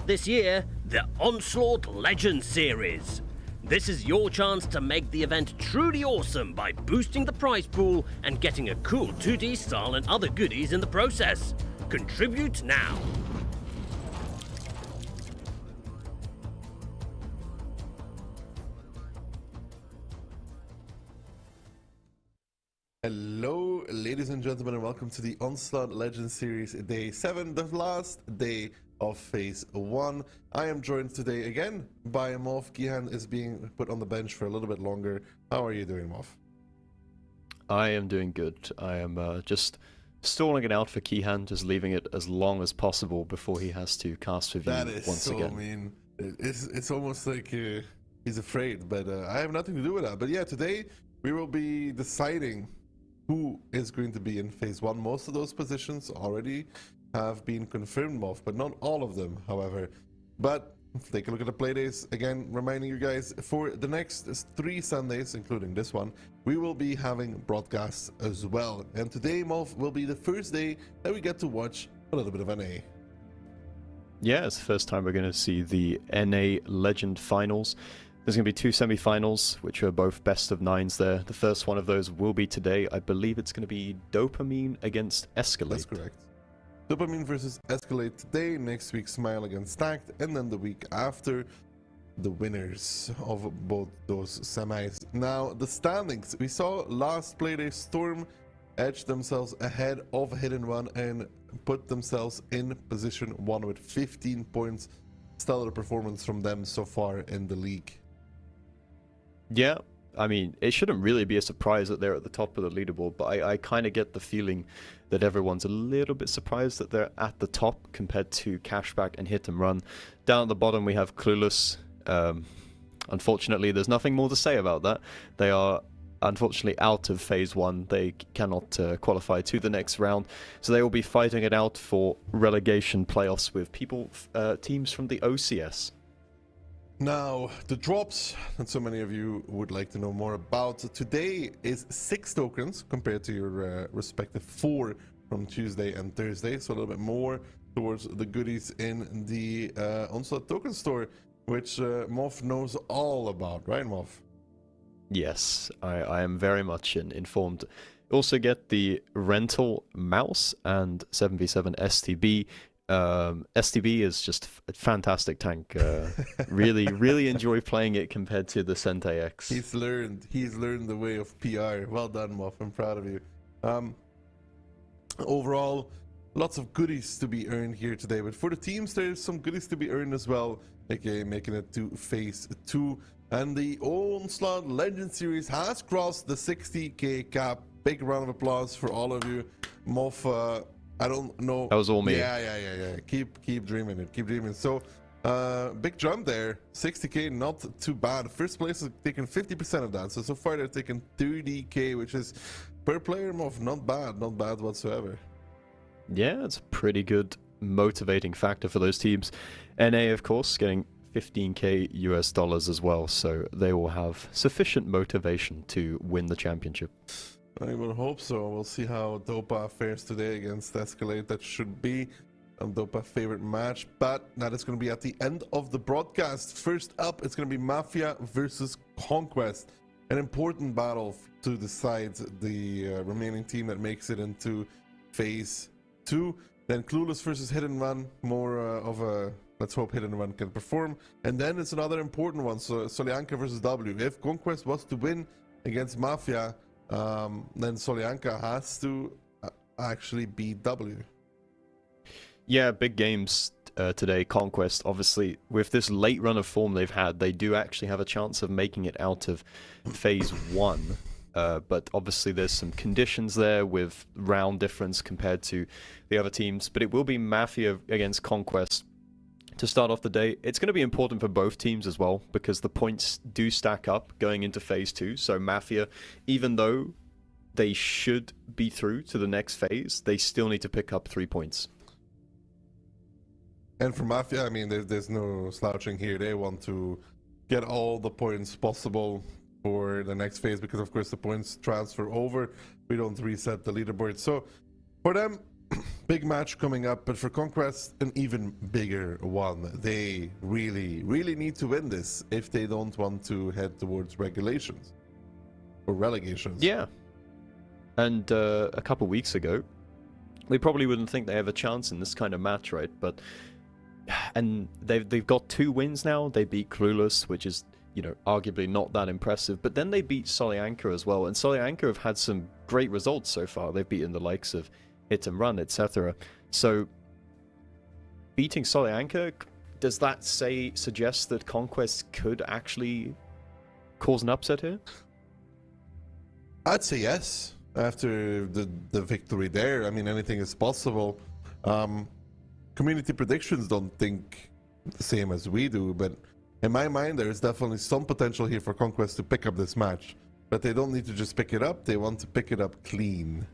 This year, the Onslaught Legends Series. This is your chance to make the event truly awesome by boosting the prize pool and getting a cool 2D style and other goodies in the process. Contribute now. Hello, ladies and gentlemen, and welcome to the Onslaught Legends Series Day 7, the last day of Phase 1. I am joined today again by Moff. Gihan is being put on the bench for a little bit longer. How are you doing, Moff? I am doing good. I am just stalling it out for Kihan, just leaving it as long as possible before he has to cast with you once again. That is so mean. It's almost like he's afraid, but I have nothing to do with that. But yeah, today we will be deciding who is going to be in Phase 1. Most of those positions already have been confirmed, Moff, but not all of them, however. But take a look at the playdays. Again, reminding you guys, for the next 3 Sundays, including this one, we will be having broadcasts as well. And today, Moff, will be the first day that we get to watch a little bit of NA. Yeah, it's the first time we're going to see the NA Legend Finals. There's going to be 2 semi-finals, which are both best of 9s there. The first one of those will be today. I believe it's going to be Dopamine against Escalade. That's correct. Dopamine versus Escalade today, next week Smile against Stacked, and then the week after, the winners of both those semis. Now, the standings. We saw last playday Storm edge themselves ahead of Hidden One and put themselves in position 1 with 15 points. Stellar performance from them so far in the league. Yeah, I mean, it shouldn't really be a surprise that they're at the top of the leaderboard, but I kind of get the feeling that everyone's a little bit surprised that they're at the top compared to Cashback and Hit and Run. Down at the bottom, we have Clueless. Unfortunately, there's nothing more to say about that. They are unfortunately out of Phase 1. They cannot qualify to the next round, so they will be fighting it out for relegation playoffs with teams from the OCS. Now, the drops that so many of you would like to know more about. Today is 6 tokens compared to your respective 4 from Tuesday and Thursday. So a little bit more towards the goodies in the Onslaught token store, which Moff knows all about, right, Moff? Yes, I am very much informed. Also get the rental mouse and 7v7 STB. STB is just a fantastic tank. Really enjoy playing it compared to the Sente X. He's learned the way of PR. Well done, Moff. I'm proud of you. Overall, lots of goodies to be earned here today. But for the teams, there's some goodies to be earned as well, aka making it to Phase 2. And the Onslaught Legends Series has crossed the 60k cap. Big round of applause for all of you. Moff, I don't know. That was all me. Yeah. Keep dreaming it. Keep dreaming. So, big jump there. 60k, not too bad. First place is taking 50% of that. So far they're taking 30k, which is per player, Moff. Not bad whatsoever. Yeah, it's a pretty good motivating factor for those teams. NA, of course, getting 15k US dollars as well. So they will have sufficient motivation to win the championship. I will hope so. We'll see how Dopa fares today against Escalade. That should be a Dopa favorite match, but that is going to be at the end of the broadcast. First up, it's going to be Mafia versus Conquest. An important battle to decide the remaining team that makes it into Phase 2. Then Clueless versus Hidden One, more of a let's hope Hidden One can perform. And then it's another important one, so Solyanka versus W. If Conquest was to win against Mafia, then Solyanka has to actually beat W. Yeah, big games today. Conquest, obviously, with this late run of form they've had, they do actually have a chance of making it out of Phase 1. But obviously there's some conditions there with round difference compared to the other teams. But it will be Mafia against Conquest to start off the day. It's going to be important for both teams as well, because the points do stack up going into Phase 2. So Mafia, even though they should be through to the next phase, they still need to pick up 3 points. And for Mafia, I mean, there's no slouching here. They want to get all the points possible for the next phase, because of course the points transfer over. We don't reset the leaderboard. So for them, big match coming up, but for Conquest, an even bigger one. They really, really need to win this if they don't want to head towards regulations or relegations. Yeah. And a couple weeks ago, we probably wouldn't think they have a chance in this kind of match, right? But and they've got 2 wins now. They beat Clueless, which is, you know, arguably not that impressive. But then they beat Solyanka as well, and Solyanka have had some great results so far. They've beaten the likes of Hit and Run, etc. So beating Solyanka, does that suggest that Conquest could actually cause an upset here? I'd say yes. After the victory there, I mean, anything is possible. Community predictions don't think the same as we do, but in my mind, there is definitely some potential here for Conquest to pick up this match. But they don't need to just pick it up, they want to pick it up clean.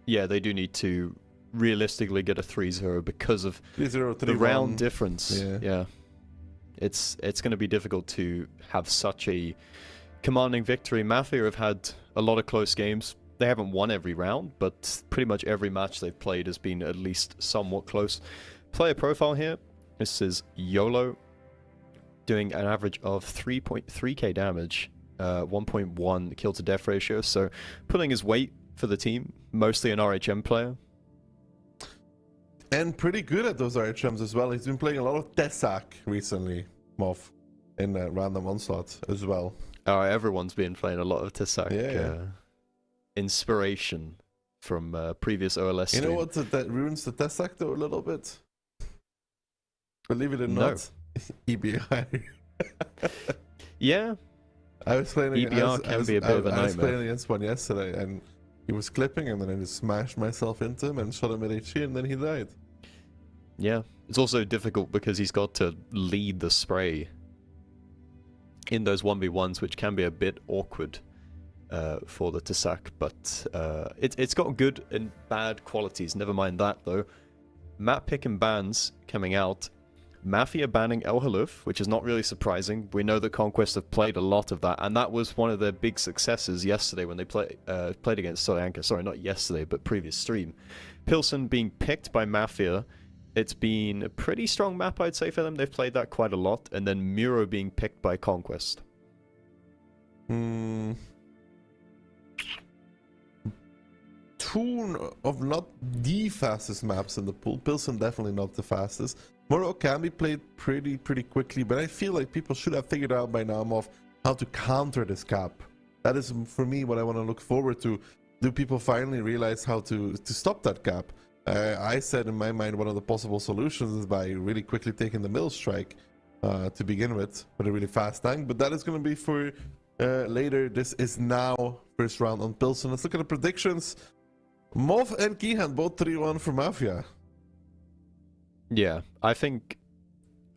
Yeah, they do need to realistically get a 3-0 because of 3-0, the round difference. Yeah. It's going to be difficult to have such a commanding victory. Mafia have had a lot of close games. They haven't won every round, but pretty much every match they've played has been at least somewhat close. Player profile here. This is YOLO, doing an average of 3.3k damage, 1.1 kill to death ratio, so pulling his weight for the team, mostly an RHM player. And pretty good at those RHMs as well. He's been playing a lot of Tessak recently, Moff, in random Onslaught as well. Everyone's been playing a lot of Tessak. Yeah. Inspiration from previous OLS You know stream. what that ruins the Tessak though a little bit? Believe it or not, EBR. Yeah. I was playing EBR can be a bit of a nightmare. I was playing against one yesterday, and he was clipping, and then I just smashed myself into him and shot him at HE, and then he died. Yeah. It's also difficult because he's got to lead the spray in those 1v1s, which can be a bit awkward for the Tessak, but it's got good and bad qualities. Never mind that, though. Map pick and bans coming out. Mafia banning El Haluf, which is not really surprising. We know that Conquest have played a lot of that, and that was one of their big successes yesterday when they played against Solyanka. Sorry, not yesterday, but previous stream. Pilsen being picked by Mafia. It's been a pretty strong map, I'd say, for them. They've played that quite a lot. And then Muro being picked by Conquest. Two of not the fastest maps in the pool. Pilsen definitely not the fastest. Muro can be played pretty quickly, but I feel like people should have figured out by now of how to counter this cap. That is, for me, what I want to look forward to. Do people finally realize how to stop that cap? I said in my mind one of the possible solutions is by really quickly taking the mill strike to begin with a really fast tank, but that is going to be for later. This is now first round on Pilsen. Let's look at the predictions. Mov and Kihan both 3-1 for Mafia. Yeah, I think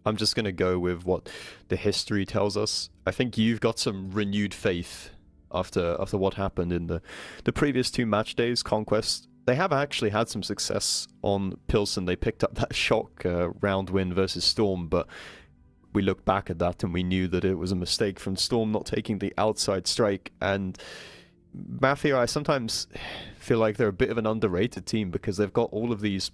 I'm just going to go with what the history tells us. I think you've got some renewed faith after what happened in the previous 2 match days. Conquest, they have actually had some success on Pilsen. They picked up that shock round win versus Storm, but we looked back at that and we knew that it was a mistake from Storm not taking the outside strike. And Mafia, I sometimes feel like they're a bit of an underrated team because they've got all of these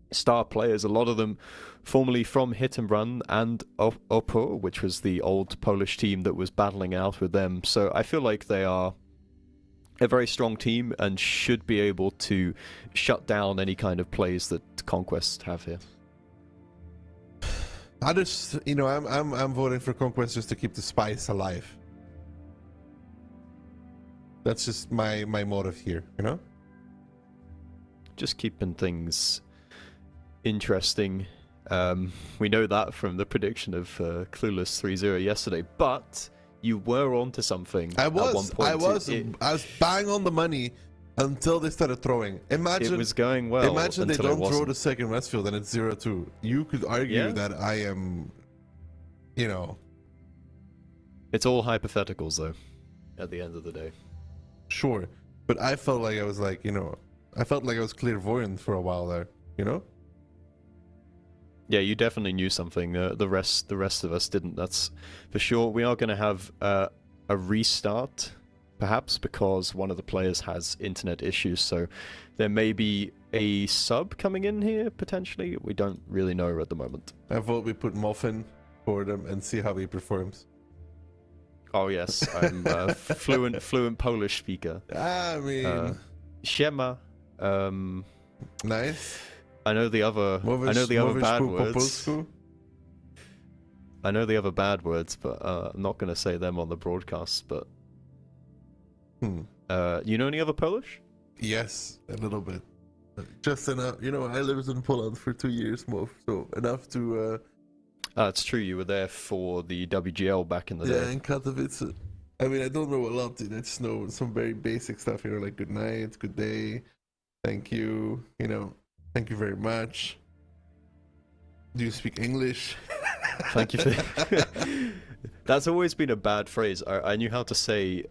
star players, a lot of them formerly from Hit and Run and Oppo, which was the old Polish team that was battling out with them. So I feel like they are a very strong team and should be able to shut down any kind of plays that Conquest have here. I just, you know, I'm voting for Conquest just to keep the spice alive. That's just my motive here, you know? Just keeping things interesting. We know that from the prediction of Clueless 3-0 yesterday, but you were onto something. I at one was bang on the money until they started throwing. Imagine it was going well. Imagine they until don't throw the second Westfield and it's 0-2. You could argue that I am, you know. It's all hypotheticals, though, at the end of the day. Sure, but I felt like I was like, you know, I felt like I was clairvoyant for a while there, you know? Yeah, you definitely knew something. The rest of us didn't. That's for sure. We are going to have a restart, perhaps, because one of the players has internet issues. So there may be a sub coming in here, potentially. We don't really know at the moment. I vote we put Muffin for them and see how he performs. Oh, yes. I'm a fluent Polish speaker. I mean... Siema. Nice. I know the other bad words. I know the other bad words, but I'm not going to say them on the broadcast, but... you know any other Polish? Yes, a little bit. Just enough. You know, I lived in Poland for 2 years, so enough to... It's true, you were there for the WGL back in the day. Yeah, in Katowice. I mean, I don't know a lot, dude. I just know some very basic stuff, you know, like good night, good day, thank you, you know, thank you very much. Do you speak English? Thank you for... That's always been a bad phrase. I knew how to say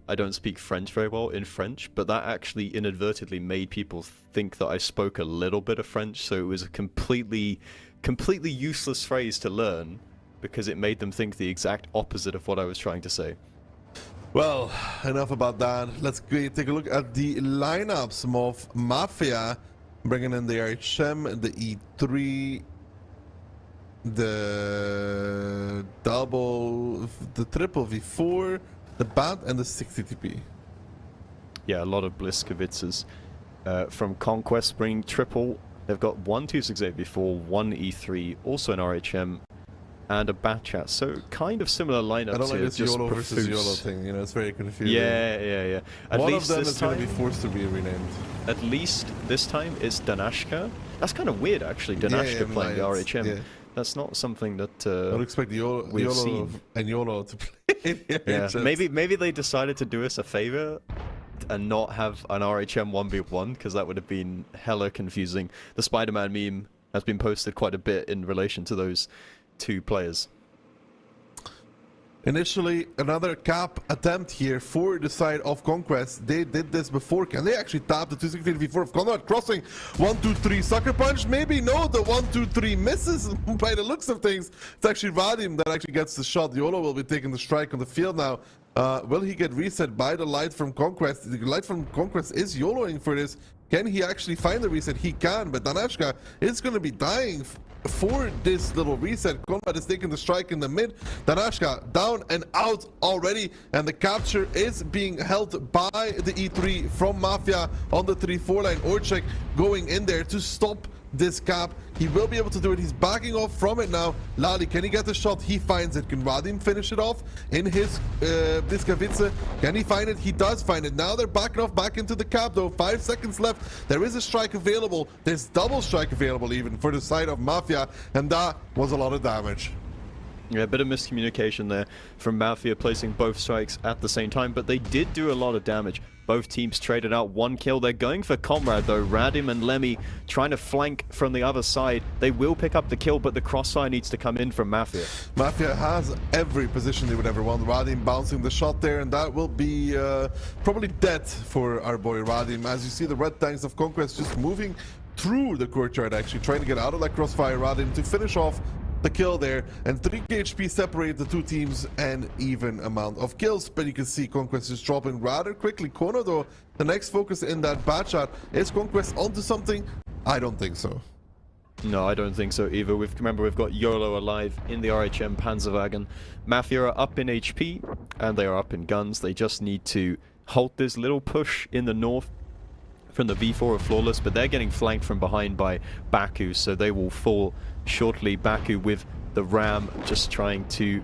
I don't speak French very well in French, but that actually inadvertently made people think that I spoke a little bit of French, so it was a completely useless phrase to learn because it made them think the exact opposite of what I was trying to say. Well, enough about that. Let's take a look at the lineups of Mafia, bringing in the RHM, the E3, the triple V4, the BAT, and the 60 TP. Yeah, a lot of Bliskovitzes. From Conquest bringing triple. They've got 1 268 V4, 1 E3, also an RHM, and a BAT chat. So kind of similar lineups. I don't like here, this just YOLO profuse. versus YOLO thing, you know, it's very confusing. Yeah. At One least of them this is going time, to be forced to be renamed. At least this time it's Danashka. That's kind of weird, actually, Danashka playing the RHM. Yeah. That's not something that I would expect YOLO and YOLO to play. Yeah, maybe they decided to do us a favor and not have an RHM 1v1, because that would have been hella confusing. The Spider-Man meme has been posted quite a bit in relation to those two players. Initially, another cap attempt here for the side of Conquest. They did this before. Can they actually tap the 260 V4 of Conrad? Crossing 1-2-3 sucker punch? Maybe no. The 1-2-3 misses by the looks of things. It's actually Vadim that actually gets the shot. YOLO will be taking the strike on the field now. Will he get reset by the light from Conquest? The light from Conquest is YOLOing for this. Can he actually find the reset? He can, but Danashka is going to be dying for this little reset. Conrad is taking the strike in the mid. Danashka down and out already, and the capture is being held by the E3 from Mafia on the 3-4 line. Orchek going in there to stop this cap. He will be able to do it. He's backing off from it now. Lali, can he get the shot? He finds it. Can Radim finish it off in his Bliskovice? Can he find it? He does find it. Now they're backing off back into the cap though. 5 seconds left. There is a strike available. There's double strike available even for the side of Mafia, and that was a lot of damage. Yeah, a bit of miscommunication there from Mafia placing both strikes at the same time, but they did do a lot of damage. Both teams traded out 1 kill. They're going for Comrade though. Radim and Lemmy trying to flank from the other side. They will pick up the kill, but the crossfire needs to come in from Mafia. Mafia has every position they would ever want. Radim bouncing the shot there, and that will be probably dead for our boy Radim. As you see, the red tanks of Conquest just moving through the courtyard, actually trying to get out of that crossfire. Radim to finish off the kill there, and 3 HP separate the two teams and even amount of kills. But you can see Conquest is dropping rather quickly. Kono though, the next focus in that bad shot. Is Conquest onto something? I don't think so. No, I don't think so either. Remember, we've got YOLO alive in the RHM Panzerwagen. Mafia are up in HP and they are up in guns. They just need to halt this little push in the north from the V4 of Flawless, but they're getting flanked from behind by Baku, so they will fall shortly. Baku with the Ram just trying to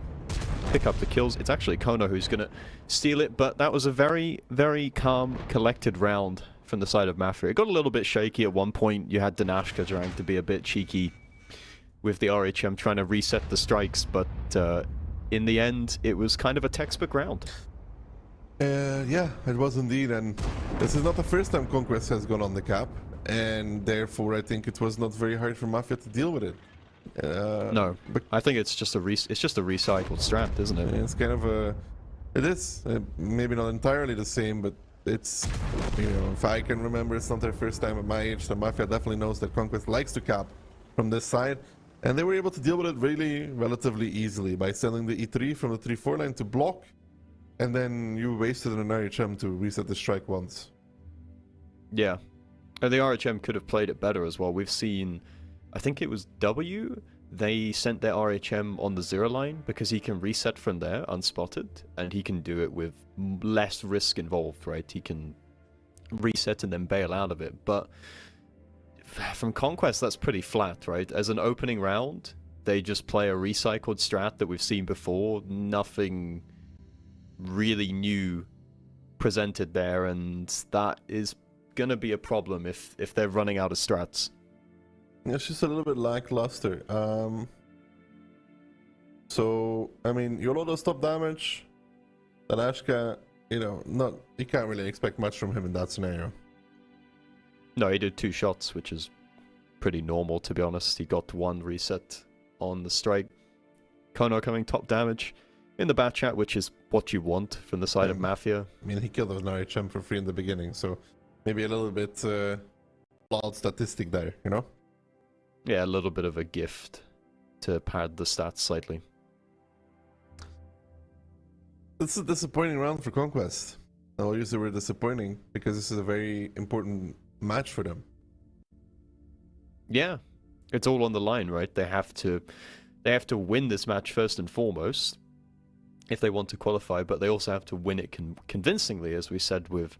pick up the kills. It's actually Kono who's going to steal it, but that was a very, very calm, collected round from the side of Mafia. It got a little bit shaky at one point. You had Danashka trying to be a bit cheeky with the RHM trying to reset the strikes, but in the end, it was kind of a textbook round. Yeah, it was indeed, and this is not the first time Conquest has gone on the cap, and therefore I think it was not very hard for Mafia to deal with it. No, but I think it's just a recycled strat, isn't it? It's kind of a, it is maybe not entirely the same, but it's, you know, if I can remember, it's not their first time at my age. So Mafia definitely knows that Conquest likes to cap from this side, and they were able to deal with it really relatively easily by sending the E3 from the 3-4 line to block. And then you wasted an RHM to reset the strike once. Yeah. And the RHM could have played it better as well. We've seen, I think it was W, they sent their RHM on the 0 line because he can reset from there unspotted, and he can do it with less risk involved, right? He can reset and then bail out of it. But from Conquest, that's pretty flat, right? As an opening round, they just play a recycled strat that we've seen before. Nothing really new presented there, and that is gonna be a problem if they're running out of strats. It's just a little bit lackluster. So, I mean, YOLO does top damage. Danashka, you can't really expect much from him in that scenario. No, he did 2 shots, which is pretty normal, to be honest. He got 1 reset on the strike. Kono coming top damage in the bat chat, which is what you want from the side of Mafia. I mean, he killed an RHM for free in the beginning, so maybe a little bit flawed statistic there, Yeah, a little bit of a gift to pad the stats slightly. This is a disappointing round for Conquest. I'll use the word disappointing because this is a very important match for them. Yeah, it's all on the line, right? They have to win this match first and foremost if they want to qualify, but they also have to win it convincingly, as we said with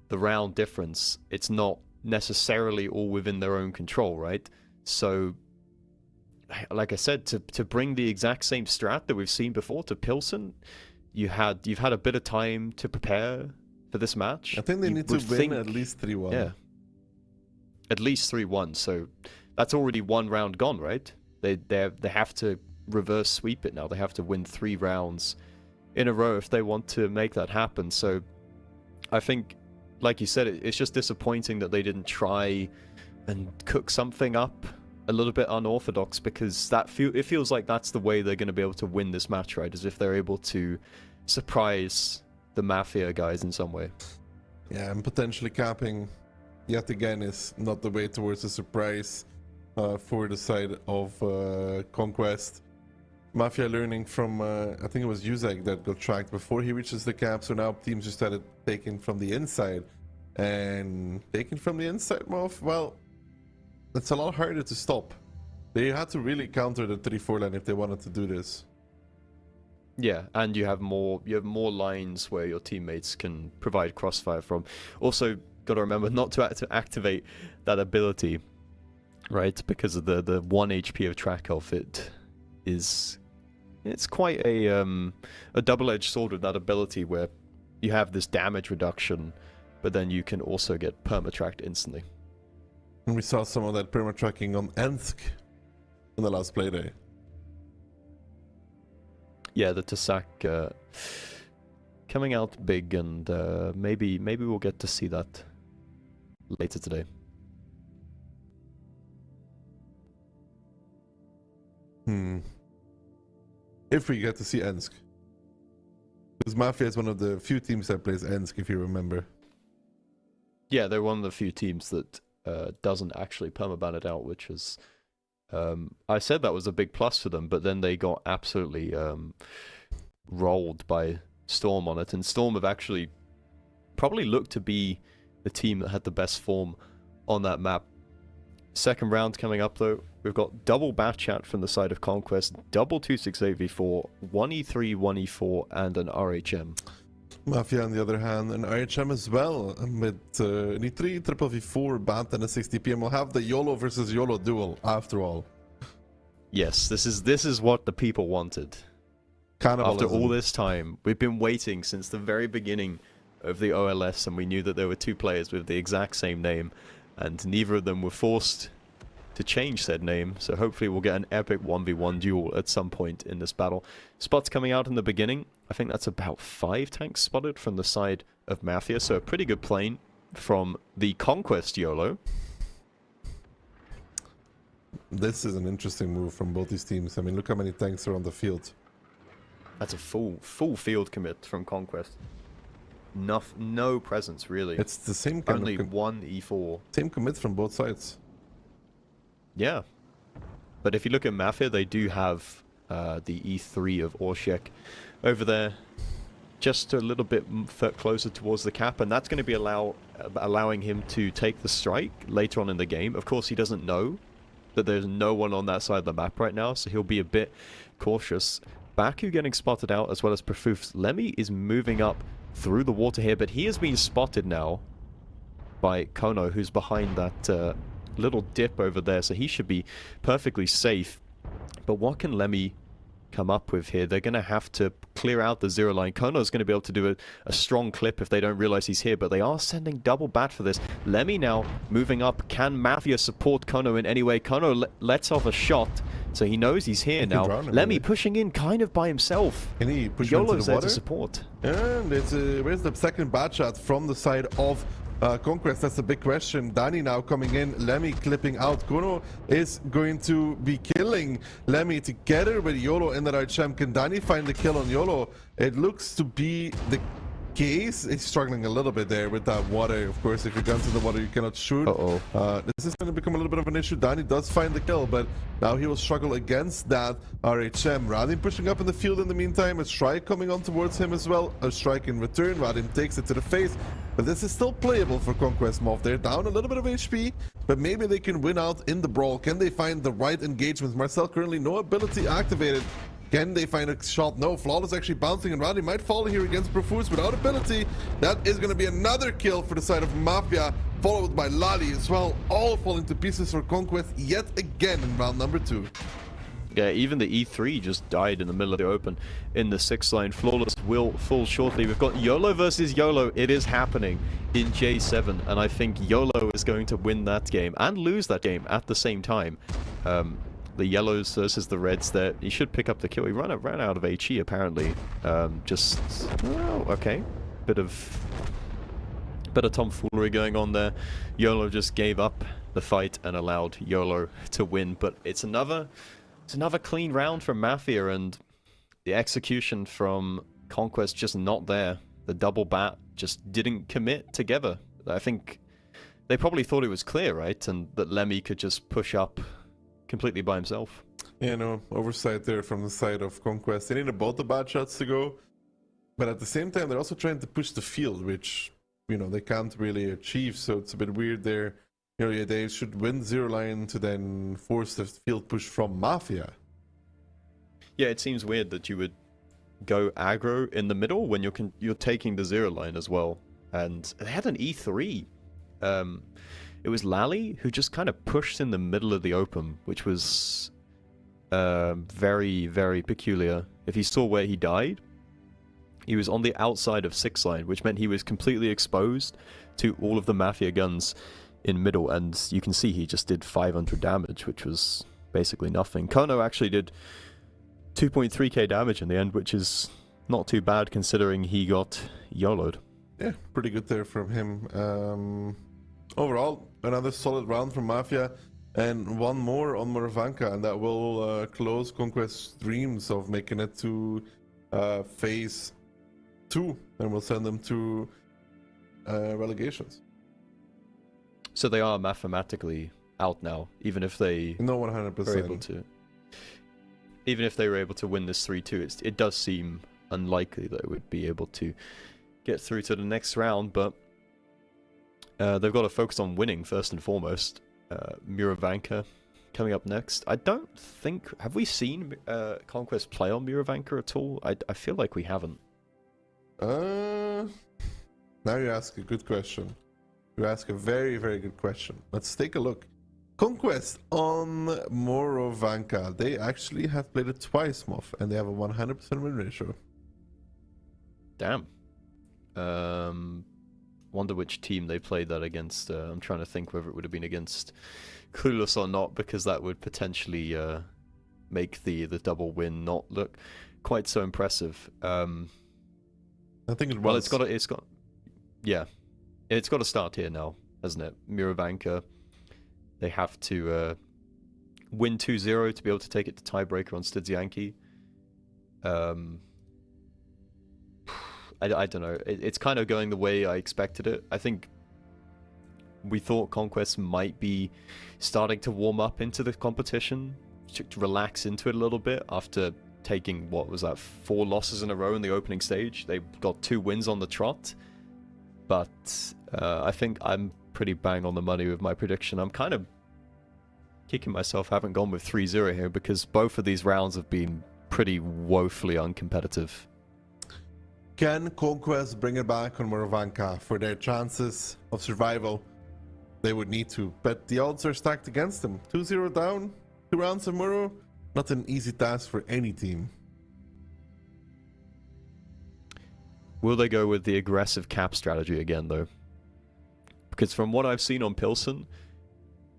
the round difference. It's not necessarily all within their own control, right? So, like I said, to bring the exact same strat that we've seen before to Pilsen, you've had a bit of time to prepare for this match. I think they need to win at least 3-1. Yeah, at least 3-1. So that's already 1 round gone, right? They have to reverse sweep it now. They have to win 3 rounds in a row if they want to make that happen. So I think, like you said, it's just disappointing that they didn't try and cook something up a little bit unorthodox, because it feels like that's the way they're going to be able to win this match, right? As if they're able to surprise the Mafia guys in some way. Yeah, and potentially capping yet again is not the way towards a surprise for the side of Conquest. Mafia learning from, I think it was Uzak that got tracked before he reaches the cap, so now teams just started taking from the inside. And taking from the inside, well, it's a lot harder to stop. They had to really counter the 3-4 line if they wanted to do this. Yeah, and you have more lines where your teammates can provide crossfire from. Also, got to remember not to activate that ability, right? Because of the 1 HP of track health. It's quite a double-edged sword with that ability, where you have this damage reduction, but then you can also get perma-tracked instantly. And we saw some of that perma-tracking on Ensk in the last playday. Yeah, the Tasak coming out big, and maybe we'll get to see that later today. If we get to see Ensk. Because Mafia is one of the few teams that plays Ensk, if you remember. Yeah, they're one of the few teams that doesn't actually permaban it out, which is... I said that was a big plus for them, but then they got absolutely rolled by Storm on it. And Storm have actually probably looked to be the team that had the best form on that map. Second round coming up, though. We've got double bat chat from the side of Conquest, double 268v4, 1e3, 1e4, and an RHM. Mafia, on the other hand, an RHM as well, with an E3, triple V4, bat, and a 60 PM. We'll have the YOLO versus YOLO duel, after all. Yes, this is what the people wanted. Cannibalism. After all this time, we've been waiting since the very beginning of the OLS, and we knew that there were 2 players with the exact same name, and neither of them were forced to change said name, so hopefully we'll get an epic 1v1 duel at some point in this battle. Spots coming out in the beginning. I think that's about 5 tanks spotted from the side of Mafia, so a pretty good plane from the Conquest YOLO. This is an interesting move from both these teams. I mean, look how many tanks are on the field. That's a full field commit from Conquest. No presence, really. It's the same kind Only of... one E4. Same commit from both sides. Yeah. But if you look at Mafia, they do have the E3 of Orshek over there. just a little bit closer towards the cap, and that's going to be allowing him to take the strike later on in the game. Of course, he doesn't know that there's no one on that side of the map right now, so he'll be a bit cautious. Baku getting spotted out, as well as Prafuf's. Lemmy is moving up through the water here, but he has been spotted now by Kono, who's behind that little dip over there, so he should be perfectly safe. But what can Lemmy come up with here? They're going to have to clear out the zero line. Kono's going to be able to do a strong clip if they don't realize he's here, but they are sending double bat for this. Lemmy now moving up. Can Mafia support Kono in any way? Kono lets off a shot, so he knows he's here now. Lemmy pushing in kind of by himself. Can he push YOLO's into the there water? to support. And it's where's the second bat shot from the side of Conquest? That's the big question. Dani now coming in, Lemmy clipping out. Kono is going to be killing Lemmy together with YOLO in the right champ. Can Dani find the kill on YOLO? It looks to be the case. He's struggling a little bit there with that water. Of course, if your gun's in the water, you cannot shoot. This is going to become a little bit of an issue. Dani does find the kill, but now he will struggle against that RHM. Radim pushing up in the field in the meantime. A strike coming on towards him as well. A strike in return. Radim takes it to the face. But this is still playable for Conquest Moth. They're down a little bit of HP, but maybe they can win out in the brawl. Can they find the right engagements? Marcel currently no ability activated. Can they find a shot? No. Flawless actually bouncing, and Radim might fall here against Profuse without ability. That is going to be another kill for the side of Mafia, followed by Lali as well. All falling to pieces for Conquest yet again in round number 2. Yeah, even the E3 just died in the middle of the open in the 6th line. Flawless will fall shortly. We've got YOLO versus YOLO. It is happening in J7, and I think YOLO is going to win that game and lose that game at the same time. The yellows versus the reds there. He should pick up the kill. He ran out of HE apparently. Okay. Bit of tomfoolery going on there. YOLO just gave up the fight and allowed YOLO to win, but it's another clean round from Mafia, and the execution from Conquest just not there. The double bat just didn't commit together. I think they probably thought it was clear, right? And that Lemmy could just push up completely by himself. Yeah, no, oversight there from the side of Conquest. They need both the bad shots to go, but at the same time, they're also trying to push the field, which, you know, they can't really achieve, so it's a bit weird there. You know, they should win zero line to then force the field push from Mafia. Yeah, it seems weird that you would go aggro in the middle when you're taking the zero line as well. And they had an E3. It was Lally who just kind of pushed in the middle of the open, which was very, very peculiar. If you saw where he died, he was on the outside of 6th line, which meant he was completely exposed to all of the Mafia guns in middle, and you can see he just did 500 damage, which was basically nothing. Kono actually did 2.3k damage in the end, which is not too bad considering he got YOLO'd. Yeah, pretty good there from him. Overall, another solid round from Mafia, and one more on Moravanka, and that will close Conquest's dreams of making it to phase 2, and we'll send them to relegations. So they are mathematically out now, even if they no 100%. were able to. Even if they were able to win this 3-2, it does seem unlikely that it would be able to get through to the next round, but they've got to focus on winning first and foremost. Muravanka coming up next. I don't think... Have we seen Conquest play on Muravanka at all? I feel like we haven't. Now you ask a good question. You ask a very, very good question. Let's take a look. Conquest on Moravanka. They actually have played it twice, Moth, and they have a 100% win ratio. Damn. Wonder which team they played that against. I'm trying to think whether it would have been against Clueless or not, because that would potentially make the double win not look quite so impressive. I think it was. Well, it's got to start here now, hasn't it? Muravanka, they have to win 2-0 to be able to take it to tiebreaker on Solyanka. I don't know. It's kind of going the way I expected it. I think we thought Conquest might be starting to warm up into the competition, to relax into it a little bit after taking, what was that, 4 losses in a row in the opening stage. They got 2 wins on the trot. But I think I'm pretty bang on the money with my prediction. I'm kind of kicking myself, haven't gone with 3-0 here, because both of these rounds have been pretty woefully uncompetitive. Can Conquest bring it back on Moravanka for their chances of survival? They would need to, but the odds are stacked against them. 2-0 down, 2 rounds of Muro, not an easy task for any team. Will they go with the aggressive cap strategy again, though? Because from what I've seen on Pilsen,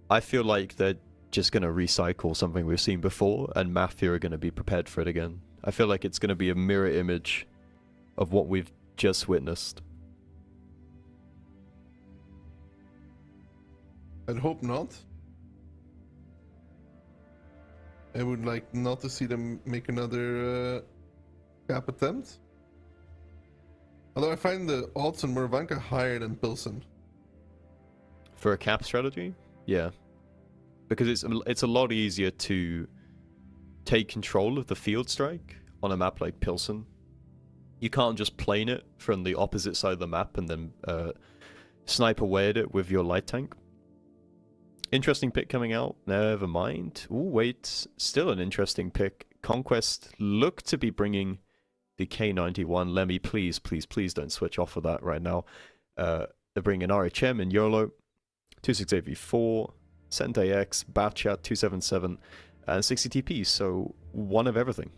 I feel like they're just going to recycle something we've seen before, and Mafia are going to be prepared for it again. I feel like it's going to be a mirror image of what we've just witnessed. I'd hope not. I would like not to see them make another cap attempt. Although I find the odds on Moravanka higher than Pilsen. For a cap strategy? Yeah. Because it's a lot easier to take control of the field strike on a map like Pilsen. You can't just plane it from the opposite side of the map and then snipe away at it with your light tank. Interesting pick coming out. Never mind. Ooh, wait. Still an interesting pick. Conquest look to be bringing the K91. Lemmy, please, please, please don't switch off of that right now. They're bringing RHM and YOLO, 268v4, Sentai X, Batchat, 277, and 60 TP. So one of everything.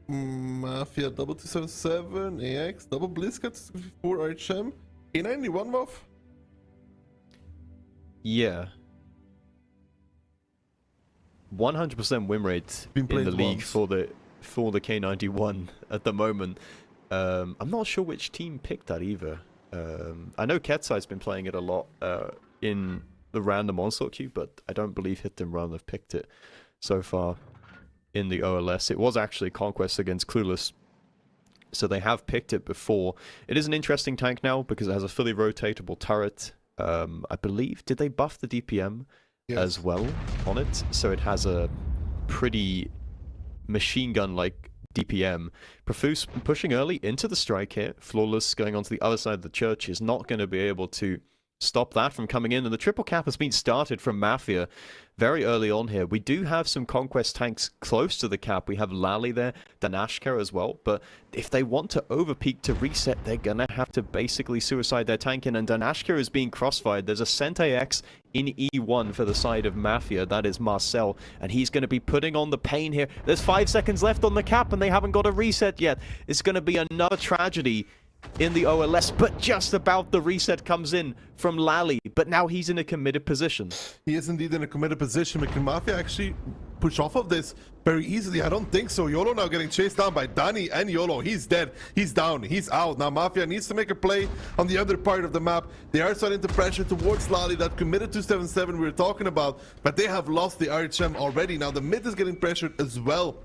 Mafia double 277, AX, double Blizzcat, 4 RHM, K91 Wolf. Yeah. 100% win rate in the league for the K91 at the moment. I'm not sure which team picked that either. I know Ketsai's been playing it a lot in the random Onslaught queue, but I don't believe Hit and Run have picked it so far in the OLS. It was actually Conquest against Clueless, so they have picked it before. It is an interesting tank now because it has a fully rotatable turret. I believe, did they buff the DPM as well on it? So it has a pretty machine gun-like DPM. Profuse pushing early into the strike here. Flawless going onto the other side of the church is not going to be able to stop that from coming in. And the triple cap has been started from Mafia very early on here. We do have some Conquest tanks close to the cap. We have Lally there, Danashka as well. But if they want to overpeak to reset, they're going to have to basically suicide their tank in. And Danashka is being crossfired. There's a Sentai X in E1 for the side of Mafia. That is Marcel. And he's going to be putting on the pain here. There's 5 seconds left on the cap and they haven't got a reset yet. It's going to be another tragedy in the OLS, but just about the reset comes in from Lally, but now he's in a committed position. He is indeed in a committed position, but can Mafia actually push off of this very easily? I don't think so. YOLO now getting chased down by Danny and YOLO. He's dead. He's down. He's out. Now Mafia needs to make a play on the other part of the map. They are starting to pressure towards Lally, that committed 277 we were talking about, but they have lost the RHM already. Now the mid is getting pressured as well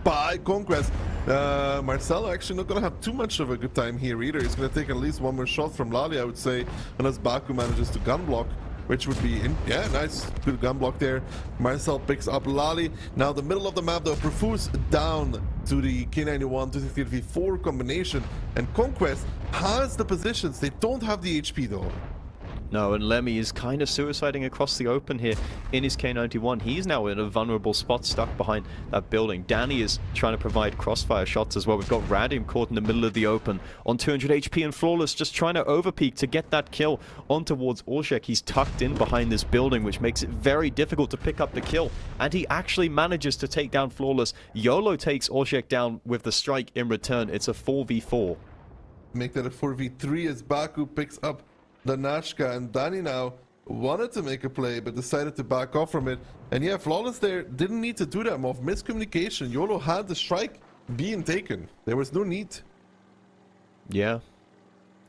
by Conquest. Marcelo actually not gonna have too much of a good time here either. He's gonna take at least one more shot from Lally, I would say, unless Baku manages to gun block, which would be nice, good gun block there. Marcel picks up Lally. Now the middle of the map though, Profuse down to the K91 260v4 combination, and Conquest has the positions. They don't have the HP though. No, and Lemmy is kind of suiciding across the open here in his K91. He's now in a vulnerable spot, stuck behind that building. Danny is trying to provide crossfire shots as well. We've got Radim caught in the middle of the open on 200 HP, and Flawless just trying to overpeak to get that kill on towards Orszek. He's tucked in behind this building, which makes it very difficult to pick up the kill, and he actually manages to take down Flawless. YOLO takes Orszek down with the strike in return. It's a 4v4. Make that a 4v3 as Baku picks up Danashka, and Danny now wanted to make a play but decided to back off from it. And yeah, Flawless there didn't need to do that move. Miscommunication. YOLO had the strike being taken. There was no need. Yeah.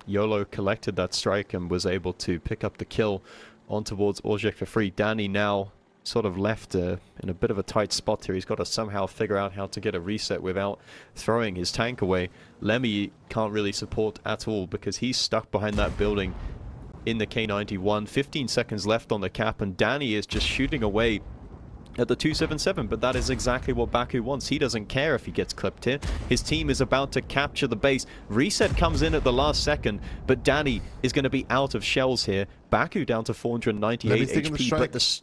YOLO collected that strike and was able to pick up the kill on towards Orszek for free. Danny now sort of left in a bit of a tight spot here. He's got to somehow figure out how to get a reset without throwing his tank away. Lemmy can't really support at all because he's stuck behind that building in the K91. 15 seconds left on the cap, and Danny is just shooting away at the 277, but that is exactly what Baku wants. He doesn't care if he gets clipped here. His team is about to capture the base. Reset comes in at the last second, but Danny is going to be out of shells here. Baku down to 498 HP, but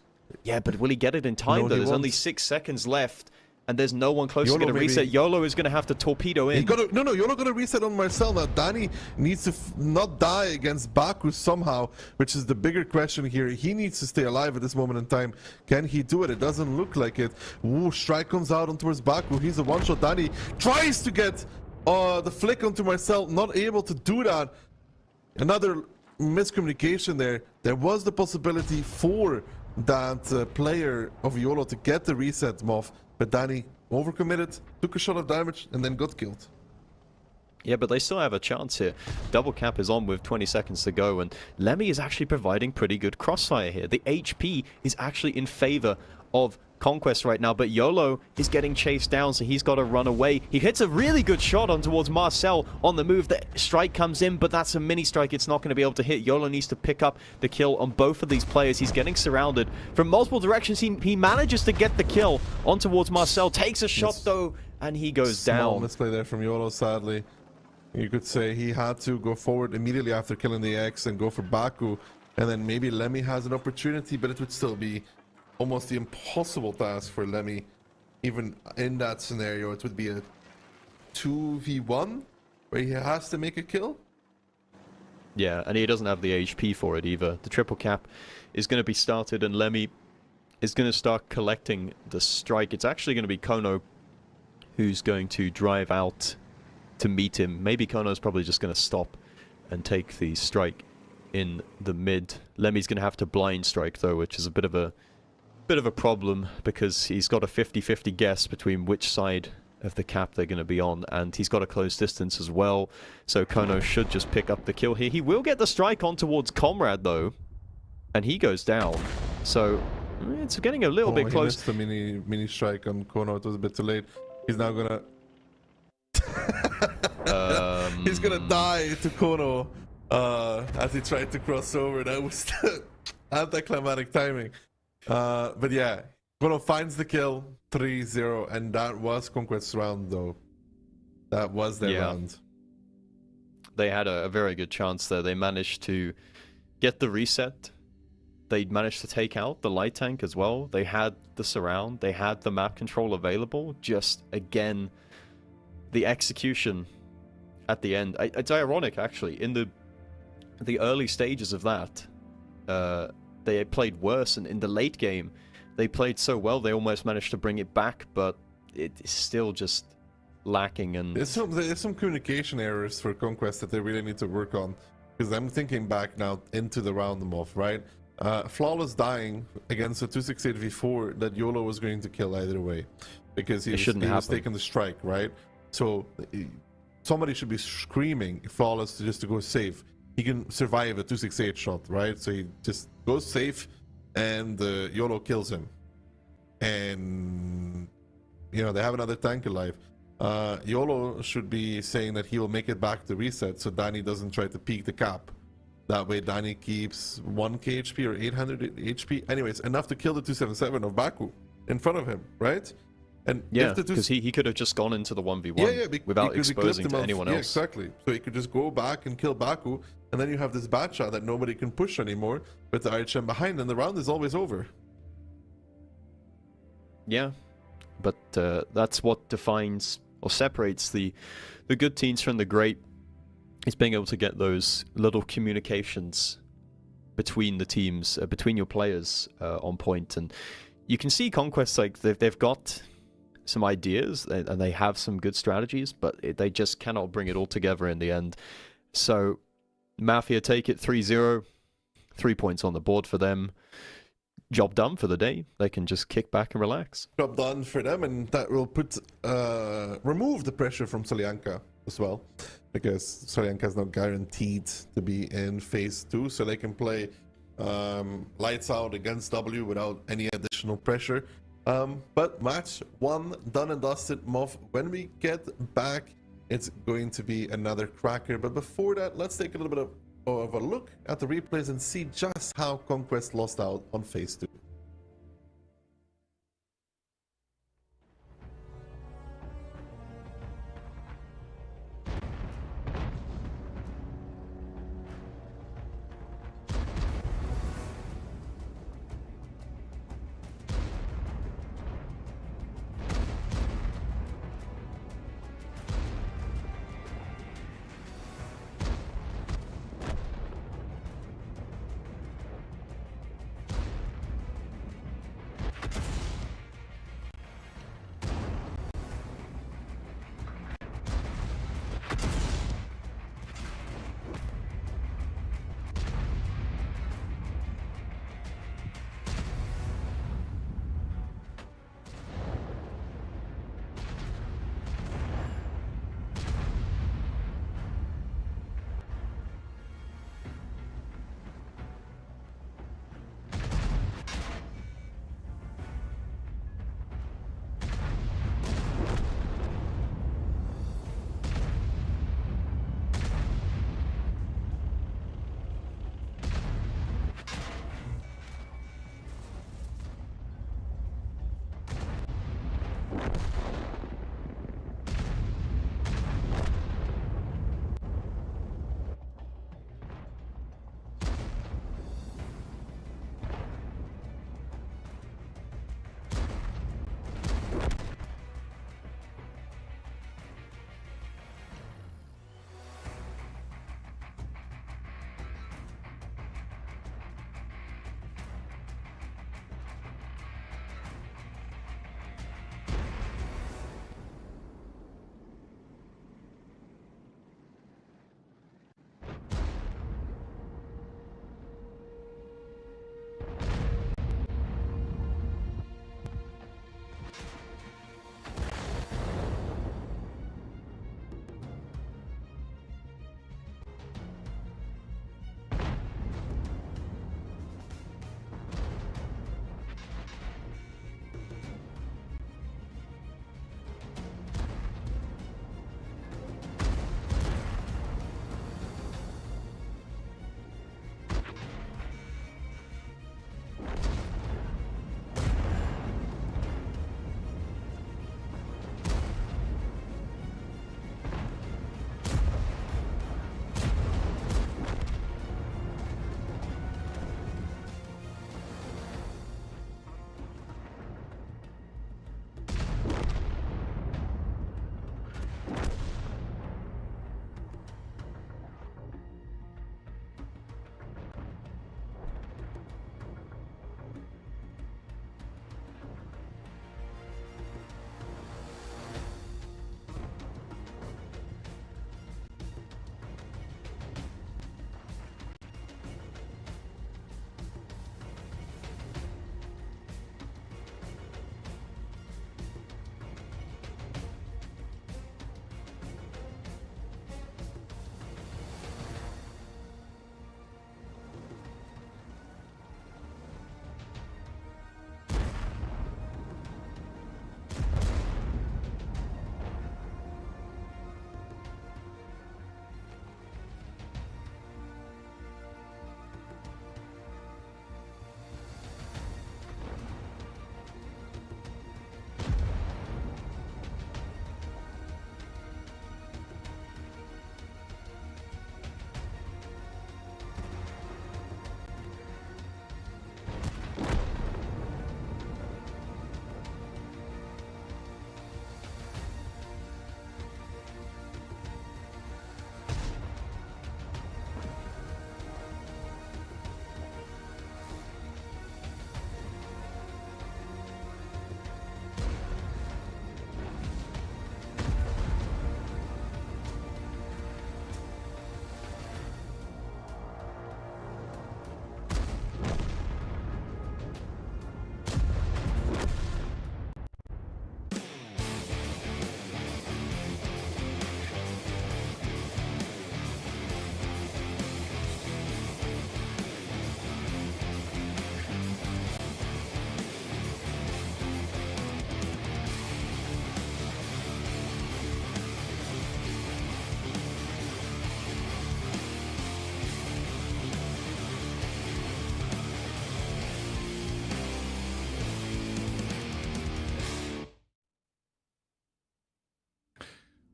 but will he get it in time? No, though? There's won't. only 6 seconds left, and there's no one close to YOLO get a reset. maybe. YOLO is going to have to torpedo in. No, YOLO gonna reset on Marcel. Now Danny needs to not die against Baku somehow, which is the bigger question here. He needs to stay alive at this moment in time. Can he do it? It doesn't look like it. Ooh, strike comes out on towards Baku. He's a one-shot. Danny tries to get the flick onto Marcel, not able to do that. Another miscommunication there. There was the possibility for that player of YOLO to get the reset Moff, but Danny overcommitted, took a shot of damage, and then got killed. Yeah, but they still have a chance here. Double cap is on with 20 seconds to go, and Lemmy is actually providing pretty good crossfire here. The HP is actually in favor of Conquest right now, but YOLO is getting chased down, so he's got to run away. He hits a really good shot on towards Marcel on the move. The strike comes in, but that's a mini strike. It's not going to be able to hit. YOLO needs to pick up the kill on both of these players. He's getting surrounded from multiple directions. He manages to get the kill on towards Marcel, takes a shot though, and he goes down. Misplay there from YOLO, sadly. You could say he had to go forward immediately after killing the X and go for Baku, and then maybe Lemmy has an opportunity, but it would still be almost the impossible task for Lemmy. Even in that scenario, it would be a 2v1 where he has to make a kill. Yeah, and he doesn't have the HP for it either. The triple cap is going to be started, and Lemmy is going to start collecting the strike. It's actually going to be Kono who's going to drive out to meet him. Maybe Kono's probably just going to stop and take the strike in the mid. Lemmy's going to have to blind strike though, which is a bit of a problem because he's got a 50-50 guess between which side of the cap they're going to be on, and he's got a close distance as well, so Kono should just pick up the kill here. He will get the strike on towards Comrade though, and he goes down, so it's getting a little bit close. He missed the mini strike on Kono. It was a bit too late. He's now gonna he's gonna die to Kono as he tried to cross over. That was anticlimactic timing. But yeah, Kono finds the kill, 3-0, and that was Conquest's round though. That was their round. They had a very good chance there. They managed to get the reset. They managed to take out the light tank as well. They had the surround. They had the map control available. Just, again, the execution at the end. It's ironic, actually. In the early stages of that, they played worse, and in the late game, they played so well, they almost managed to bring it back, but it is still just lacking. And there's some communication errors for Conquest that they really need to work on, because I'm thinking back now into the round them off, right? Flawless dying against a 268v4 that YOLO was going to kill either way, because he was taking the strike, right? So somebody should be screaming Flawless just to go safe. He can survive a 268 shot, right? So he just goes safe, and YOLO kills him. And, you know, they have another tank alive. YOLO should be saying that he will make it back to reset so Danny doesn't try to peek the cap. That way Danny keeps 1k HP or 800 HP. Anyways, enough to kill the 277 of Baku in front of him, right? And yeah, because he could have just gone into the 1v1 without exposing to anyone else. Yeah, exactly. So he could just go back and kill Baku, and then you have this bad shot that nobody can push anymore with the IHM behind, and the round is always over. Yeah, but that's what defines or separates the good teams from the great, is being able to get those little communications between the teams, between your players on point. And you can see Conquest, like, they've got some ideas and they have some good strategies, but they just cannot bring it all together in the end. So Mafia take it 3-0, 3 points on the board for them. Job done for the day. They can just kick back and relax. Job done for them, and that will remove the pressure from Solyanka as well, because Solyanka is now guaranteed to be in phase 2, so they can play lights out against W without any additional pressure. But match 1 done and dusted. Moff, when we get back, it's going to be another cracker. But before that, let's take a little bit of a look at the replays and see just how Conquest lost out on phase 2.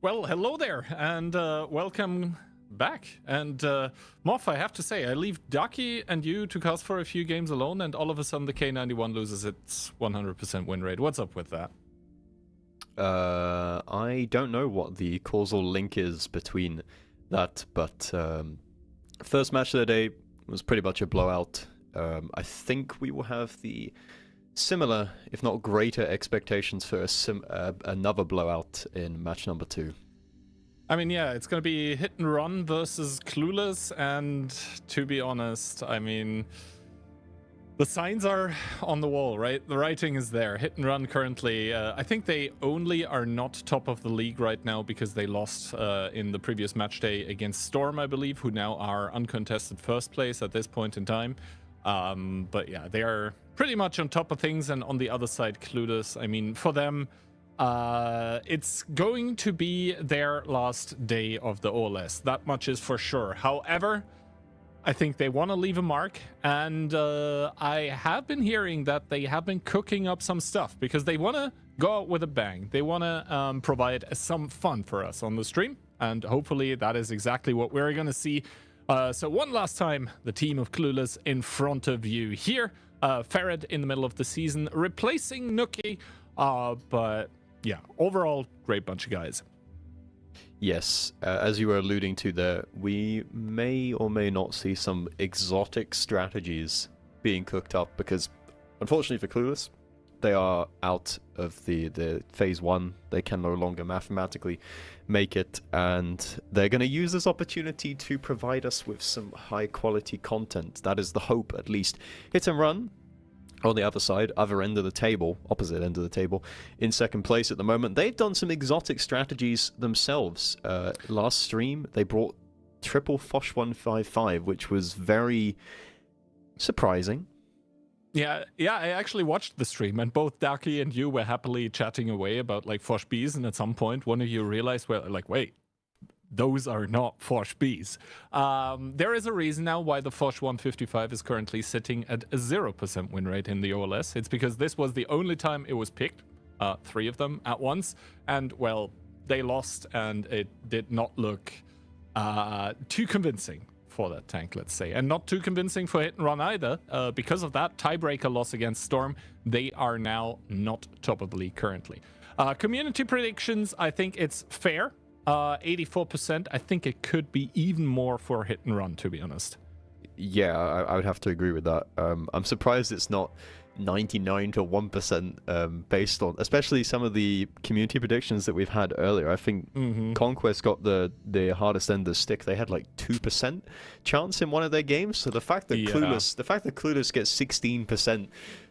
Well, hello there, and welcome back. And Moff, I have to say, I leave Ducky and you to cast for a few games alone, and all of a sudden the K91 loses its 100% win rate. What's up with that? I don't know what the causal link is between that, but first match of the day was pretty much a blowout. I think we will have the similar, if not greater, expectations for another blowout in match number 2. I mean, yeah, it's going to be Hit and Run versus Clueless, and to be honest, I mean, the signs are on the wall, right? The writing is there. Hit and Run currently, I think they only are not top of the league right now because they lost in the previous match day against Storm, I believe, who now are uncontested first place at this point in time. But yeah, they are pretty much on top of things, and on the other side, Clueless, I mean, for them, it's going to be their last day of the OLS. That much is for sure. However, I think they want to leave a mark, and I have been hearing that they have been cooking up some stuff because they want to go out with a bang. They want to provide some fun for us on the stream, and hopefully that is exactly what we're going to see. So one last time, the team of Clueless in front of you here. Ferret in the middle of the season, replacing Nookie. But yeah, overall, great bunch of guys. Yes, as you were alluding to there, we may or may not see some exotic strategies being cooked up because, unfortunately for Clueless, they are out of the phase 1. They can no longer mathematically make it, and they're going to use this opportunity to provide us with some high quality content. That is the hope, at least. Hit and Run on the other side, other end of the table, opposite end of the table, in second place at the moment. They've done some exotic strategies themselves. Last stream, they brought triple Fosh 155, which was very surprising. Yeah, I actually watched the stream, and both Ducky and you were happily chatting away about like Fosh Bs, and at some point one of you realized, well, like, wait, those are not Fosh Bs. There is a reason now why the Fosh 155 is currently sitting at a 0% win rate in the OLS. It's because this was the only time it was picked, 3 of them at once, and well, they lost, and it did not look too convincing for that tank, let's say, and not too convincing for Hit and Run either. Because of that tiebreaker loss against Storm, they are now not top of the league currently. Community predictions, I think it's fair. 84%. I think it could be even more for Hit and Run, to be honest. Yeah, I would have to agree with that. I'm surprised it's not 99 to 1% based on, especially some of the community predictions that we've had earlier. I think Conquest got the hardest end of the stick. They had like 2% chance in one of their games. So the fact that Clueless gets 16%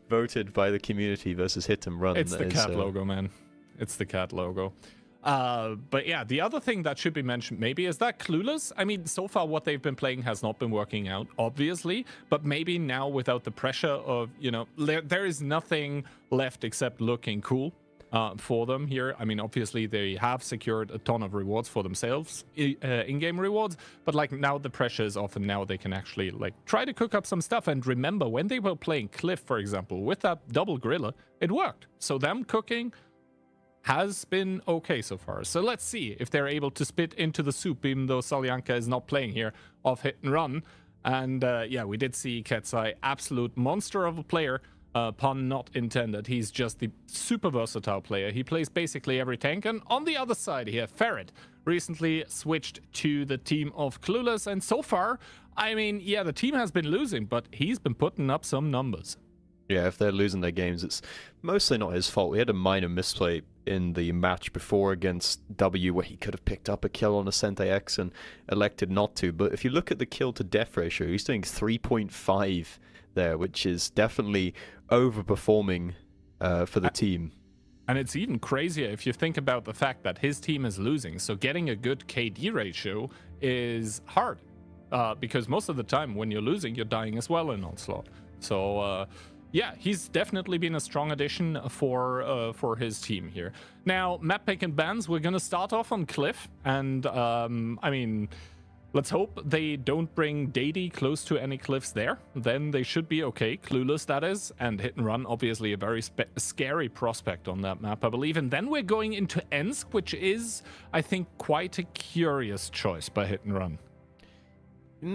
voted by the community versus Hit and Run. It's the cat logo, man. It's the cat logo. But yeah, the other thing that should be mentioned maybe is that Clueless, I mean, so far what they've been playing has not been working out, obviously, but maybe now without the pressure of, you know, there is nothing left except looking cool for them here. I mean, obviously they have secured a ton of rewards for themselves, in-game rewards, but like now the pressure is off and now they can actually like try to cook up some stuff. And remember, when they were playing Cliff, for example, with that double griller, it worked. So them cooking has been okay so far. So let's see if they're able to spit into the soup, even though Solyanka is not playing here, of Hit and Run. And yeah, we did see Ketsai, absolute monster of a player, pun not intended. He's just the super versatile player. He plays basically every tank. And on the other side here, Ferret recently switched to the team of Clueless. And so far, I mean, yeah, the team has been losing, but he's been putting up some numbers. Yeah, if they're losing their games, it's mostly not his fault. We had a minor misplay in the match before against W where he could have picked up a kill on a Sente X and elected not to. But if you look at the kill to death ratio, he's doing 3.5 there, which is definitely overperforming for the team. And it's even crazier if you think about the fact that his team is losing. So getting a good KD ratio is hard because most of the time when you're losing, you're dying as well in Onslaught. So yeah, he's definitely been a strong addition for his team here. Now, map pick and bans, we're going to start off on Cliff. And, I mean, Let's hope they don't bring Dady close to any cliffs there. Then they should be okay. Clueless, that is. And Hit and Run, obviously a very scary prospect on that map, I believe. And then we're going into Ensk, which is, I think, quite a curious choice by Hit and Run.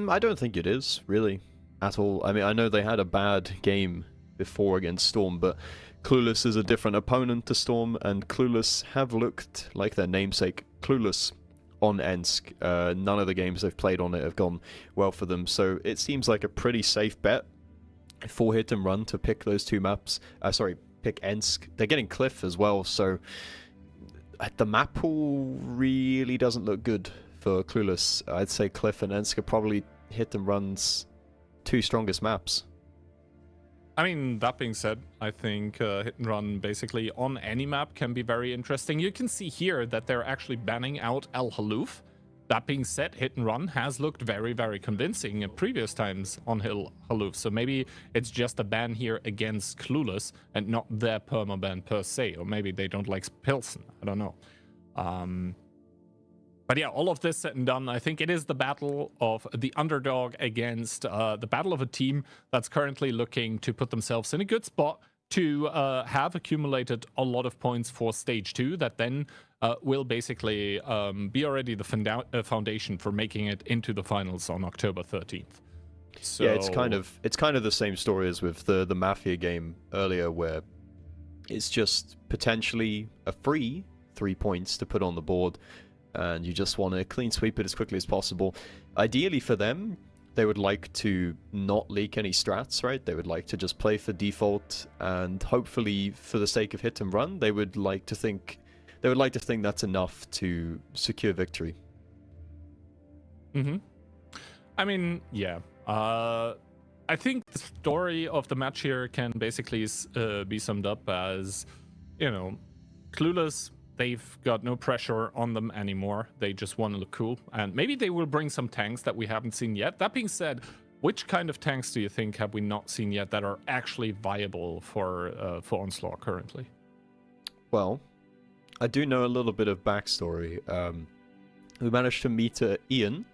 I don't think it is, really, at all. I mean, I know they had a bad game before against Storm, but Clueless is a different opponent to Storm, and Clueless have looked like their namesake, Clueless, on Ensk. None of the games they've played on it have gone well for them, so it seems like a pretty safe bet for Hit and Run to pick those two maps. Pick Ensk. They're getting Cliff as well, so the map pool really doesn't look good for Clueless. I'd say Cliff and Ensk are probably Hit and Run's two strongest maps. I mean, that being said, I think Hit and Run basically on any map can be very interesting. You can see here that they're actually banning out El Haloof. That being said, Hit and Run has looked very, very convincing at previous times on Haloof. So maybe it's just a ban here against Clueless and not their permaban per se. Or maybe they don't like Pilsen. I don't know. But yeah, all of this said and done, I think it is the battle of the underdog against the battle of a team that's currently looking to put themselves in a good spot to have accumulated a lot of points for Stage 2 that then will basically be already the foundation for making it into the finals on October 13th. So... Yeah, it's kind of the same story as with the Mafia game earlier, where it's just potentially a free 3 points to put on the board, and you just want to clean sweep it as quickly as possible. Ideally for them, they would like to not leak any strats, right? They would like to just play for default, and hopefully, for the sake of Hit and Run, they would like to think that's enough to secure victory. I mean, yeah. I think the story of the match here can basically be summed up as, Clueless. They've got no pressure on them anymore. They just want to look cool. And maybe they will bring some tanks that we haven't seen yet. That being said, which kind of tanks do you think have we not seen yet that are actually viable for Onslaught currently? Well, I do know a little bit of backstory. We managed to meet Ian,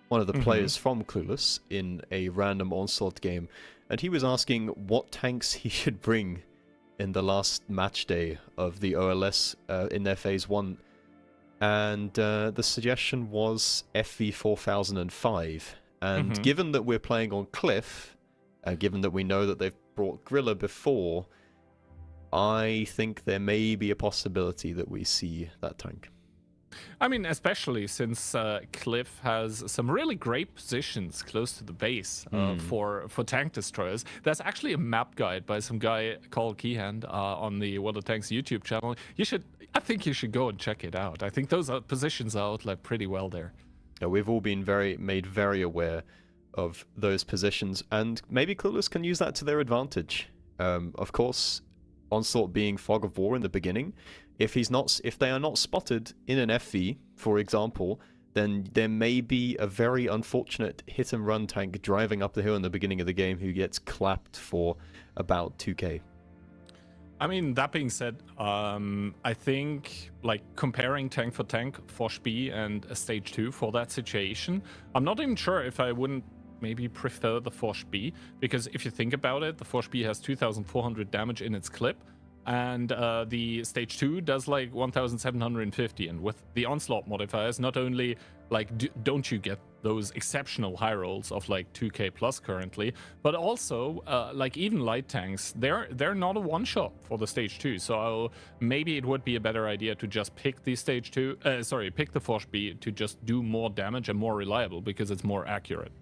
one of the players from Clueless, in a random Onslaught game. And he was asking what tanks he should bring in the last match day of the OLS in their Phase 1. And the suggestion was FV 4005. And given that we're playing on Cliff, given that we know that they've brought Grilla before, I think there may be a possibility that we see that tank. I mean, especially since Cliff has some really great positions close to the base for tank destroyers. There's actually a map guide by some guy called Keyhand on the World of Tanks YouTube channel. I think you should go and check it out. I think those positions are outlined pretty well there. Yeah, we've all been made very aware of those positions, and maybe Clueless can use that to their advantage. Of course, Onslaught being Fog of War in the beginning, if they are not spotted in an FV, for example, then there may be a very unfortunate Hit and Run tank driving up the hill in the beginning of the game who gets clapped for about 2k. I mean, that being said, I think, like, comparing tank for tank, Fosh B and a Stage 2 for that situation, I'm not even sure if I wouldn't maybe prefer the Fosh B, because if you think about it, the Fosh B has 2,400 damage in its clip, and the Stage 2 does like 1,750, and with the Onslaught modifiers, not only like don't you get those exceptional high rolls of like 2k plus currently, but also like even light tanks, they're not a one-shot for the Stage 2, so maybe it would be a better idea to just pick the Stage 2, pick the Fosh B to just do more damage and more reliable, because it's more accurate.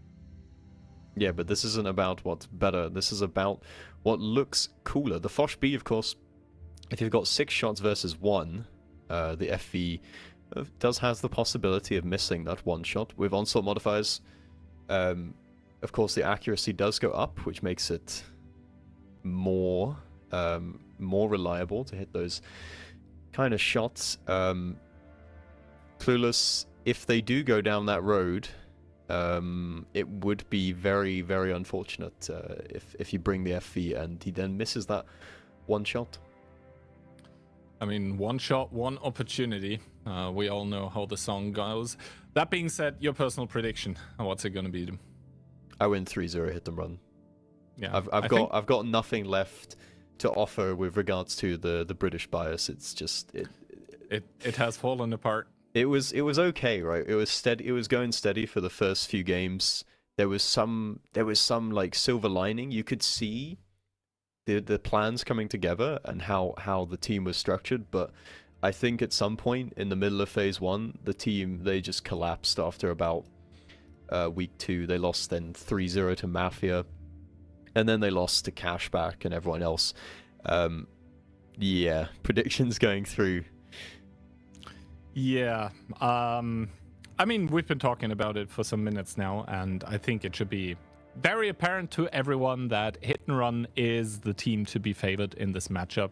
Yeah, but this isn't about what's better, this is about what looks cooler. The Fosh B, of course, if you've got 6 shots versus 1, the FV does has the possibility of missing that 1 shot. With Onslaught modifiers, of course, the accuracy does go up, which makes it more reliable to hit those kind of shots. Clueless, if they do go down that road, it would be very, very unfortunate if you bring the FV and he then misses that 1 shot. I mean, one shot, one opportunity. We all know how the song goes. That being said, your personal prediction. What's it going to be? I win 3-0 hit and run. Yeah, I've got nothing left to offer with regards to the British bias. It's just it has fallen apart. It was okay, right? It was steady. It was going steady for the first few games. There was some like silver lining. You could see the plans coming together and how the team was structured, but I think at some point in the middle of phase 1, the team, they just collapsed after about week 2. They lost then 3-0 to Mafia, and then they lost to Cashback and everyone else. Yeah, predictions going through. Yeah, I mean, we've been talking about it for some minutes now, and I think it should be very apparent to everyone that Hit and Run is the team to be favored in this matchup.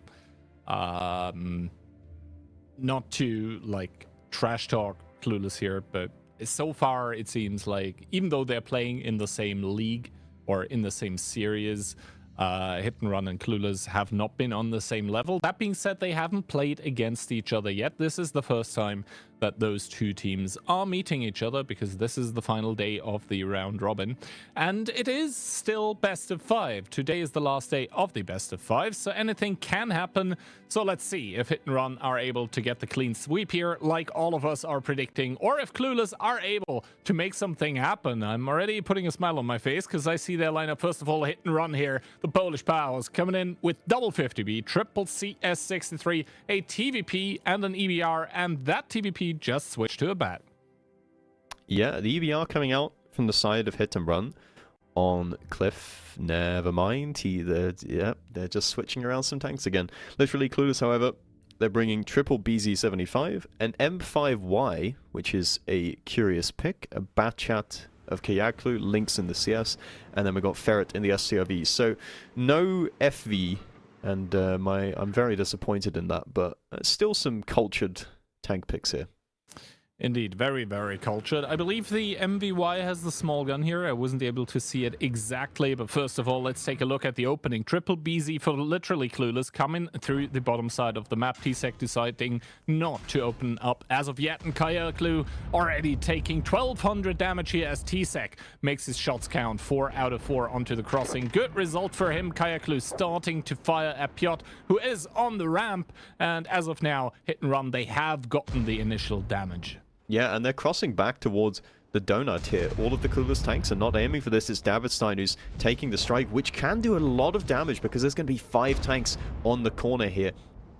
Not to, like, trash talk Clueless here, but so far it seems like, even though they're playing in the same league or in the same series, Hit and Run and Clueless have not been on the same level. That being said, they haven't played against each other yet. This is the first time that those two teams are meeting each other, because this is the final day of the round robin. And it is still best of 5. Today is the last day of the best of 5, so anything can happen. So let's see if Hit and Run are able to get the clean sweep here, like all of us are predicting, or if Clueless are able to make something happen. I'm already putting a smile on my face because I see their lineup. First of all, Hit and Run here, the Polish pals coming in with double 50B, triple CS63, a TVP and an EBR, and that TVP just switched to a bat. Yeah, the EBR coming out from the side of Hit and Run on Cliff. Never mind. They're just switching around some tanks again. Literally Clueless, however, they're bringing triple BZ75, an M5Y, which is a curious pick, a Batchat of Kayaklu, Lynx in the CS, and then we got Ferret in the SCRV. So no FV, and I'm very disappointed in that, but still some cultured tank picks here. Indeed, very, very cultured. I believe the MVY has the small gun here. I wasn't able to see it exactly, but first of all, let's take a look at the opening. Triple BZ for literally Clueless coming through the bottom side of the map. T-Sec deciding not to open up as of yet, and Kayaklu already taking 1200 damage here as T-Sec makes his shots count. 4 out of 4 onto the crossing. Good result for him. Kayaklu starting to fire at Piotr, who is on the ramp, and as of now, Hit and Run, they have gotten the initial damage. Yeah, and they're crossing back towards the donut here. All of the Clueless tanks are not aiming for this. It's Davidstein who's taking the strike, which can do a lot of damage because there's going to be 5 tanks on the corner here.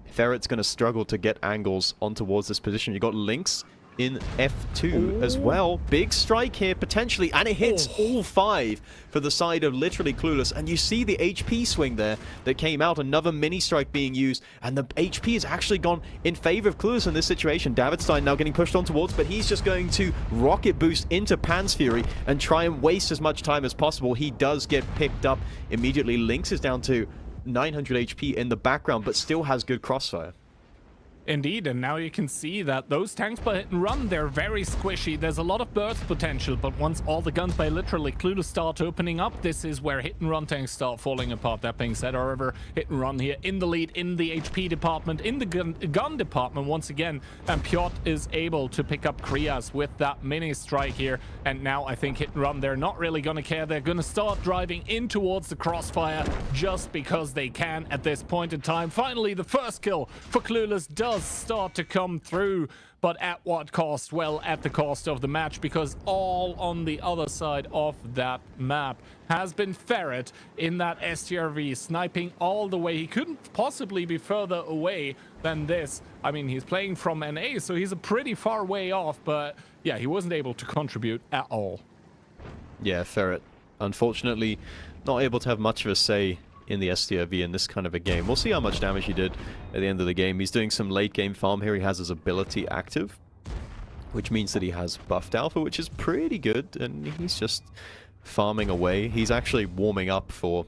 Ferret's going to struggle to get angles on towards this position. You got Lynx in F2 as well. Big strike here, potentially, and it hits all 5 for the side of literally Clueless. And you see the HP swing there that came out, another mini strike being used, and the HP has actually gone in favor of Clueless in this situation. Davidstein now getting pushed on towards, but he's just going to rocket boost into Pan's Fury and try and waste as much time as possible. He does get picked up immediately. Lynx is down to 900 HP in the background, but still has good crossfire. Indeed, and now you can see that those tanks by Hit and Run, they're very squishy. There's a lot of burst potential, but once all the guns by literally Clueless start opening up, this is where Hit and Run tanks start falling apart. That being said, however, Hit and Run here in the lead, in the HP department, in the gun department once again, and Piotr is able to pick up Krias with that mini strike here, and now I think Hit and Run, they're not really going to care. They're going to start driving in towards the crossfire just because they can at this point in time. Finally, the first kill for Clueless does start to come through, but at what cost? Well, at the cost of the match, because all on the other side of that map has been Ferret in that STRV, sniping all the way. He couldn't possibly be further away than this. I mean, he's playing from NA, so he's a pretty far way off, but yeah, he wasn't able to contribute at all. Yeah, Ferret, unfortunately, not able to have much of a say in the STRV in this kind of a game. We'll see how much damage he did at the end of the game. He's doing some late game farm here. He has his ability active, which means that he has buffed alpha, which is pretty good, and he's just farming away. He's actually warming up for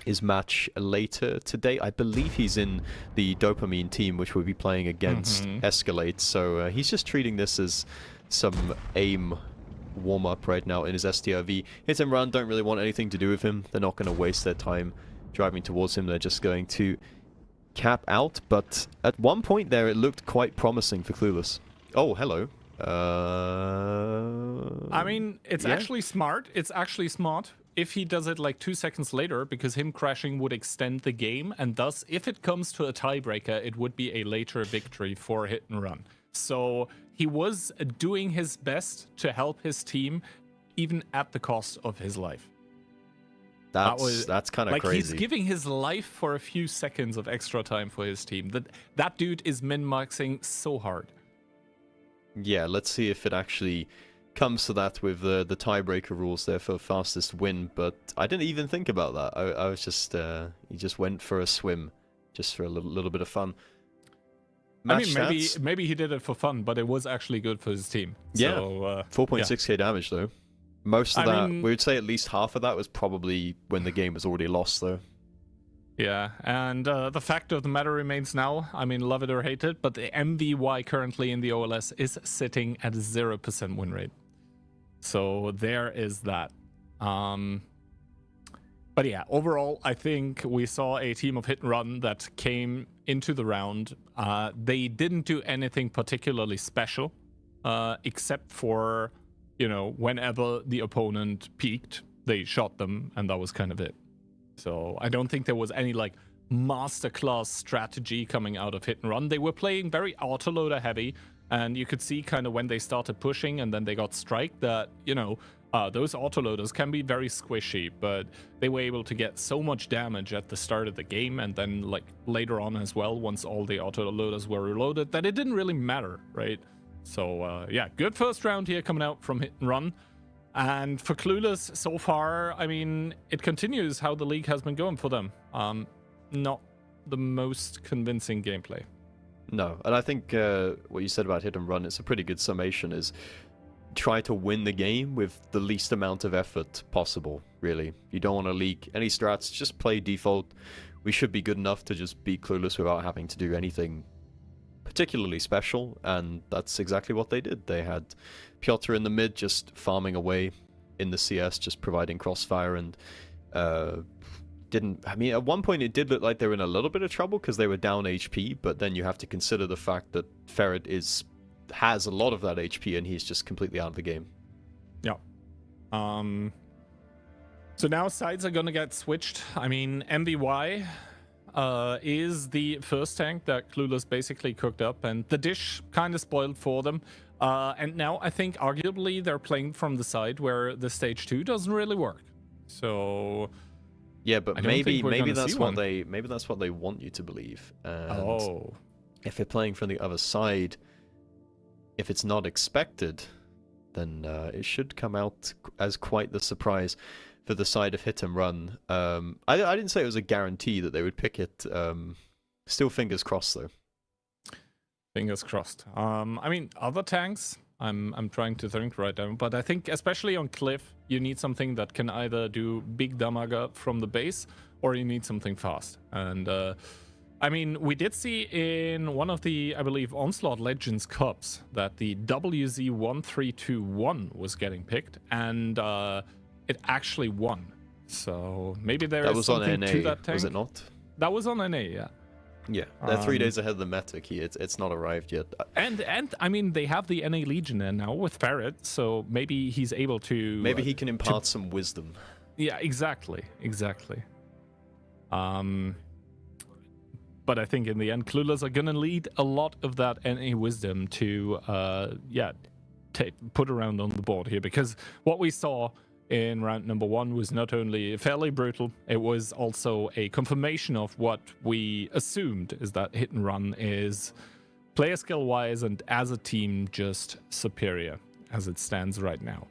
his match later today. I believe he's in the Dopamine team, which will be playing against Escalade, so he's just treating this as some aim warm-up right now in his STRV. Hit and Run don't really want anything to do with him. They're not going to waste their time driving towards him. They're just going to cap out, but at one point there it looked quite promising for Clueless. Oh, hello. I mean, it's yeah. actually smart. It's actually smart if he does it like 2 seconds later, because him crashing would extend the game, and thus, if it comes to a tiebreaker, it would be a later victory for Hit and Run. So he was doing his best to help his team, even at the cost of his life. That's kind of like crazy. He's giving his life for a few seconds of extra time for his team. That dude is min-maxing so hard. Yeah, let's see if it actually comes to that with the tiebreaker rules there for fastest win, but I didn't even think about that. I was just he just went for a swim, just for a little bit of fun. Match I mean, stats? maybe he did it for fun, but it was actually good for his team. Yeah, so, 4.6k damage though. Most of I that, mean, we would say at least half of that was probably when the game was already lost though. Yeah, and the fact of the matter remains now, I mean, love it or hate it, but the MVY currently in the OLS is sitting at 0% win rate. So there is that. But yeah, overall, I think we saw a team of Hit and Run that came into the round. They didn't do anything particularly special, except for, whenever the opponent peaked, they shot them, and that was kind of it. So I don't think there was any like masterclass strategy coming out of Hit and Run. They were playing very autoloader heavy, and you could see kind of when they started pushing and then they got striked that, those autoloaders can be very squishy, but they were able to get so much damage at the start of the game and then like later on as well, once all the autoloaders were reloaded, that it didn't really matter, right? So yeah, good first round here coming out from Hit and Run. And for Clueless, so far, I mean, it continues how the league has been going for them. Not the most convincing gameplay. No, and I think what you said about Hit and Run, it's a pretty good summation, is try to win the game with the least amount of effort possible, really. You don't want to leak any strats, just play default. We should be good enough to just beat Clueless without having to do anything particularly special, and that's exactly what they did. They had Piotr in the mid just farming away in the CS, just providing crossfire, and at one point it did look like they were in a little bit of trouble because they were down HP, but then you have to consider the fact that Ferret has a lot of that HP and he's just completely out of the game. Yeah. So now sides are gonna get switched. I mean, MVY is the first tank that Clueless basically cooked up, and the dish kind of spoiled for them. And now I think arguably they're playing from the side where the stage 2 doesn't really work. So yeah, but maybe that's what they want you to believe. And if they're playing from the other side, if it's not expected, then it should come out as quite the surprise for the side of Hit and Run. I didn't say it was a guarantee that they would pick it. Still fingers crossed though. Fingers crossed. I mean, other tanks, I'm trying to think right now, but I think especially on Cliff, you need something that can either do big damage from the base, or you need something fast. And I mean, we did see in one of the, I believe, Onslaught Legends Cups that the WZ1321 was getting picked, and it actually won. So maybe there is something to that tank. Was it not? That was on NA, yeah. Yeah, they're 3 days ahead of the meta key. It's not arrived yet. And I mean, they have the NA Legion there now with Ferret, so maybe he's able to... Maybe he can impart some wisdom. Yeah, exactly. But I think in the end, Clueless are gonna lead a lot of that NA wisdom to, put around on the board here, because what we saw in round number 1 was not only fairly brutal, it was also a confirmation of what we assumed, is that Hit and Run is player skill wise and as a team just superior as it stands right now.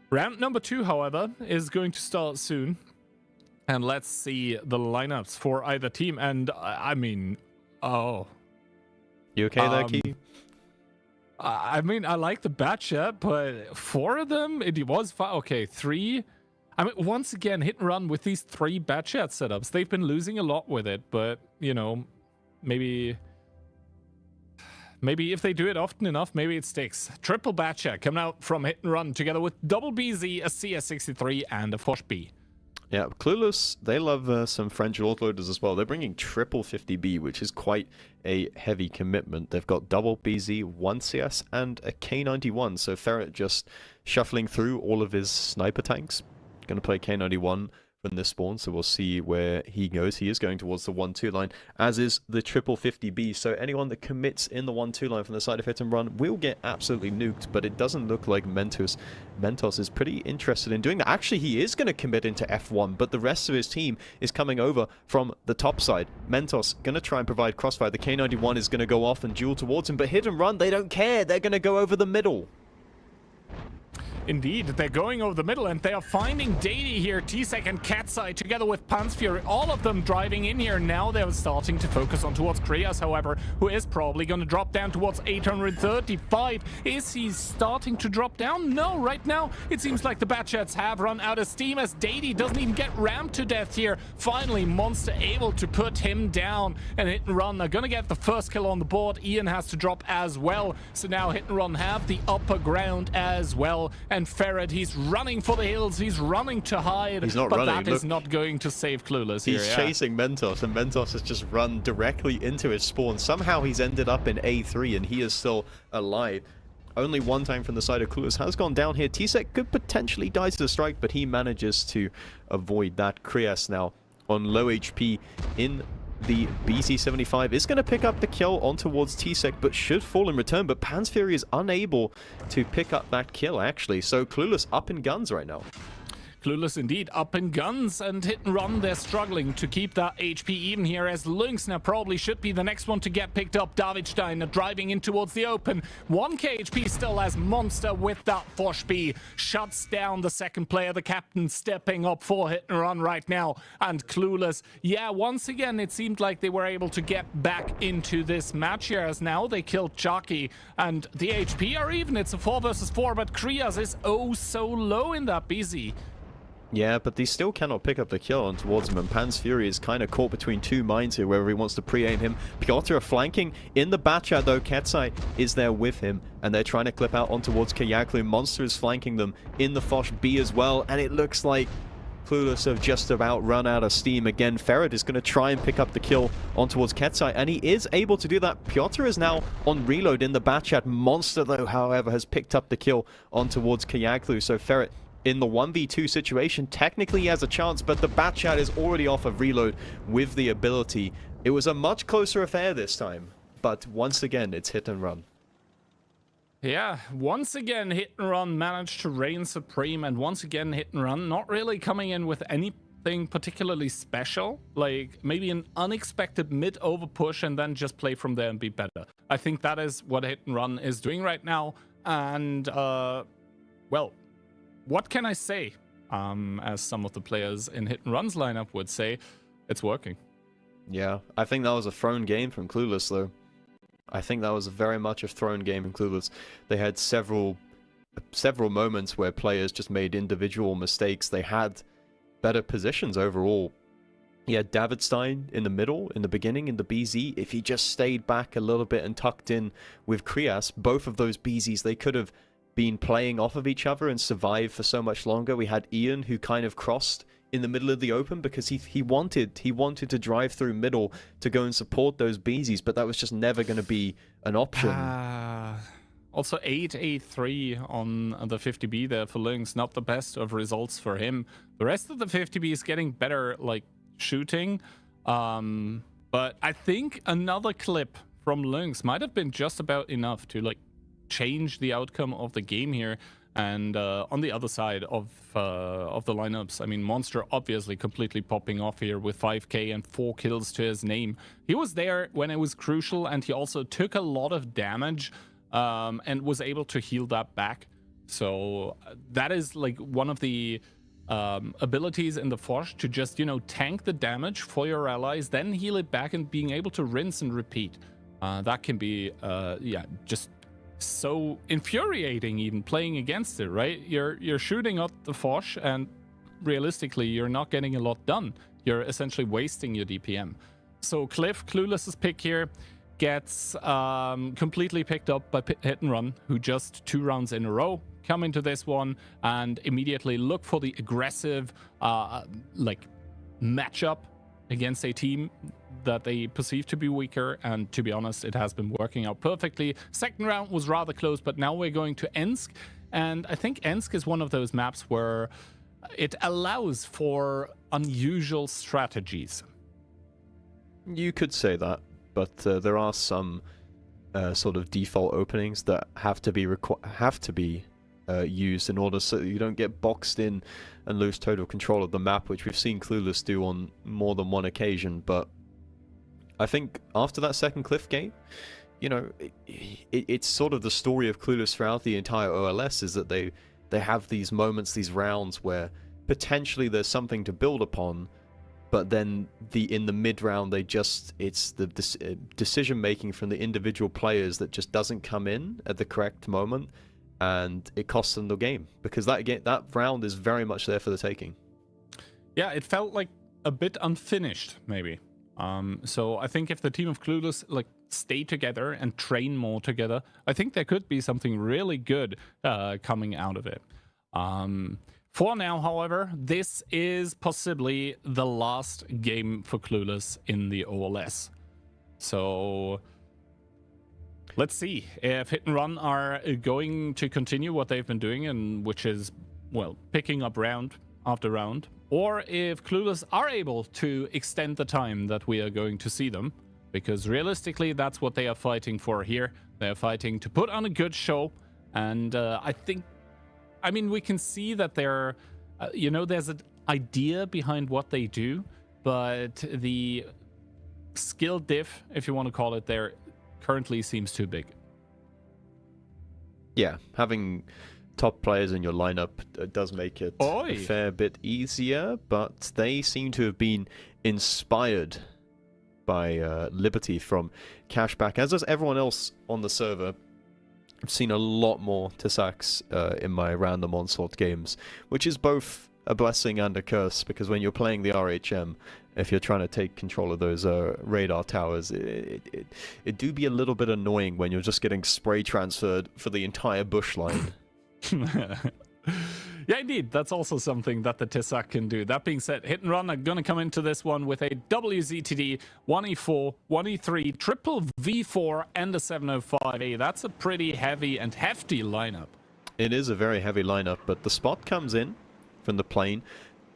Round number 2, however, is going to start soon, and let's see the lineups for either team. And I mean, you okay there, Key? I mean, I like the Batcher, but 4 of them, it was 5. Okay, 3. I mean, once again, Hit and Run with these 3 Batchat setups. They've been losing a lot with it, but, maybe if they do it often enough, maybe it sticks. Triple Batchat coming out from Hit and Run together with Double BZ, a CS63, and a Fosh B. Yeah, Clueless, they love some French autoloaders as well. They're bringing triple 50B, which is quite a heavy commitment. They've got double BZ, 1 CS, and a K91. So Ferret just shuffling through all of his sniper tanks. Going to play K91 from this spawn, so we'll see where he goes. He is going towards the 1-2 line, as is the triple 50B. So anyone that commits in the 1-2 line from the side of Hit and Run will get absolutely nuked, but it doesn't look like Mentos is pretty interested in doing that. Actually, he is going to commit into F1, but the rest of his team is coming over from the top side. Mentos going to try and provide crossfire. The K91 is going to go off and duel towards him, but Hit and Run, they don't care. They're going to go over the middle. Indeed, they're going over the middle and they are finding Dady here, T-Sec and Catseye together with Panzfury, all of them driving in here. Now they're starting to focus on towards Krias, however, who is probably going to drop down towards 835. Is he starting to drop down? No, right now it seems like the Batchats have run out of steam as Dady doesn't even get rammed to death here. Finally, Monster able to put him down, and Hit and Run are going to get the first kill on the board. Ian has to drop as well, so now Hit and Run have the upper ground as well. And Ferret, he's running for the hills, he's running to hide. He's not but running. That is not going to save Clueless here. He's chasing Mentos, and Mentos has just run directly into his spawn. Somehow he's ended up in A3, and he is still alive. Only one time from the side of Clueless has gone down here. T-Sec could potentially die to the strike, but he manages to avoid that. Krias now on low HP in the BC-75 is going to pick up the kill on towards T-Sec, but should fall in return. But Panzfury is unable to pick up that kill, actually. So Clueless up in guns right now. Clueless indeed up in guns, and Hit and Run, they're struggling to keep that HP even here as Lynx now probably should be the next one to get picked up. Davidstein driving in towards the open. 1k HP still as Monster with that Fosh B shuts down the second player. The captain stepping up for Hit and Run right now, and Clueless, yeah, once again it seemed like they were able to get back into this match here as now they killed Chucky, and the HP are even. It's a 4 versus 4, but Krias is oh so low in that BZ. Yeah, but they still cannot pick up the kill on towards him, and Panzfury is kind of caught between two minds here, whether he wants to pre-aim him. Piotr flanking in the Batchat, though. Ketsai is there with him, and they're trying to clip out on towards Kayaklu. Monster is flanking them in the Fosh B as well, and it looks like Clueless have just about run out of steam again. Ferret is going to try and pick up the kill on towards Ketsai, and he is able to do that. Piotr is now on reload in the Batchat. Monster, though, however, has picked up the kill on towards Kayaklu, so Ferret in the 1v2 situation technically he has a chance, but the Batchat is already off of reload with the ability. It was a much closer affair this time, but once again it's Hit and Run. Yeah, once again Hit and Run managed to reign supreme, and once again Hit and Run not really coming in with anything particularly special, like maybe an unexpected mid-over push and then just play from there and be better. I think that is what Hit and Run is doing right now, and well, what can I say? As some of the players in Hit and Run's lineup would say, it's working. Yeah, I think that was a thrown game from Clueless, though. I think that was very much a thrown game from Clueless. They had several moments where players just made individual mistakes. They had better positions overall. Yeah, Davidstein in the middle, in the beginning, in the BZ. If he just stayed back a little bit and tucked in with Krias, both of those BZs, they could have been playing off of each other and survived for so much longer. We had Ian, who kind of crossed in the middle of the open because he wanted to drive through middle to go and support those BZs, but that was just never going to be an option. Also 8-8-3 on the 50B there for Lynx, not the best of results for him. The rest of the 50B is getting better, like shooting, but I think another clip from Lynx might have been just about enough to like change the outcome of the game here. And on the other side of the lineups, I mean, Monster obviously completely popping off here with 5k and 4 kills to his name. He was there when it was crucial, and he also took a lot of damage and was able to heal that back. So that is like one of the abilities in the Fosh, to just, you know, tank the damage for your allies, then heal it back, and being able to rinse and repeat. That can be, yeah, just so infuriating even playing against it, right? You're shooting at the Fosh, and realistically you're not getting a lot done. You're essentially wasting your DPM. So Cliff, Clueless's pick here, gets completely picked up by Hit and Run, who just 2 rounds in a row come into this one and immediately look for the aggressive matchup against a team that they perceive to be weaker, and to be honest, it has been working out perfectly. Second round was rather close, but now we're going to Ensk, and I think Ensk is one of those maps where it allows for unusual strategies. You could say that, but there are some sort of default openings that have to be used in order so that you don't get boxed in and lose total control of the map, which we've seen Clueless do on more than one occasion. But I think after that second Cliff game, you know, it's sort of the story of Clueless throughout the entire OLS, is that they have these moments, these rounds where potentially there's something to build upon, but then in the mid round it's the decision making from the individual players that just doesn't come in at the correct moment, and it costs them the game, because that round is very much there for the taking. Yeah, it felt like a bit unfinished, maybe. So I think if the team of Clueless stay together and train more together, I think there could be something really good coming out of it. For now, however, this is possibly the last game for Clueless in the OLS. So let's see if Hit and Run are going to continue what they've been doing, and which is, well, picking up round after round, or if Clueless are able to extend the time that we are going to see them, because realistically that's what they are fighting for here. They're fighting to put on a good show, and I mean, we can see that they're, there's an idea behind what they do, but the skill diff, if you want to call it, there currently seems too big. Yeah, having top players in your lineup does make it a fair bit easier, but they seem to have been inspired by Liberty from Cashback, as does everyone else on the server. I've seen a lot more Tissacs in my random Onslaught games, which is both a blessing and a curse, because when you're playing the RHM, if you're trying to take control of those radar towers, it do be a little bit annoying when you're just getting spray transferred for the entire bush line. Yeah, indeed. That's also something that the Tissac can do. That being said, Hit and Run are going to come into this one with a WZTD, 1E4, 1E3, triple V4, and a 705A. That's a pretty heavy and hefty lineup. It is a very heavy lineup, but the spot comes in from the plane.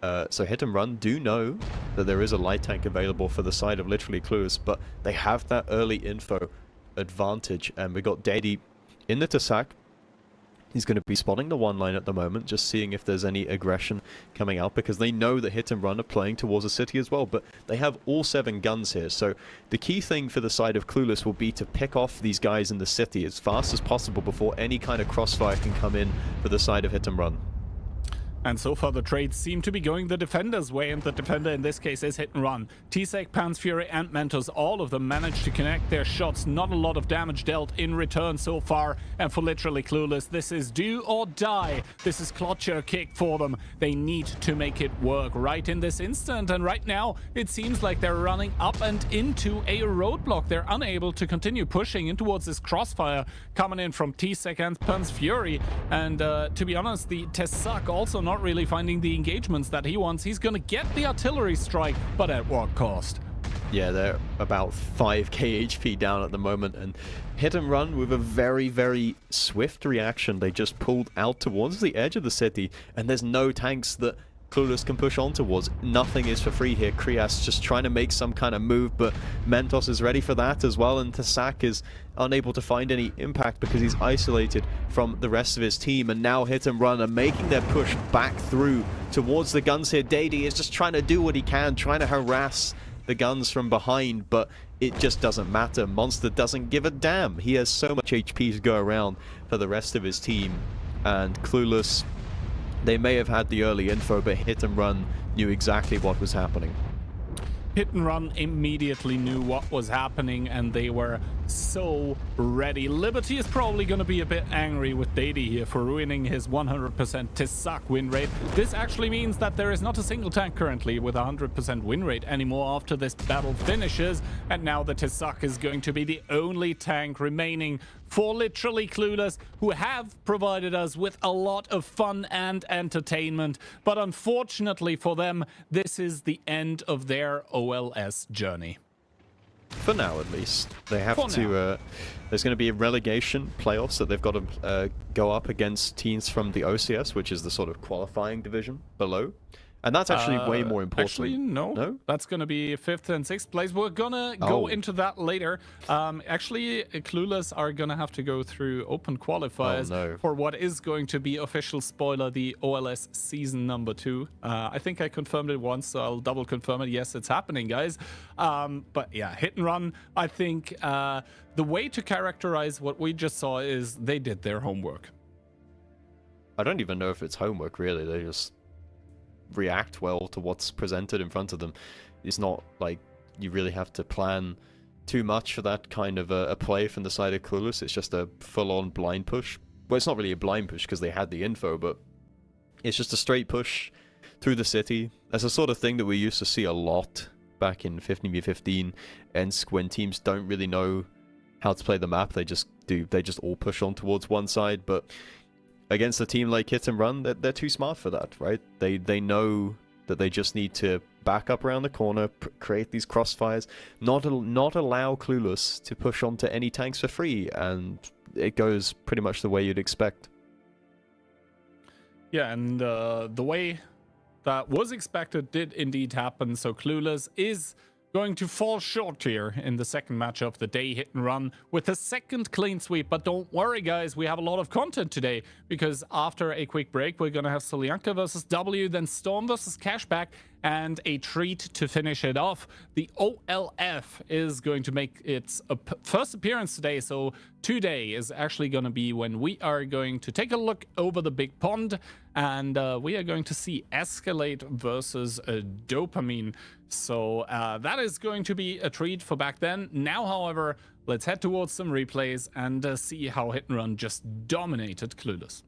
So Hit and Run do know that there is a light tank available for the side of literally Clueless, but they have that early info advantage, and we got Daddy in the Tissac. He's going to be spotting the one line at the moment, just seeing if there's any aggression coming out, because they know that Hit and Run are playing towards the city as well, but they have all 7 guns here. So the key thing for the side of Clueless will be to pick off these guys in the city as fast as possible before any kind of crossfire can come in for the side of Hit and Run. And so far the trades seem to be going the defender's way, and the defender in this case is Hit and Run. T-Sec, Pans Fury and Mentos, all of them managed to connect their shots. Not a lot of damage dealt in return so far, and for literally Clueless, this is do or die. This is clutch or kick for them. They need to make it work right in this instant, and right now it seems like they're running up and into a roadblock. They're unable to continue pushing in towards this crossfire coming in from T-Sec and Pans Fury, and to be honest, the Tessak also not really finding the engagements that he wants. He's going to get the artillery strike, but at what cost? Yeah, they're about 5k HP down at the moment, and Hit and Run with a very, very swift reaction. They just pulled out towards the edge of the city, and there's no tanks that Clueless can push on towards. Nothing is for free here. Krias just trying to make some kind of move, but Mentos is ready for that as well, and Tassak is unable to find any impact because he's isolated from the rest of his team, and now Hit and Run are making their push back through towards the guns here. Dady is just trying to do what he can, trying to harass the guns from behind, but it just doesn't matter. Monster doesn't give a damn. He has so much HP to go around for the rest of his team, and Clueless, they may have had the early info, but Hit and Run knew exactly what was happening. Hit and Run immediately knew what was happening, and they were so ready. Liberty is probably going to be a bit angry with Dady here for ruining his 100% Tissac win rate. This actually means that there is not a single tank currently with 100% win rate anymore after this battle finishes, and now the Tissac is going to be the only tank remaining for literally Clueless, who have provided us with a lot of fun and entertainment. But unfortunately for them, this is the end of their OLS journey. For now, at least. They have For to... there's going to be a relegation playoffs that they've got to go up against teams from the OCS, which is the sort of qualifying division below. And that's actually way more important. Actually, no. That's going to be 5th and 6th place. We're going to go into that later. Actually, Clueless are going to have to go through open qualifiers for what is going to be official spoiler, the OLS season number 2. I think I confirmed it once, so I'll double confirm it. Yes, it's happening, guys. But yeah, hit and run. I think the way to characterize what we just saw is they did their homework. I don't even know if it's homework, really. They just react well to what's presented in front of them. It's not like you really have to plan too much for that kind of a play from the side of Clueless. It's just a full-on blind push. Well, it's not really a blind push because they had the info, but it's just a straight push through the city. That's the sort of thing that we used to see a lot back in 15v15 ENSC when teams don't really know how to play the map. They just all push on towards one side, but against a team like Hit and Run, they're too smart for that, right? They know that they just need to back up around the corner, create these crossfires, not allow Clueless to push onto any tanks for free, and it goes pretty much the way you'd expect. Yeah, and the way that was expected did indeed happen. So Clueless is going to fall short here in the second match of the day, Hit and Run, with a second clean sweep. But don't worry, guys, we have a lot of content today, because after a quick break, we're going to have Solyanka versus W, then Storm versus Cashback, and a treat to finish it off. The OLF is going to make its first appearance today, so today is actually going to be when we are going to take a look over the big pond, and we are going to see Escalade versus Dopamine. So that is going to be a treat for back then. Now, however, let's head towards some replays and see how Hit and Run just dominated Clueless.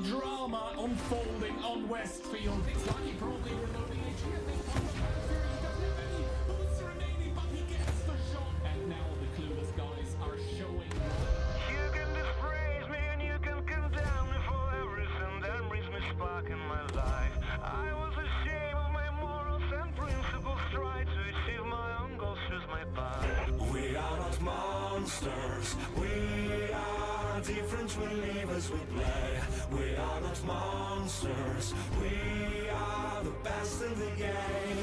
drama unfolding on Westfield. It's like he probably reloading HE at this point. He doesn't have any boosts remaining, but he gets the shot. And now the Clueless guys are showing. You can dispraise me and you can condemn me for everything that brings me spark in my life. I was ashamed of my morals and principles, tried to achieve my own goals, choose my path. We are not monsters, we are different believers we play. We are not monsters, we are the best in the game.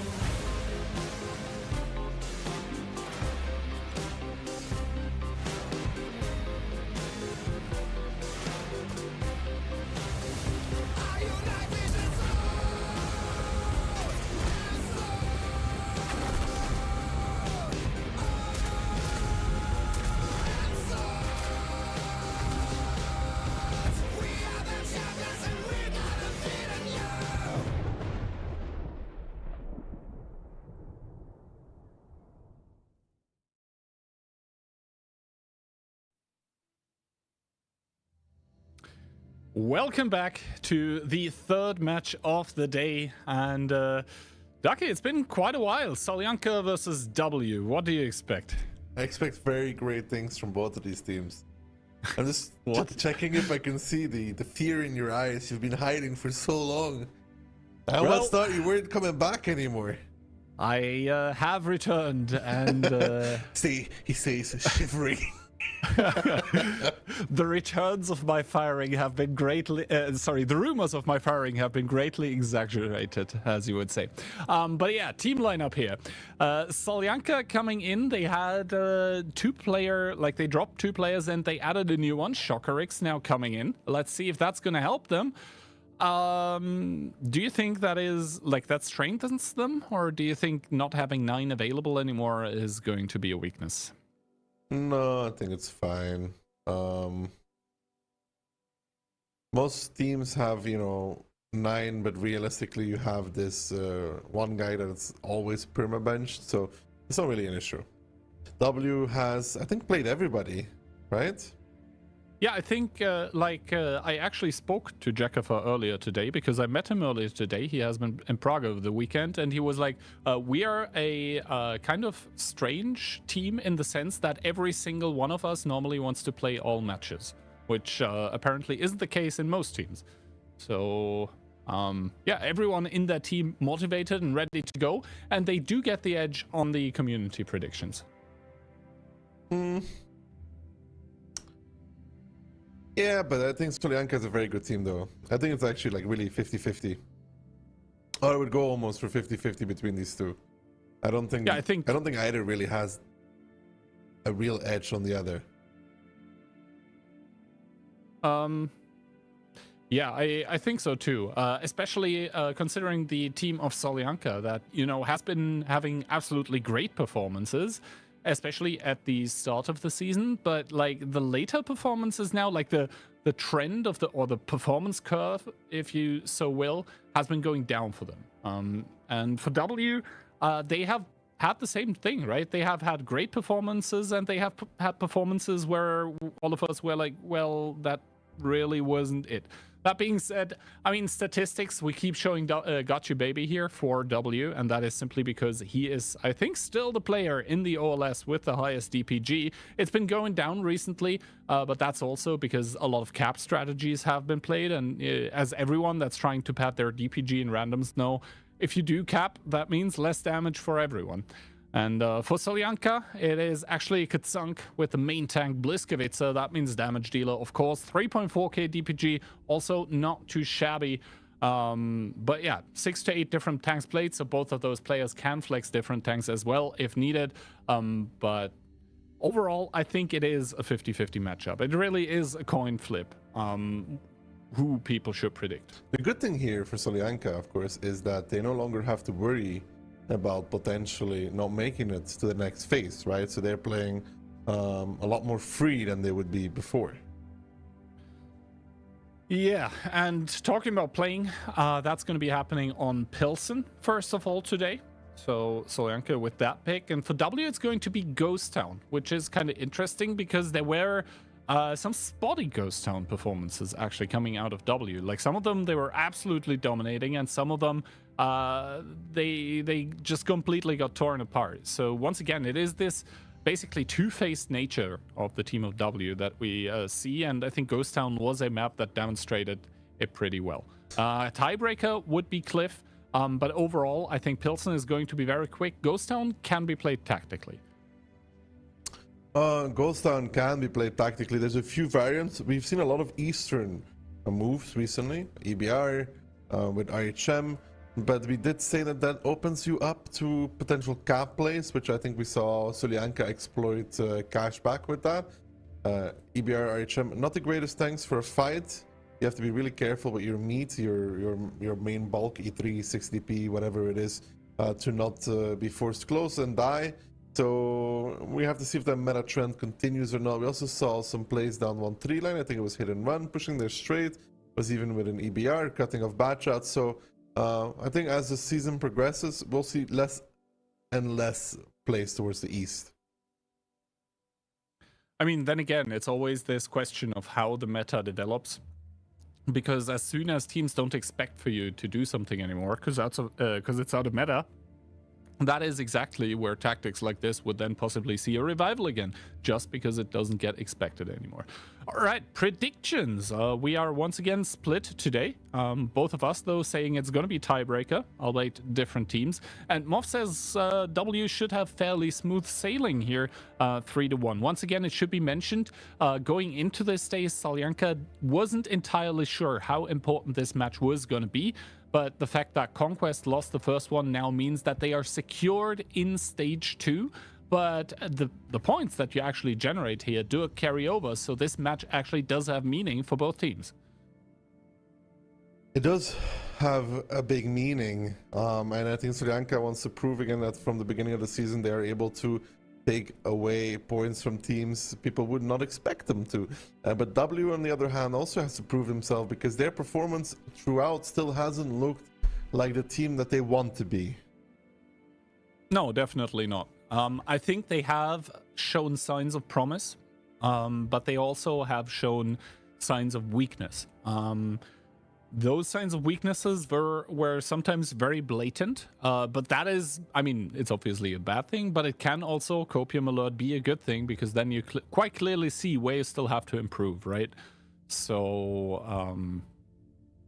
Welcome back to the third match of the day, and Ducky, it's been quite a while. Solyanka versus W. What do you expect? I expect very great things from both of these teams. I'm just What? checking if I can see the fear in your eyes. You've been hiding for so long. I Well- almost thought you weren't coming back anymore. I have returned, and See, he says shivering. the returns of my firing have been greatly the rumors of my firing have been greatly exaggerated, as you would say. But yeah, team lineup here. Solyanka coming in, they had they dropped 2 players and they added a new one. Shockerix now coming in. Let's see if that's gonna help them. Do you think that strengthens them, or do you think not having 9 available anymore is going to be a weakness? No, I think it's fine. Most teams have, 9, but realistically you have this one guy that's always perma-benched, so it's not really an issue. W has, I think, played everybody, right? Yeah, I think I actually spoke to Jackafer earlier today because I met him earlier today. He has been in Prague over the weekend, and he was like, we are a kind of strange team in the sense that every single one of us normally wants to play all matches, which apparently isn't the case in most teams. So yeah, everyone in that team motivated and ready to go, and they do get the edge on the community predictions. Yeah, but I think Solyanka is a very good team, though. I think it's actually really 50-50. Or I would go almost for 50-50 between these two. I don't think either really has a real edge on the other. Yeah, I think so too. Especially considering the team of Solyanka that, has been having absolutely great performances, especially at the start of the season, but the later performances now, the trend of the performance curve, if you so will, has been going down for them. And for W, they have had the same thing, right? They have had great performances, and they have had performances where all of us were like, well, that really wasn't it. That being said, I mean, statistics, we keep showing Gotcha Baby here for W, and that is simply because he is, I think, still the player in the OLS with the highest DPG. It's been going down recently, but that's also because a lot of cap strategies have been played, and as everyone that's trying to pad their DPG in randoms know, if you do cap, that means less damage for everyone. And for Solyanka, it is actually Katsunk with the main tank Bliskovica. That means damage dealer, of course. 3.4k DPG, also not too shabby. But yeah, 6 to 8 different tanks played, so both of those players can flex different tanks as well if needed. But overall, I think it is a 50-50 matchup. It really is a coin flip. Who people should predict. The good thing here for Solyanka, of course, is that they no longer have to worry about potentially not making it to the next phase, right? So they're playing a lot more free than they would be before. Yeah, and talking about playing, that's going to be happening on Pilsen, first of all, today. So Solyanka with that pick. And for W, it's going to be Ghost Town, which is kind of interesting because there were some spotty Ghost Town performances actually coming out of W. Like some of them, they were absolutely dominating, and some of them, they just completely got torn apart. So once again, it is this basically two-faced nature of the team of W that we see, and I think Ghost Town was a map that demonstrated it pretty well. Tiebreaker would be Cliff, but overall, I think Pilsen is going to be very quick. Ghost Town can be played tactically. Ghost Town can be played tactically. There's a few variants. We've seen a lot of Eastern moves recently, EBR with IHM, but we did say that that opens you up to potential cap plays, which I think we saw Solyanka exploit Cashback with that. EBR, IHM, not the greatest tanks for a fight. You have to be really careful with your meat, your main bulk, E3, 60p, whatever it is, to not be forced close and die. So we have to see if that meta trend continues or not. We also saw some plays down 1-3 line. I think it was hit and run, pushing there straight. Was even with an EBR, cutting off bad shots. So I think as the season progresses, we'll see less and less plays towards the east. I mean, then again, it's always this question of how the meta develops. Because as soon as teams don't expect for you to do something anymore, because it's out of meta, that is exactly where tactics like this would then possibly see a revival again, just because it doesn't get expected anymore. All right, predictions. We are once again split today. Both of us, though, saying it's going to be tiebreaker, albeit different teams. And Moff says W should have fairly smooth sailing here, 3-1. Once again, it should be mentioned, going into this day, Solyanka wasn't entirely sure how important this match was going to be. But the fact that Conquest lost the first one now means that they are secured in stage 2. But the points that you actually generate here do carry over. So this match actually does have meaning for both teams. It does have a big meaning. And I think Solyanka wants to prove again that from the beginning of the season, they are able to take away points from teams people would not expect them to. But W, on the other hand, also has to prove himself because their performance throughout still hasn't looked like the team that they want to be. No, definitely not. I think they have shown signs of promise, but they also have shown signs of weakness. Those signs of weaknesses were sometimes very blatant, but that is, I mean, it's obviously a bad thing, but it can also, Copium Alert, be a good thing, because then you quite clearly see where you still have to improve, right? So,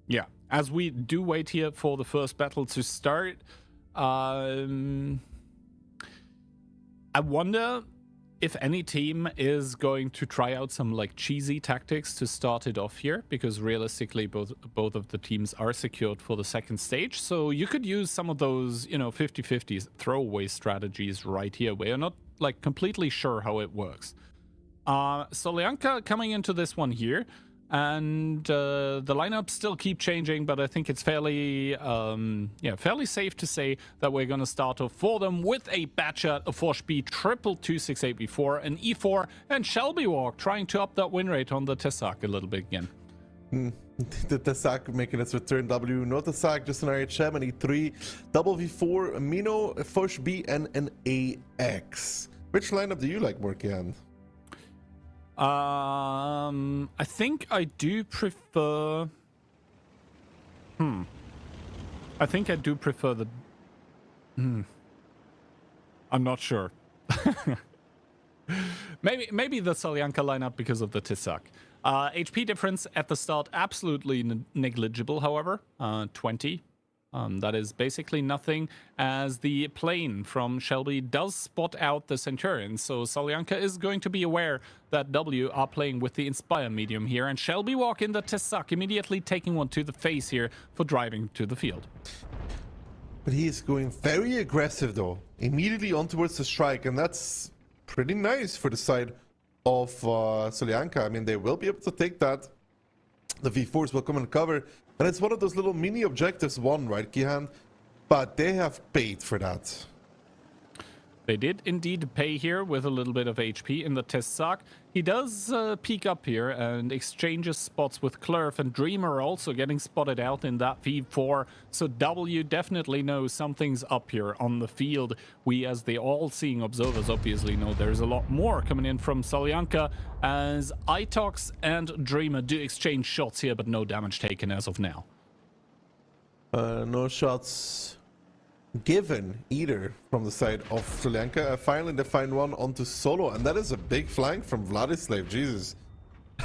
yeah, as we do wait here for the first battle to start, I wonder if any team is going to try out some like cheesy tactics to start it off here, because realistically both of the teams are secured for the second stage. So you could use some of those, you know, 50-50 throwaway strategies right here where you're not like completely sure how it works. Solyanka coming into this one here, and the lineups still keep changing, but I think it's fairly safe to say that we're going to start off for them with a Batchat, a Forge-B, triple 268v4, an E4, and Shelby Walk trying to up that win rate on the Tessak a little bit again. The Tessak making its return. W, no Tessak, just an RHM, an E3, double V4, Mino, Forge-B, and an AX. Which lineup do you like more, Kian? I think I do prefer... I think I do prefer the... I'm not sure. Maybe the Solyanka lineup because of the Tessak. HP difference at the start, absolutely negligible, however. 20. That is basically nothing, as the plane from Shelby does spot out the Centurion. So Solyanka is going to be aware that W are playing with the Inspire medium here, and Shelby Walk in the Tessak, immediately taking one to the face here for driving to the field. But he is going very aggressive though, immediately on towards the strike, and that's pretty nice for the side of Solyanka. I mean, they will be able to take that. The V4s will come and cover. And it's one of those little mini objectives won, right, Kihan? But they have paid for that. They did indeed pay here with a little bit of HP in the test sock. He does peek up here and exchanges spots with Clurf, and Dreamer also getting spotted out in that V4. So W definitely knows something's up here on the field. We, as the all-seeing observers, obviously know there's a lot more coming in from Solyanka, as Itox and Dreamer do exchange shots here, but no damage taken as of now. No shots given either from the side of Solyanka. Finally they find one onto Solo, and that is a big flank from Vladislav. Jesus.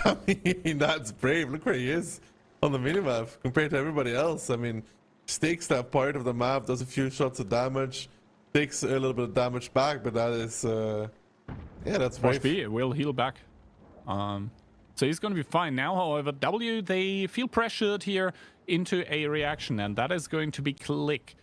I mean, that's brave. Look where he is on the minimap compared to everybody else. I mean, stakes that part of the map, does a few shots of damage, takes a little bit of damage back, but that is yeah, that's brave. It will heal back. So he's going to be fine now. However, W, they feel pressured here into a reaction, and that is going to be Click.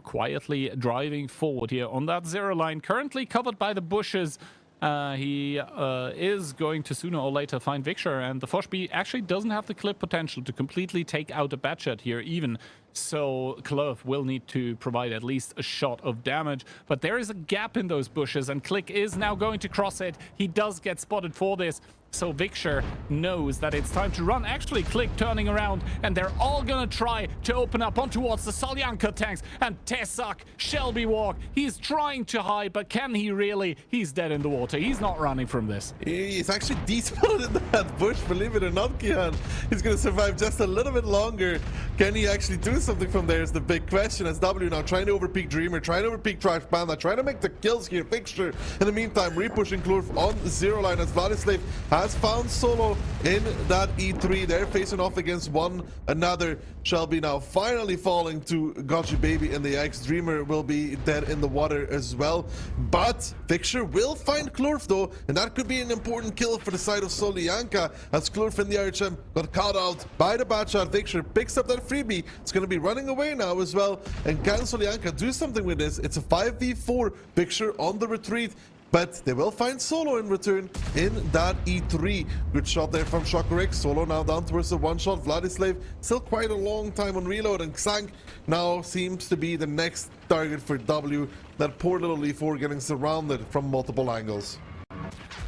Quietly driving forward here on that 0 line, currently covered by the bushes. He is going to sooner or later find Victor, and the Foshby actually doesn't have the clip potential to completely take out a Batchat here even. So Clurf will need to provide at least a shot of damage, but there is a gap in those bushes, and Click is now going to cross it. He does get spotted for this, so Victor knows that it's time to run. Actually, Click turning around, and they're all gonna try to open up on towards the Solyanka tanks, and Tessak, Shelby Walk, he's trying to hide, but can he really? He's dead in the water. He's not running from this. He's actually despotted in that bush, believe it or not, Kian. He's gonna survive just a little bit longer. Can he actually do something from there is the big question, as W now trying to overpeak Dreamer, trying to overpeak Trash Panda, trying to make the kills here. Fixture in the meantime repushing Clurf on the 0 line, as Vladislav has found Solo in that E3. They're facing off against one another. Shelby now finally falling to Gotcha Baby in the X. Dreamer will be dead in the water as well, but Fixture will find Clurf though, and that could be an important kill for the side of Solyanka, as Clurf in the RHM got caught out by the Batshot. Fixture picks up that freebie. It's going to be running away now as well, and can Solyanka do something with this? It's a 5v4. Fixture on the retreat, but they will find Solo in return in that E3. Good shot there from Shocker. Solo now down towards the one shot. Vladislav still quite a long time on reload, and Xank now seems to be the next target for W. That poor little E4 getting surrounded from multiple angles.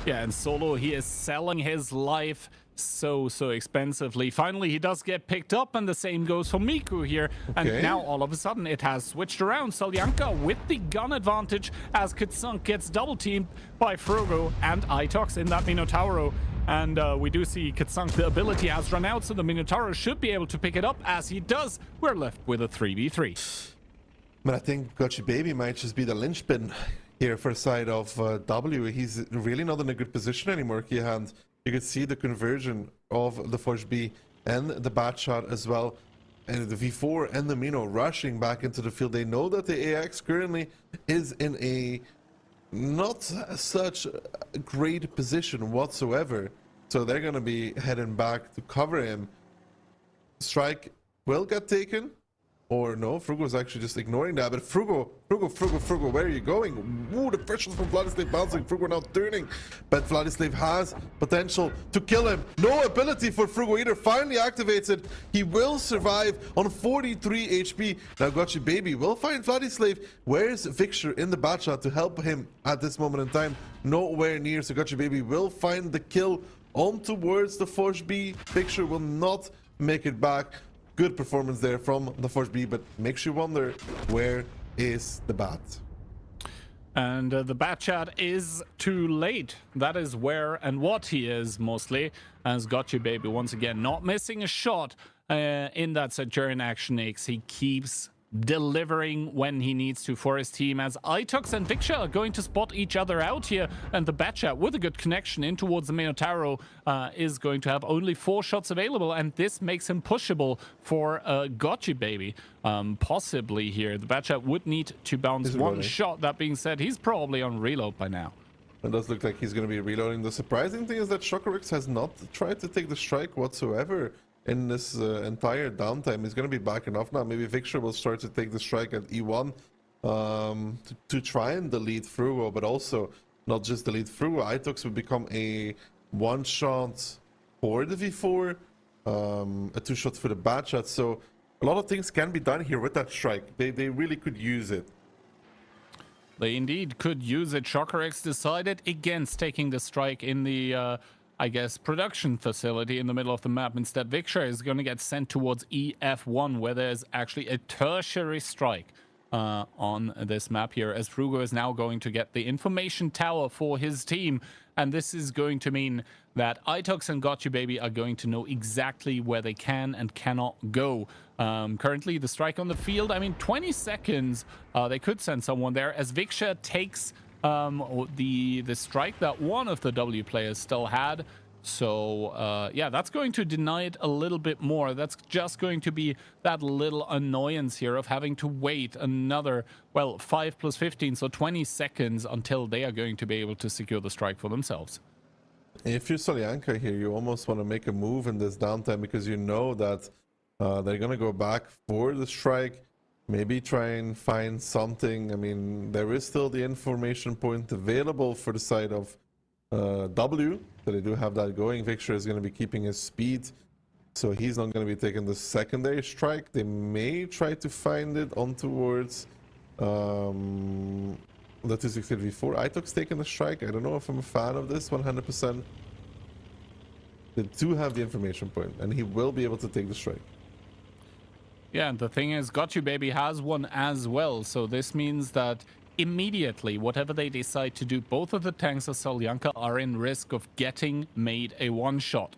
Yeah, and Solo, he is selling his life so expensively. Finally, he does get picked up, and the same goes for Miku here. And now all of a sudden it has switched around. Solyanka with the gun advantage, as Kitsunk gets double teamed by Frugo and Itox in that Minotauro. And we do see Kitsunk, the ability has run out, so the Minotauro should be able to pick it up. As he does, we're left with a 3v3. But I think Gotcha Baby might just be the linchpin here for the side of W. He's really not in a good position anymore, Kihan. You could see the conversion of the Forge B and the Batshot as well. And the V4 and the Mino rushing back into the field. They know that the AX currently is in a not such great position whatsoever. So they're going to be heading back to cover him. Strike will get taken. Or no, Frugo's actually just ignoring that. But Frugo, where are you going? Ooh, the pressure from Vladislav bouncing. Frugo now turning. But Vladislav has potential to kill him. No ability for Frugo either. Finally activates it. He will survive on 43 HP. Now Gotcha Baby will find Vladislav. Where's Victor in the Batshot to help him at this moment in time? Nowhere near. So Gotcha Baby will find the kill on towards the Forge B. Victor will not make it back. Good performance there from the Forge B, but makes you wonder, where is the Bat? And the Batchat is too late. That is where and what he is, mostly. As Gotcha Baby, once again, not missing a shot in that Centurion Action X. He keeps delivering when he needs to for his team, as Itox and Victor are going to spot each other out here, and the Batchat with a good connection in towards the Minotauro is going to have only 4 shots available, and this makes him pushable for Gotcha Baby. Possibly here the Batchat would need to bounce one shot. That being said, he's probably on reload by now. It does look like he's going to be reloading. The surprising thing is that Shocker has not tried to take the strike whatsoever in this entire downtime. He's going to be backing off now. Maybe Victor will start to take the strike at E1 to try and delete Frugo, but also not just delete Frugo. Itox would become a one-shot for the V4, a 2-shot for the Batchat. So a lot of things can be done here with that strike. They really could use it. They indeed could use it. Shocker X decided against taking the strike in the, I guess, production facility in the middle of the map. Instead, Victor is going to get sent towards EF1, where there's actually a tertiary strike on this map here, as Frugo is now going to get the information tower for his team. And this is going to mean that Itox and Gotcha Baby are going to know exactly where they can and cannot go. Currently, the strike on the field, I mean, 20 seconds, they could send someone there, as Victor takes the strike that one of the W players still had. So, yeah, that's going to deny it a little bit more. That's just going to be that little annoyance here of having to wait another, well, 5 plus 15, so 20 seconds until they are going to be able to secure the strike for themselves. If you're Solyanka here, you almost want to make a move in this downtime because you know that they're going to go back for the strike. Maybe try and find something. I mean, there is still the information point available for the side of W, so they do have that going. Victor is going to be keeping his speed, so he's not going to be taking the secondary strike. They may try to find it on towards the 263v4. Itox taking the strike. I don't know if I'm a fan of this 100%. They do have the information point, and he will be able to take the strike. Yeah, and the thing is, Gotcha Baby has one as well, so this means that immediately, whatever they decide to do, both of the tanks of Solyanka are in risk of getting made a one-shot.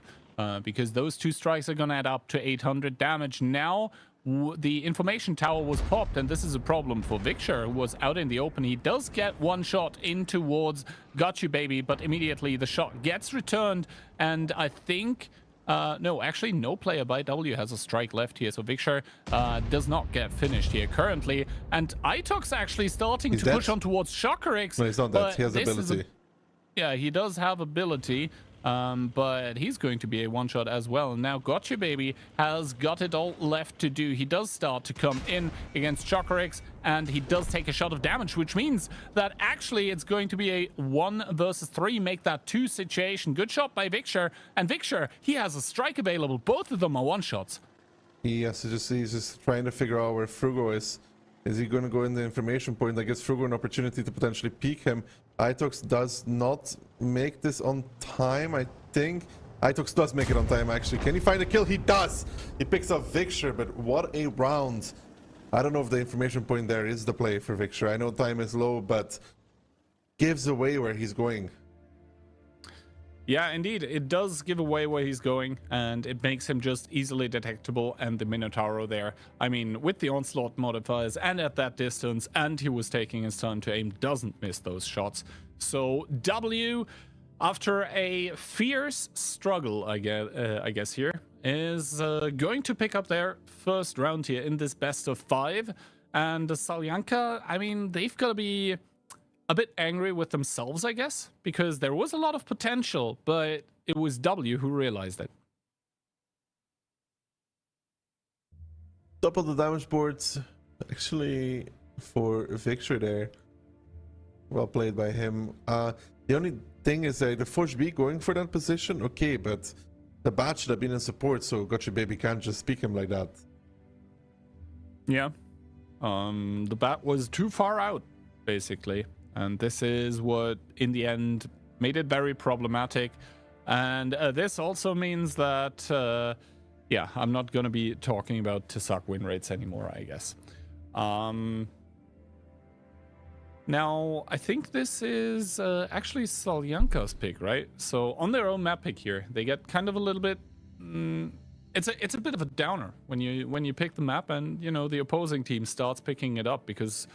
Because those two strikes are going to add up to 800 damage. Now, the information tower was popped, and this is a problem for Victor, who was out in the open. He does get one shot in towards Gotcha Baby, but immediately the shot gets returned, and I think... no, actually, no player by W has a strike left here, so Victor does not get finished here currently. And Itox actually starting to push on towards Shocker X. No, he's not dead. He has ability. Yeah, he does have ability, but he's going to be a one-shot as well. And now Gotcha Baby has got it all left to do. He does start to come in against Shocker X, and he does take a shot of damage, which means that actually it's going to be a 1 versus 3, make that 2 situation. Good shot by Victor, and Victor, he has a strike available. Both of them are one-shots. He's just trying to figure out where Frugo is. Is he going to go in the information point? That gives Frugo an opportunity to potentially peek him. Itox does not make this on time, I think. Itox does make it on time, actually. Can he find a kill? He does! He picks up Victor, but what a round. I don't know if the information point there is the play for Victor. I know time is low, but gives away where he's going. Yeah, indeed. It does give away where he's going, and it makes him just easily detectable, and the Minotauro there. I mean, with the Onslaught modifiers and at that distance, and he was taking his time to aim, doesn't miss those shots. So W, after a fierce struggle, I guess here, is going to pick up their first round here in this best of 5. And Solyanka, I mean, they've got to be a bit angry with themselves, I guess, because there was a lot of potential, but it was W who realized it. Top of the damage boards, actually, for Victor there. Well played by him. The only thing is the Forge B going for that position, okay, but the bat should have been in support, so Gotcha Baby can't just speak him like that. Yeah. The bat was too far out, basically. And this is what, in the end, made it very problematic. And this also means that, yeah, I'm not going to be talking about Tsuck win rates anymore, I guess. Now, I think this is actually Solyanka's pick, right? So on their own map pick here, they get kind of a little bit... it's a bit of a downer when you pick the map and, you know, the opposing team starts picking it up because...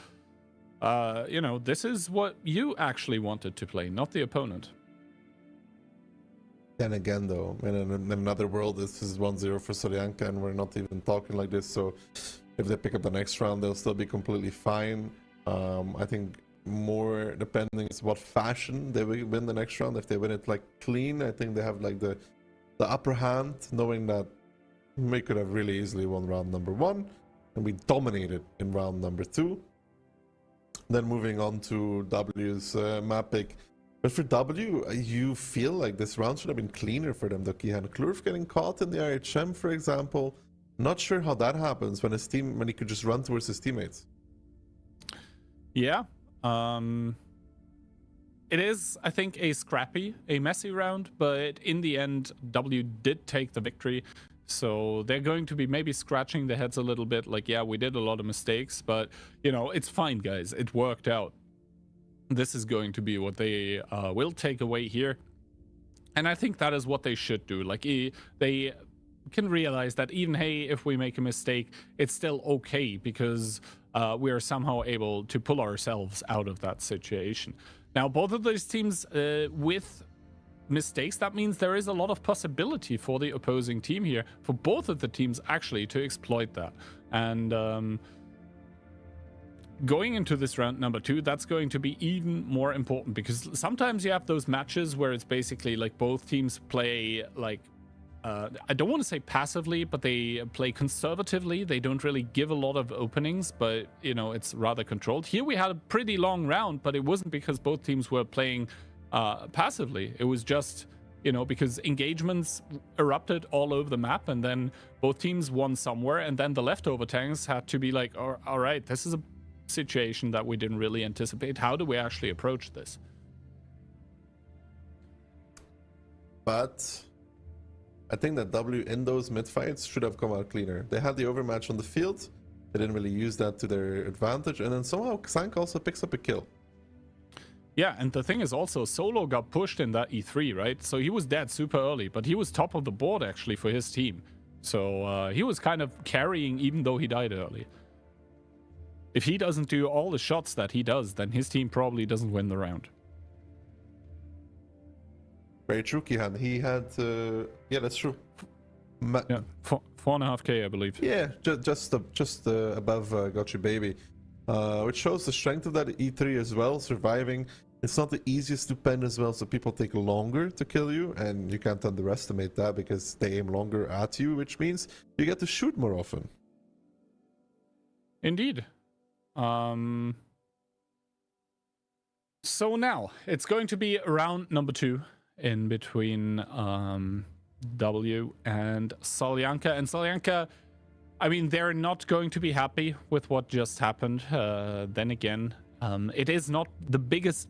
you know, this is what you actually wanted to play, not the opponent. Then again, though, in another world, this is 1-0 for Solyanka, and we're not even talking like this. So if they pick up the next round, they'll still be completely fine. I think more depending is what fashion they will win the next round. If they win it like clean, I think they have like the upper hand, knowing that we could have really easily won round number 1, and we dominated in round number 2. Then moving on to W's map pick. But for W, you feel like this round should have been cleaner for them. Dokihan Klurf getting caught in the RHM, for example. Not sure how that happens when he could just run towards his teammates. Yeah. It is, I think, a messy round, but in the end, W did take the victory. So they're going to be maybe scratching their heads a little bit, like, yeah, we did a lot of mistakes, but, you know, it's fine, guys. It worked out. This is going to be what they will take away here. And I think that is what they should do. Like, they can realize that even, hey, if we make a mistake, it's still okay because we are somehow able to pull ourselves out of that situation. Now, both of these teams with mistakes, that means there is a lot of possibility for the opposing team here, for both of the teams actually to exploit that. And going into this round number 2, that's going to be even more important because sometimes you have those matches where it's basically like both teams play like I don't want to say passively, but they play conservatively. They don't really give a lot of openings, but, you know, it's rather controlled. Here we had a pretty long round, but it wasn't because both teams were playing passively. It was just, you know, because engagements erupted all over the map, and then both teams won somewhere, and then the leftover tanks had to be like, all right, this is a situation that we didn't really anticipate. How do we actually approach this? But I think that W in those mid fights should have come out cleaner. They had the overmatch on the field. They didn't really use that to their advantage. And then somehow Xank also picks up a kill. Yeah, and the thing is also, Solo got pushed in that E3, right? So he was dead super early, but he was top of the board actually for his team. So he was kind of carrying even though he died early. If he doesn't do all the shots that he does, then his team probably doesn't win the round. Very true, Kihan. He had, yeah, that's true. Yeah, 4.5k, I believe. Yeah, just above Got You Baby, which shows the strength of that E3 as well. Surviving, it's not the easiest to pen as well, so people take longer to kill you, and you can't underestimate that because they aim longer at you, which means you get to shoot more often. Indeed. So now it's going to be round number 2 in between W and Solyanka. And Solyanka, I mean, they're not going to be happy with what just happened. Then again, it is not the biggest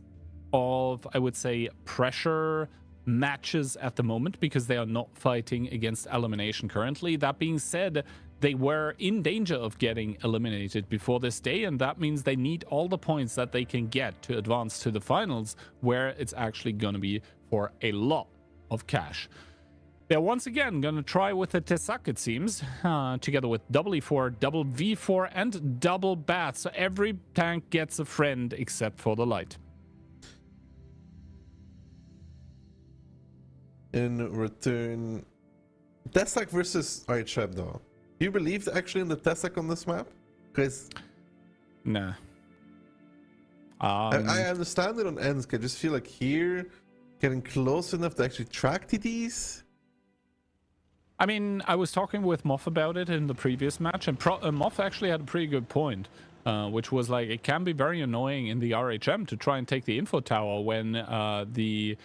of, I would say, pressure matches at the moment because they are not fighting against elimination currently. That being said, they were in danger of getting eliminated before this day, and that means they need all the points that they can get to advance to the finals, where it's actually going to be for a lot of cash. They're once again going to try with the Tesak, it seems, together with double E4, double V4, and double Bat. So every tank gets a friend except for the light. In return, Tesak versus Archeb though. Do you believe actually in the Tesak on this map? Because Nah. I understand it on Ensk. I just feel like here, getting close enough to actually track TDs. I mean, I was talking with Moff about it in the previous match, and Moff actually had a pretty good point, which was like, it can be very annoying in the RHM to try and take the info tower when the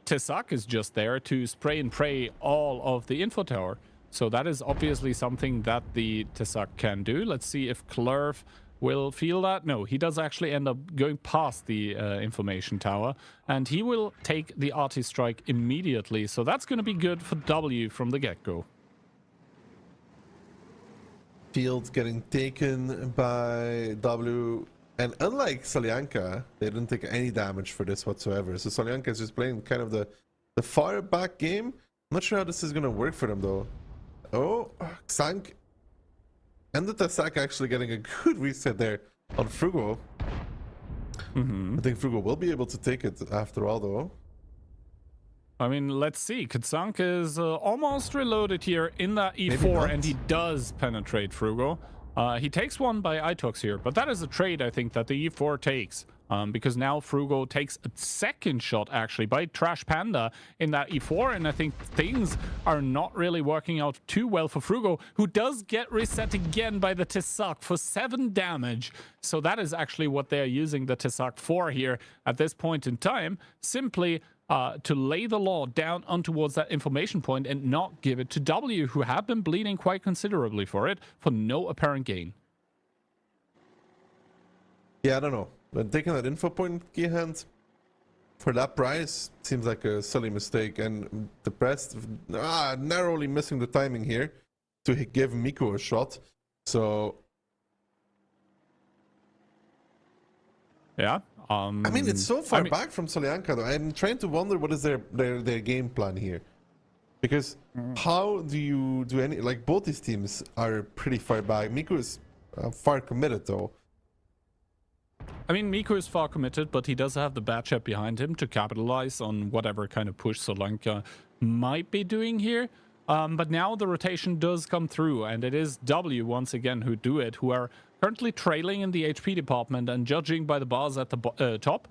Tesak is just there to spray and pray all of the info tower. So that is obviously something that the Tesak can do. Let's see if Klurf will feel that. No, he does actually end up going past the information tower, and he will take the arty strike immediately. So that's going to be good for W from the get-go. Field getting taken by W, and unlike Solyanka, they didn't take any damage for this whatsoever. So Solyanka is just playing kind of the far back game. I'm not sure how this is going to work for them though. Oh, Xank and the Tesak actually getting a good reset there on Frugo. I think Frugo will be able to take it after all though. I mean, let's see. Xank is almost reloaded here in that E4, and he does penetrate Frugo. He takes one by Itox here, but that is a trade, I think, that the E4 takes. Because now Frugo takes a second shot, actually, by Trash Panda in that E4, and I think things are not really working out too well for Frugo, who does get reset again by the Tesak for 7 damage. So that is actually what they're using the Tesak for here at this point in time, simply to lay the law down on towards that information point and not give it to W, who have been bleeding quite considerably for it, for no apparent gain. Yeah, I don't know. But taking that info point, Geehand, for that price, seems like a silly mistake. And Depressed, narrowly missing the timing here to give Miko a shot. So, Yeah. I mean, it's so far back from Solyanka, though. I'm trying to wonder what is their game plan here. Because how do you do any... Like, both these teams are pretty far back. Miko is far committed, though. I mean, Miko is far committed, but he does have the matchup behind him to capitalize on whatever kind of push Solyanka might be doing here. But now the rotation does come through, and it is W once again who do it, who are currently trailing in the HP department, and judging by the bars at the top,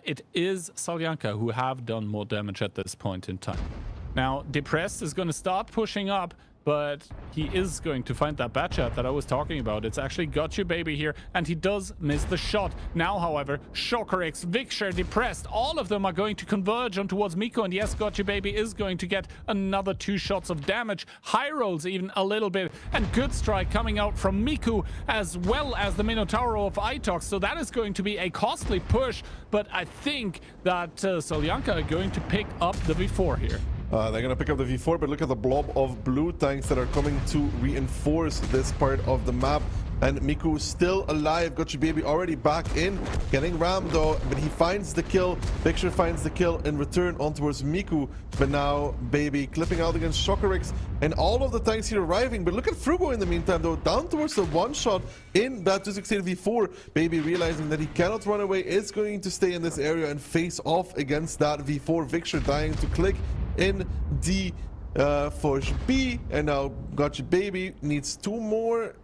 it is Solyanka who have done more damage at this point in time. Now, Depressed is going to start pushing up, but he is going to find that bat shot that I was talking about. It's actually Got You Baby here, and he does miss the shot. Now, however, Shocker-X, Vixer, Depressed, all of them are going to converge on towards Miko, and yes, Got You Baby is going to get another 2 shots of damage. High rolls even a little bit, and good strike coming out from Miku, as well as the Minotauro of Itox, so that is going to be a costly push, but I think that Solyanka are going to pick up the V4 here. They're going to pick up the V4, but look at the blob of blue tanks that are coming to reinforce this part of the map. And Miku still alive. Gotcha Baby already back in. Getting rammed though, but he finds the kill. Picture finds the kill in return on towards Miku. But now Baby clipping out against Shocker-X. And all of the tanks here arriving. But look at Frugo in the meantime though. Down towards the one shot in that 268 V4. Baby realizing that he cannot run away is going to stay in this area and face off against that V4. Vixer dying to click in the Forge B, and now Gotcha Baby needs 2 more,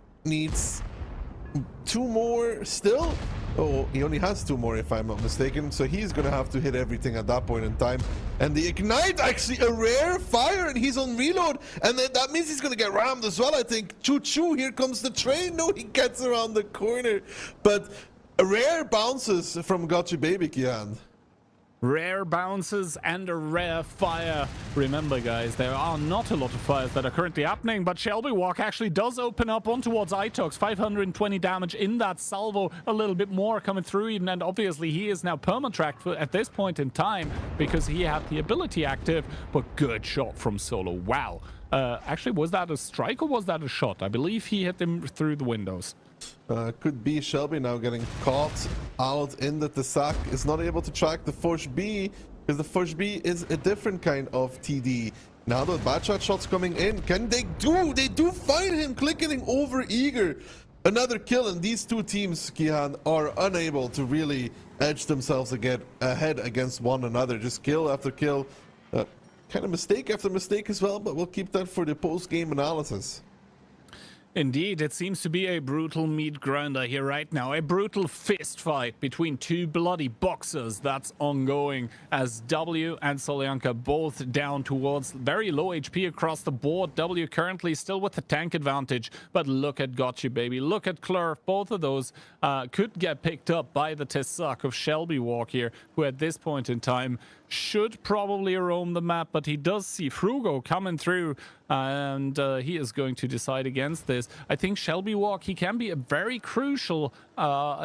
still. Oh, he only has 2 more if I'm not mistaken, so he's gonna have to hit everything at that point in time. And the Ignite, actually a rare fire, and he's on reload, and then that means he's gonna get rammed as well, I think. Choo choo, here comes the train. No, he gets around the corner, but rare bounces from Gotcha Baby, Kian. Rare bounces and a rare fire. Remember, guys, there are not a lot of fires that are currently happening, but Shelby Walk actually does open up on towards Itox. 520 damage in that salvo, a little bit more coming through even, and obviously he is now perma-tracked at this point in time because he had the ability active, but good shot from Solo. Wow. Actually, was that a strike or was that a shot? I believe he hit him through the windows. Could be Shelby now getting caught out in the Tesak. Is not able to track the Forge B because the Forge B is a different kind of TD. Now the bad shots coming in. Can they do? They do find him clicking over eager. Another kill, and these 2 teams, Kihan, are unable to really edge themselves ahead against one another. Just kill after kill. Kind of mistake after mistake as well, but we'll keep that for the post-game analysis. Indeed, it seems to be a brutal meat grinder here right now. A brutal fist fight between 2 bloody boxers that's ongoing as W and Solyanka both down towards very low HP across the board. W currently still with the tank advantage, but look at Gotcha Baby, look at Clur. Both of those could get picked up by the Tesak of Shelby Walk here, who at this point in time should probably roam the map, but he does see Frugo coming through, and he is going to decide against this. I think Shelby Walk, he can be a very crucial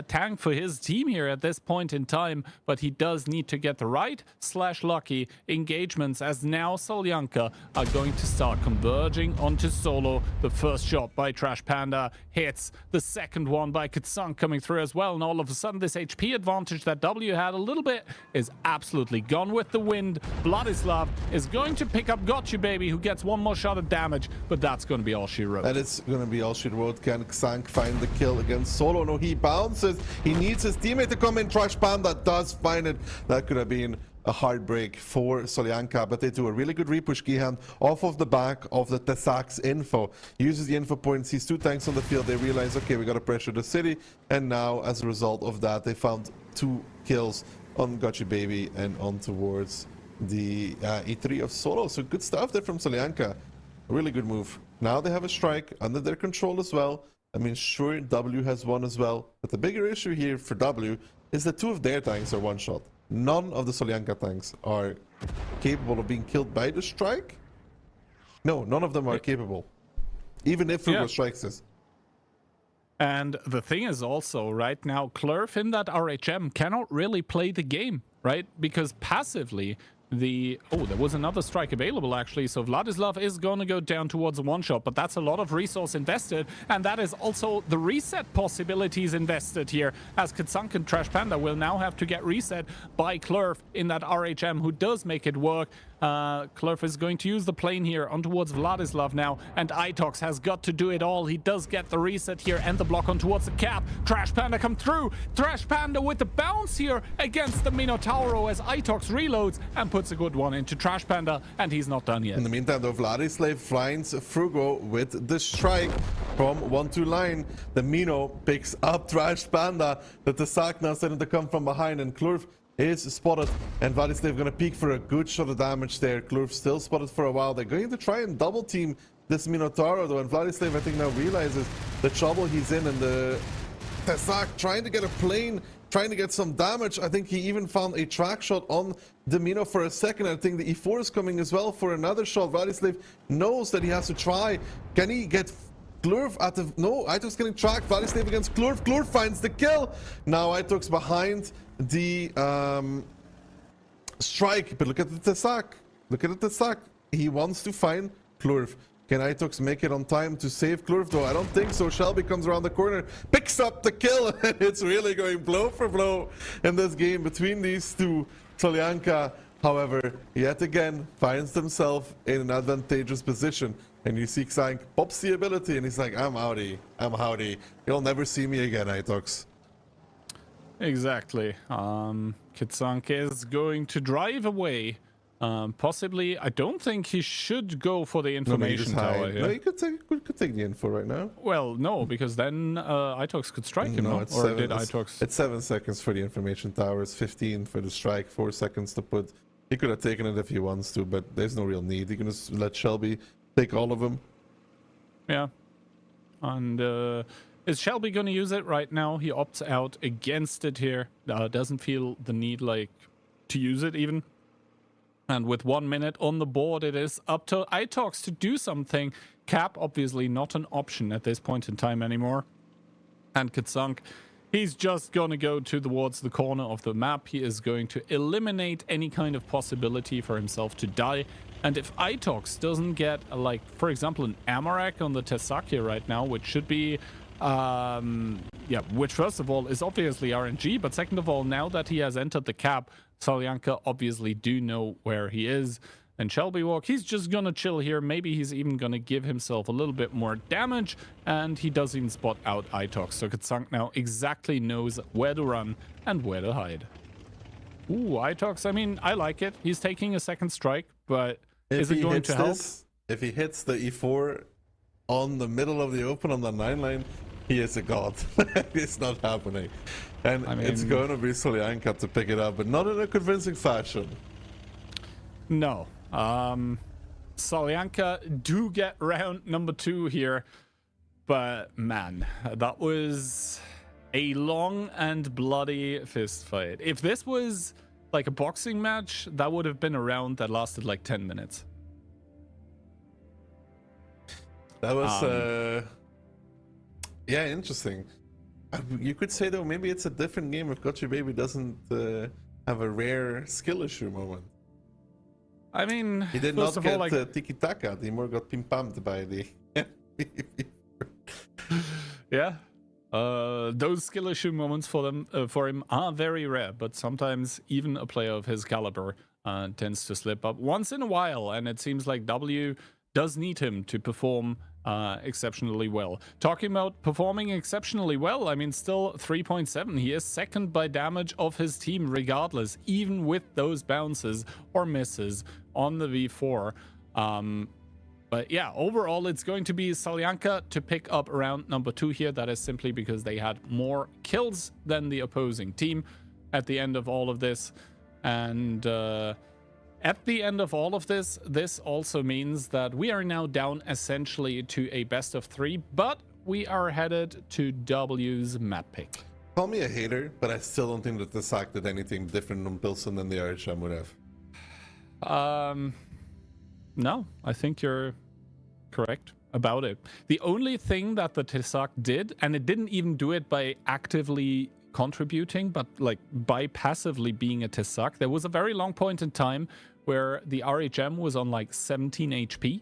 tank for his team here at this point in time, but he does need to get the right/lucky engagements, as now Solyanka are going to start converging onto Solo. The first shot by Trash Panda hits, the second one by Kitsung coming through as well, and all of a sudden this HP advantage that W had a little bit is absolutely gone with the wind. Vladislav is going to pick up Gotcha Baby, who gets 1 more shot of damage, but that's going to be all she wrote. And it's going to be all she wrote. Can Xank find the kill against Solo? No, he bounces. He needs his teammate to come in. Trash Panda does find it. That could have been a heartbreak for Solyanka, but they do a really good repush, Gihan, off of the back of the Tesak's info. He uses the info point, sees 2 tanks on the field. They realize, okay, we got to pressure the city, and now as a result of that, they found 2 kills on Gotcha Baby and on towards the E3 of Solo. So good stuff there from Solyanka. A really good move. Now they have a strike under their control as well. I mean, sure, W has one as well, but the bigger issue here for W is that 2 of their tanks are 1 shot. None of the Solyanka tanks are capable of being killed by the strike. No, none of them are capable. Even if Frugo strikes us. And the thing is also, right now, Clurf in that RHM cannot really play the game, right? Because passively, there was another strike available, actually. So Vladislav is going to go down towards a one-shot, but that's a lot of resource invested. And that is also the reset possibilities invested here, as Kitsunk and Trash Panda will now have to get reset by Clurf in that RHM, who does make it work. Clurf is going to use the plane here on towards Vladislav now, and Itox has got to do it all. He does get the reset here and the block on towards the cap. Trash Panda come through. Trash Panda with the bounce here against the Minotauro as Itox reloads and puts a good one into Trash Panda, and he's not done yet. In the meantime, though, Vladislav finds Frugo with the strike from 1-2 line. The Mino picks up Trash Panda. The Tsaak now starting to come from behind, and Clurf is spotted, and Vladislav gonna peek for a good shot of damage there. Clurf still spotted for a while. They're going to try and double team this Minotauro though, and Vladislav I think now realizes the trouble he's in, and the Tsaak trying to get a plane, trying to get some damage. I think he even found a track shot on the Mino for a second. I think the E4 is coming as well for another shot. Vladislav knows that he has to try. Can he get Clurf at the... No, Itox getting tracked. Vladislav against Clurf. Clurf finds the kill. Now Itox behind the strike, but look at the Tsaak. Look at the Tsaak. He wants to find Clurf. Can Itox make it on time to save Clurf though? I don't think so. Shelby comes around the corner, picks up the kill, and it's really going blow for blow in this game between these two. Solyanka, however, yet again finds himself in an advantageous position. And you see Xank pops the ability, and he's like, I'm outie. I'm howdy. You'll never see me again, Itox. Exactly. Kitsunk is going to drive away. Possibly, I don't think he should go for the information tower here. No, you could take the info right now. Well, no, because then Itox could strike him, no? Or did Itox? It's 7 seconds for the information tower. It's 15 for the strike. 4 seconds to put. He could have taken it if he wants to, but there's no real need. He can just let Shelby take all of them. Yeah. And is Shelby going to use it right now? He opts out against it here. Doesn't feel the need, like, to use it even. And with 1 minute on the board, it is up to Itox to do something. Cap, obviously not an option at this point in time anymore. And Kitsunk, he's just going to go towards the corner of the map. He is going to eliminate any kind of possibility for himself to die. And if Itox doesn't get, like, for example, an Amarak on the Tsaak here right now, which should be... which first of all is obviously RNG, but second of all, now that he has entered the cap, Solyanka obviously do know where he is. And Shelby Walk, he's just gonna chill here. Maybe he's even gonna give himself a little bit more damage, and he does even spot out Itox. So Kitsunk now exactly knows where to run and where to hide. Ooh, Itox, I mean, I like it. He's taking a second strike, but is it going to help? If he hits the E4 on the middle of the open on the 9 line, he is a god. It's not happening. And I mean, it's going to be Solyanka to pick it up, but not in a convincing fashion. No. Solyanka do get round number 2 here. But man, that was a long and bloody fist fight. If this was like a boxing match, that would have been a round that lasted like 10 minutes. That was, yeah, interesting. You could say, though, maybe it's a different game if Gotcha Baby doesn't have a rare skill issue moment. I mean, he did not get like, Tiki Taka. He more got pim-pammed by the... Yeah. Those skill issue moments for him are very rare, but sometimes even a player of his caliber tends to slip up once in a while, and it seems like W does need him to perform exceptionally well. Talking about performing exceptionally well, I mean, still 3.7. He is second by damage of his team regardless, even with those bounces or misses on the V4. But yeah, overall, it's going to be Solyanka to pick up round number 2 here. That is simply because they had more kills than the opposing team at the end of all of this. And at the end of all of this, this also means that we are now down essentially to a best of 3, but we are headed to W's map pick. Call me a hater, but I still don't think that the Tsaak did anything different on Pilsen than the RHM would have. No, I think you're correct. about it. The only thing that the Tisak did, and it didn't even do it by actively contributing, but like by passively being a Tisak, there was a very long point in time where the RHM was on like 17 HP.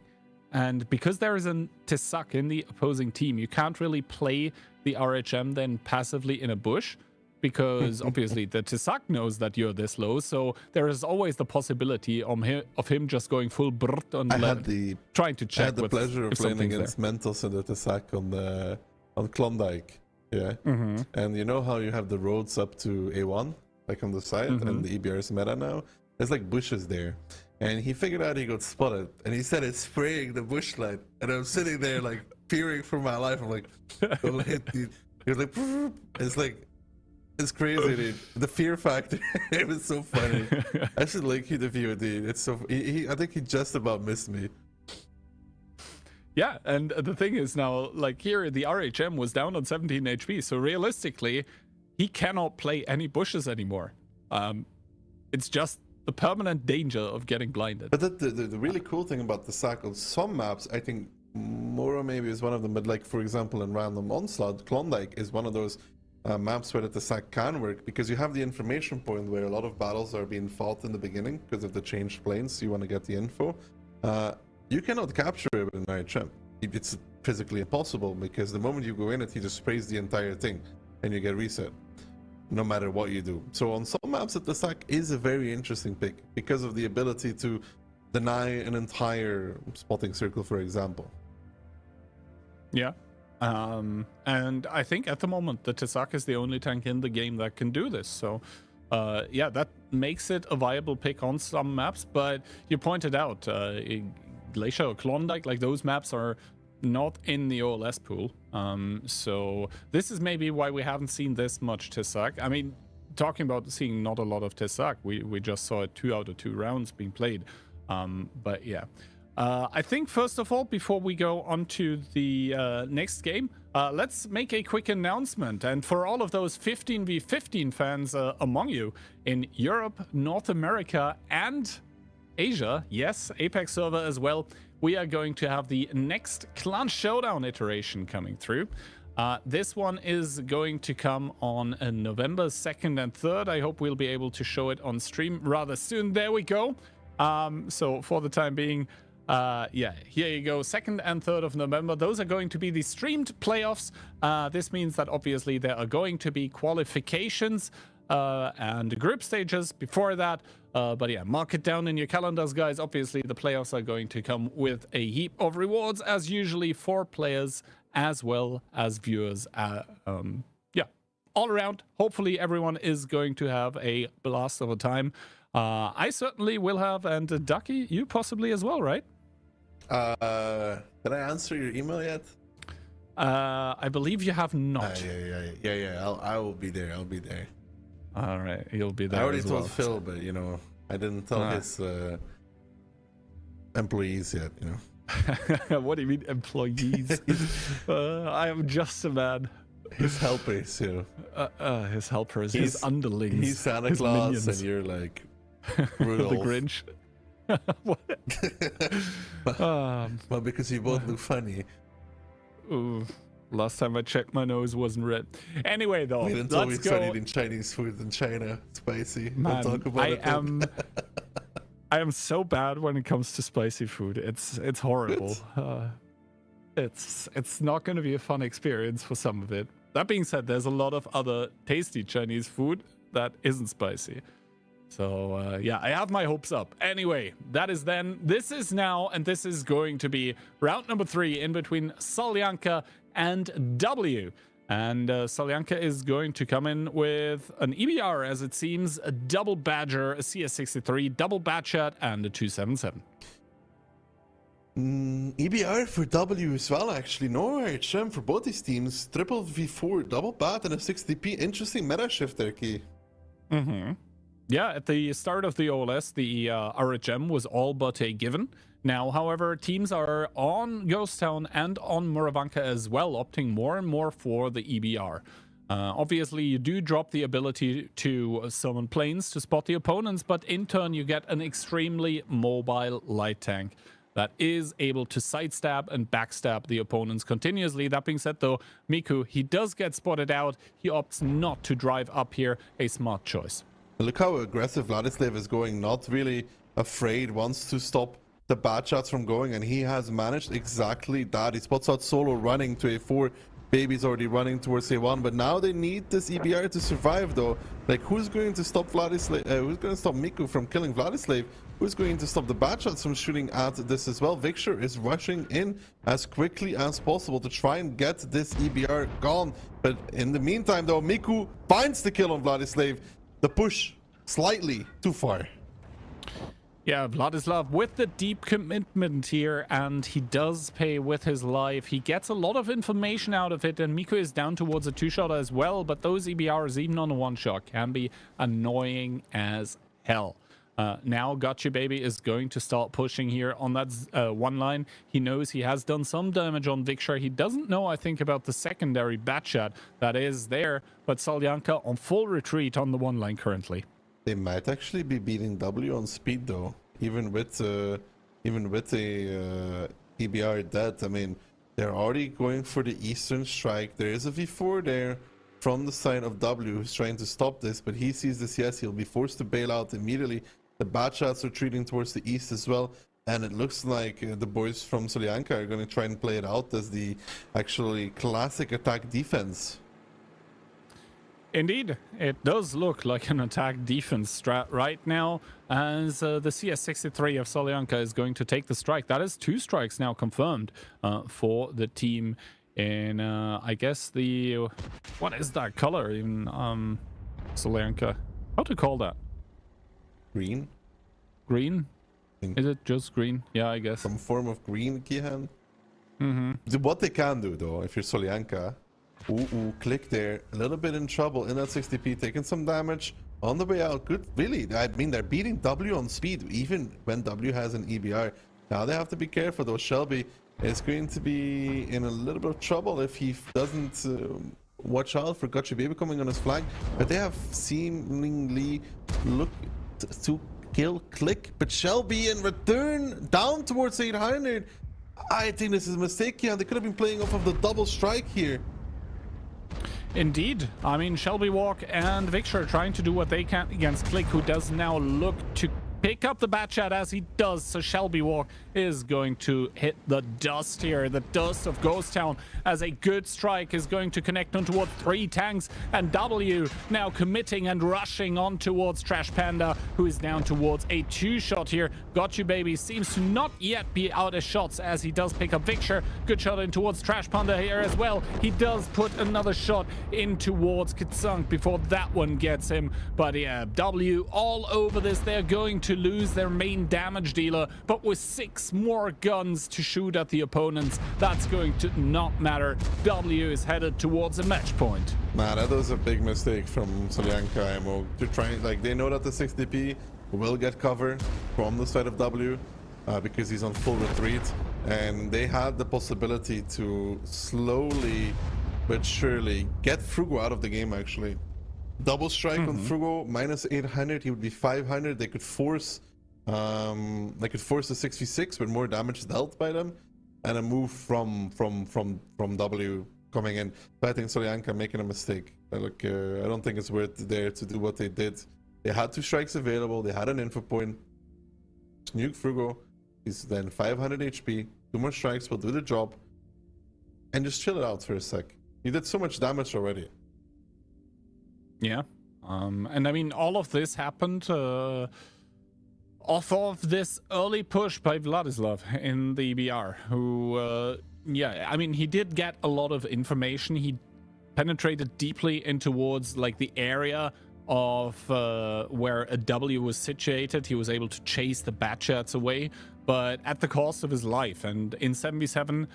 And because there is a Tisak in the opposing team, you can't really play the RHM then passively in a bush, because obviously the Tisak knows that you're this low, so there is always the possibility of him just going full brrt on trying to check. I had the pleasure of playing against Mentos and the Tisak on Klondike. Yeah. And you know how you have the roads up to A1, like on the side, and the EBR is meta now? There's like bushes there. And he figured out he got spotted, and he started spraying the bush light. And I'm sitting there like peering for my life. I'm like, don't hit the... He was like, it's crazy, dude. The fear factor, it was so funny. I should link you the video, dude. It's so... I think he just about missed me. Yeah, and the thing is now, like here, the RHM was down on 17 HP, so realistically, he cannot play any bushes anymore. It's just the permanent danger of getting blinded. But the really cool thing about the sack on some maps, I think Mora maybe is one of them, but like for example in random Onslaught, Klondike is one of those maps where the sack can work, because you have the information point where a lot of battles are being fought in the beginning because of the changed planes, so you want to get the info. You cannot capture it with an RHM. It's physically impossible, because the moment you go in it, he just sprays the entire thing and you get reset, no matter what you do. So on some maps, the sack is a very interesting pick because of the ability to deny an entire spotting circle, for example. Yeah. And I think at the moment, the Tisak is the only tank in the game that can do this. So, yeah, that makes it a viable pick on some maps. But you pointed out, Glacier or Klondike, like those maps are not in the OLS pool. So this is maybe why we haven't seen this much Tisak. I mean, talking about seeing not a lot of Tisak, we just saw it 2 out of 2 rounds being played. But yeah. I think first of all, before we go on to the next game, let's make a quick announcement. And for all of those 15v15 fans among you in Europe, North America, and Asia, yes, Apex server as well, we are going to have the next Clan Showdown iteration coming through. This one is going to come on November 2nd and 3rd. I hope we'll be able to show it on stream rather soon. There we go. So for the time being, yeah, here you go, 2nd and 3rd of November. Those are going to be the streamed playoffs. This means that obviously there are going to be qualifications and group stages before that. But yeah, mark it down in your calendars, guys. Obviously, the playoffs are going to come with a heap of rewards, as usually, for players as well as viewers. Yeah, all around, hopefully everyone is going to have a blast of a time. I certainly will have, and Ducky, you possibly as well, right? Did I answer your email yet? I believe you have not. Yeah. I will be there. I'll be there. All right, you'll be there. I already as told well. Phil, but you know, I didn't tell his employees yet. You know. What do you mean, employees? I am just a man. His helpers, you know. His helpers, his underlings. He's Santa his Claus, minions. and you're like Rudolph. The Grinch. Well, because you both look funny. Ooh, last time I checked, my nose wasn't red. Anyway, though, Wait until we let's start go. eating Chinese food in China. Spicy. Man, we'll talk about it. I am so bad when it comes to spicy food. It's horrible. It's not going to be a fun experience for some of it. That being said, there's a lot of other tasty Chinese food that isn't spicy. So, yeah, I have my hopes up. Anyway, that is then. This is now, and this is going to be round number 3 in between Solyanka and W. And Solyanka is going to come in with an EBR, as it seems, a double Badger, a CS63, double Batchat, and a 277. EBR for W as well, actually. No RHM for both these teams. Triple V4, double Bat, and a 60p. Interesting meta shift there, Key. Mm-hmm. Yeah, at the start of the OLS, the RHM was all but a given. Now, however, teams are on Ghost Town and on Moravanka as well, opting more and more for the EBR. Obviously, you do drop the ability to summon planes to spot the opponents, but in turn, you get an extremely mobile light tank that is able to sidestab and backstab the opponents continuously. That being said, though, Miku, he does get spotted out. He opts not to drive up here. A smart choice. Look how aggressive Vladislav is going, not really afraid, wants to stop the bad shots from going, and he has managed exactly that. He spots out Solo running to A4. Baby's already running towards A1, but now they need this EBR to survive, though. Like, who's going to stop Vladislav? Who's going to stop Miku from killing Vladislav? Who's going to stop the bad shots from shooting at this as well? Victor is rushing in as quickly as possible to try and get this EBR gone. But in the meantime, though, Miku finds the kill on Vladislav. The push slightly too far. Yeah, Vladislav with the deep commitment here, and he does pay with his life. He gets a lot of information out of it, and Miku is down towards a two-shot as well, but those EBRs, even on a one-shot, can be annoying as hell. Now Gotcha Baby is going to start pushing here on that one line. He knows he has done some damage on Victor. He doesn't know, I think, about the secondary Batchat that is there, but Solyanka on full retreat on the one line currently. They might actually be beating W on speed, though, even with the EBR dead. I mean, they're already going for the Eastern Strike. There is a V4 there from the side of W who's trying to stop this, but he sees this. Yes, he'll be forced to bail out immediately. The bad shots are retreating towards the east as well, and it looks like the boys from Solyanka are going to try and play it out as the actually classic attack defense. Indeed, it does look like an attack defense strat right now, as the CS63 of Solyanka is going to take the strike. That is 2 strikes now confirmed for the team in, I guess, the... What is that color in Solyanka? How to call that? Green? Green? Is it just green? Yeah, I guess. Some form of green, Kihan. Mm-hmm. What they can do, though, if you're Solyanka... click there, a little bit in trouble in that 60p, taking some damage on the way out. Good, really. I mean, they're beating W on speed, even when W has an EBR. Now they have to be careful, though. Shelby is going to be in a little bit of trouble if he doesn't watch out for Gotcha Baby coming on his flank. But they have seemingly looked to kill Click, but Shelby in return down towards 800. I think this is a mistake here. They could have been playing off of the double strike here. Indeed. I mean, Shelby Walk and Victor trying to do what they can against Click, who does now look to pick up the Batchat as he does. So Shelby Walk is going to hit the dust here, the dust of Ghost Town, as a good strike is going to connect on towards 3 tanks, and W now committing and rushing on towards Trash Panda, who is down towards a 2-shot here. Gotcha Baby seems to not yet be out of shots as he does pick up Victor. Good shot in towards Trash Panda here as well. He does put another shot in towards Kitsunk before that one gets him. But yeah, W all over this. They're going to lose their main damage dealer, but with 6 more guns to shoot at the opponents, that's going to not matter. W is headed towards a match point. Man, that was a big mistake from Solyanka IMO. To try, like, they know that the 60p will get cover from the side of W because he's on full retreat, and they had the possibility to slowly but surely get Frugo out of the game. Actually, double strike on Frugo, minus 800, he would be 500. They could force the 6v6 with more damage dealt by them, and a move from W coming in. But I think Solyanka making a mistake. I don't think it's worth there to do what they did. They had 2 strikes available. They had an info point. Nuke Frugo. He's then 500 HP. 2 more strikes will do the job. And just chill it out for a sec. You did so much damage already. Yeah. And I mean, all of this happened off of this early push by Vladislav in the BR, who, yeah, I mean, he did get a lot of information. He penetrated deeply in towards, like, the area of where a W was situated. He was able to chase the Batchats away, but at the cost of his life. And in 7v7,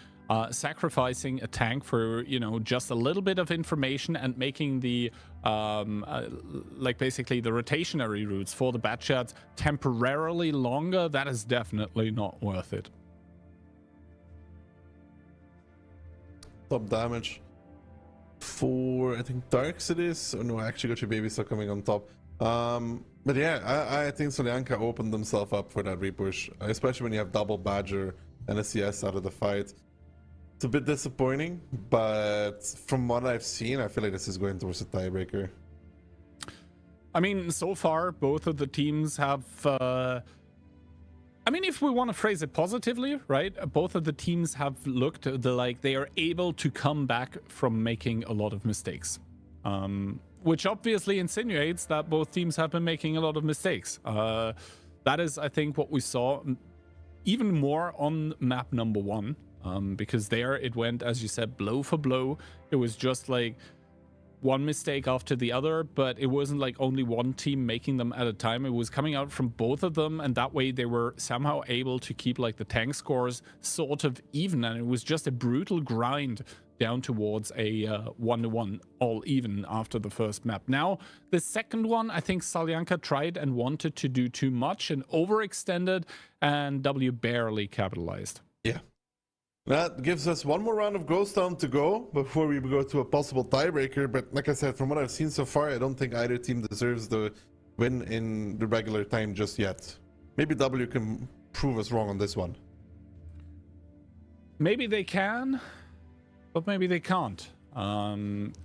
sacrificing a tank for, you know, just a little bit of information and making the like basically the rotationary routes for the Batchats temporarily longer, that is definitely not worth it. Top damage for, I think, Darks it is. Oh no, actually Gotcha Baby still coming on top. But yeah, I think Solyanka opened themselves up for that repush, especially when you have double Badger and a CS out of the fight. It's a bit disappointing, but from what I've seen, I feel like this is going towards a tiebreaker. I mean, so far, both of the teams have... I mean, if we want to phrase it positively, right? Both of the teams have looked like they are able to come back from making a lot of mistakes. Which obviously insinuates that both teams have been making a lot of mistakes. That is, I think, what we saw even more on map number 1. Because there it went, as you said, blow for blow. It was just like one mistake after the other, but it wasn't like only one team making them at a time. It was coming out from both of them, and that way they were somehow able to keep like the tank scores sort of even, and it was just a brutal grind down towards a 1-1 all even after the first map. Now, the second one, I think Solyanka tried and wanted to do too much and overextended, and W barely capitalized. Yeah. That gives us one more round of Ghost Town to go before we go to a possible tiebreaker. But like I said, from what I've seen so far, I don't think either team deserves the win in the regular time just yet. Maybe W can prove us wrong on this one. Maybe they can, but maybe they can't.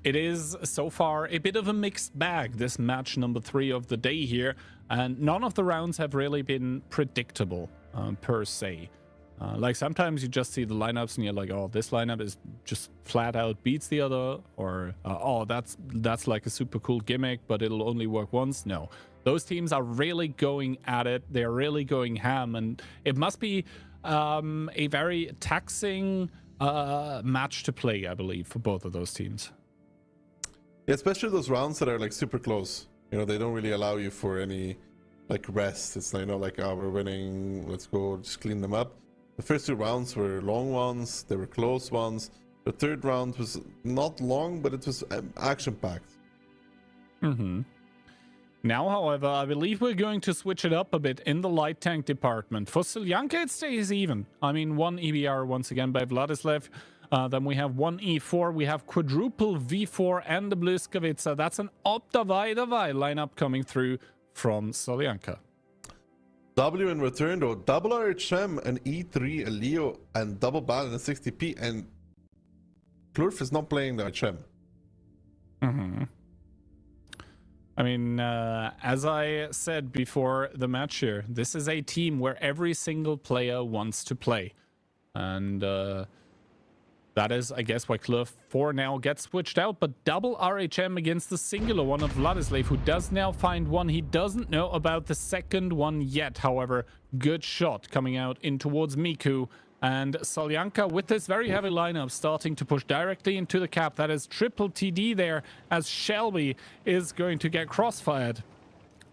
It is so far a bit of a mixed bag, this match number 3 of the day here, and none of the rounds have really been predictable per se. Like sometimes you just see the lineups and you're like, oh, this lineup is just flat out beats the other, or oh, that's like a super cool gimmick, but it'll only work once. No, those teams are really going at it. They're really going ham, and it must be a very taxing match to play, I believe, for both of those teams. Yeah, especially those rounds that are like super close. You know, they don't really allow you for any like rest. It's like, you know, like, oh, we're winning, let's go just clean them up. The first 2 rounds were long ones, they were close ones. The third round was not long, but it was action-packed. Now, however, I believe we're going to switch it up a bit in the light tank department. For Solyanka, it stays even. I mean, 1 EBR once again by Vladislav. Then we have 1 E4, we have quadruple V4 and the Bliskovica. That's an Optavai lineup coming through from Solyanka. W in return though, double RHM, an E3, a Leo, and double Bal and a 60p, and Plurf is not playing the RHM. I mean, as I said before the match here, this is a team where every single player wants to play. And that is, I guess, why Clueless 4 now gets switched out, but double RHM against the singular one of Vladislav, who does now find one. He doesn't know about the second one yet, however. Good shot coming out in towards Miku. And Solyanka, with this very heavy lineup, starting to push directly into the cap. That is triple TD there, as Shelby is going to get crossfired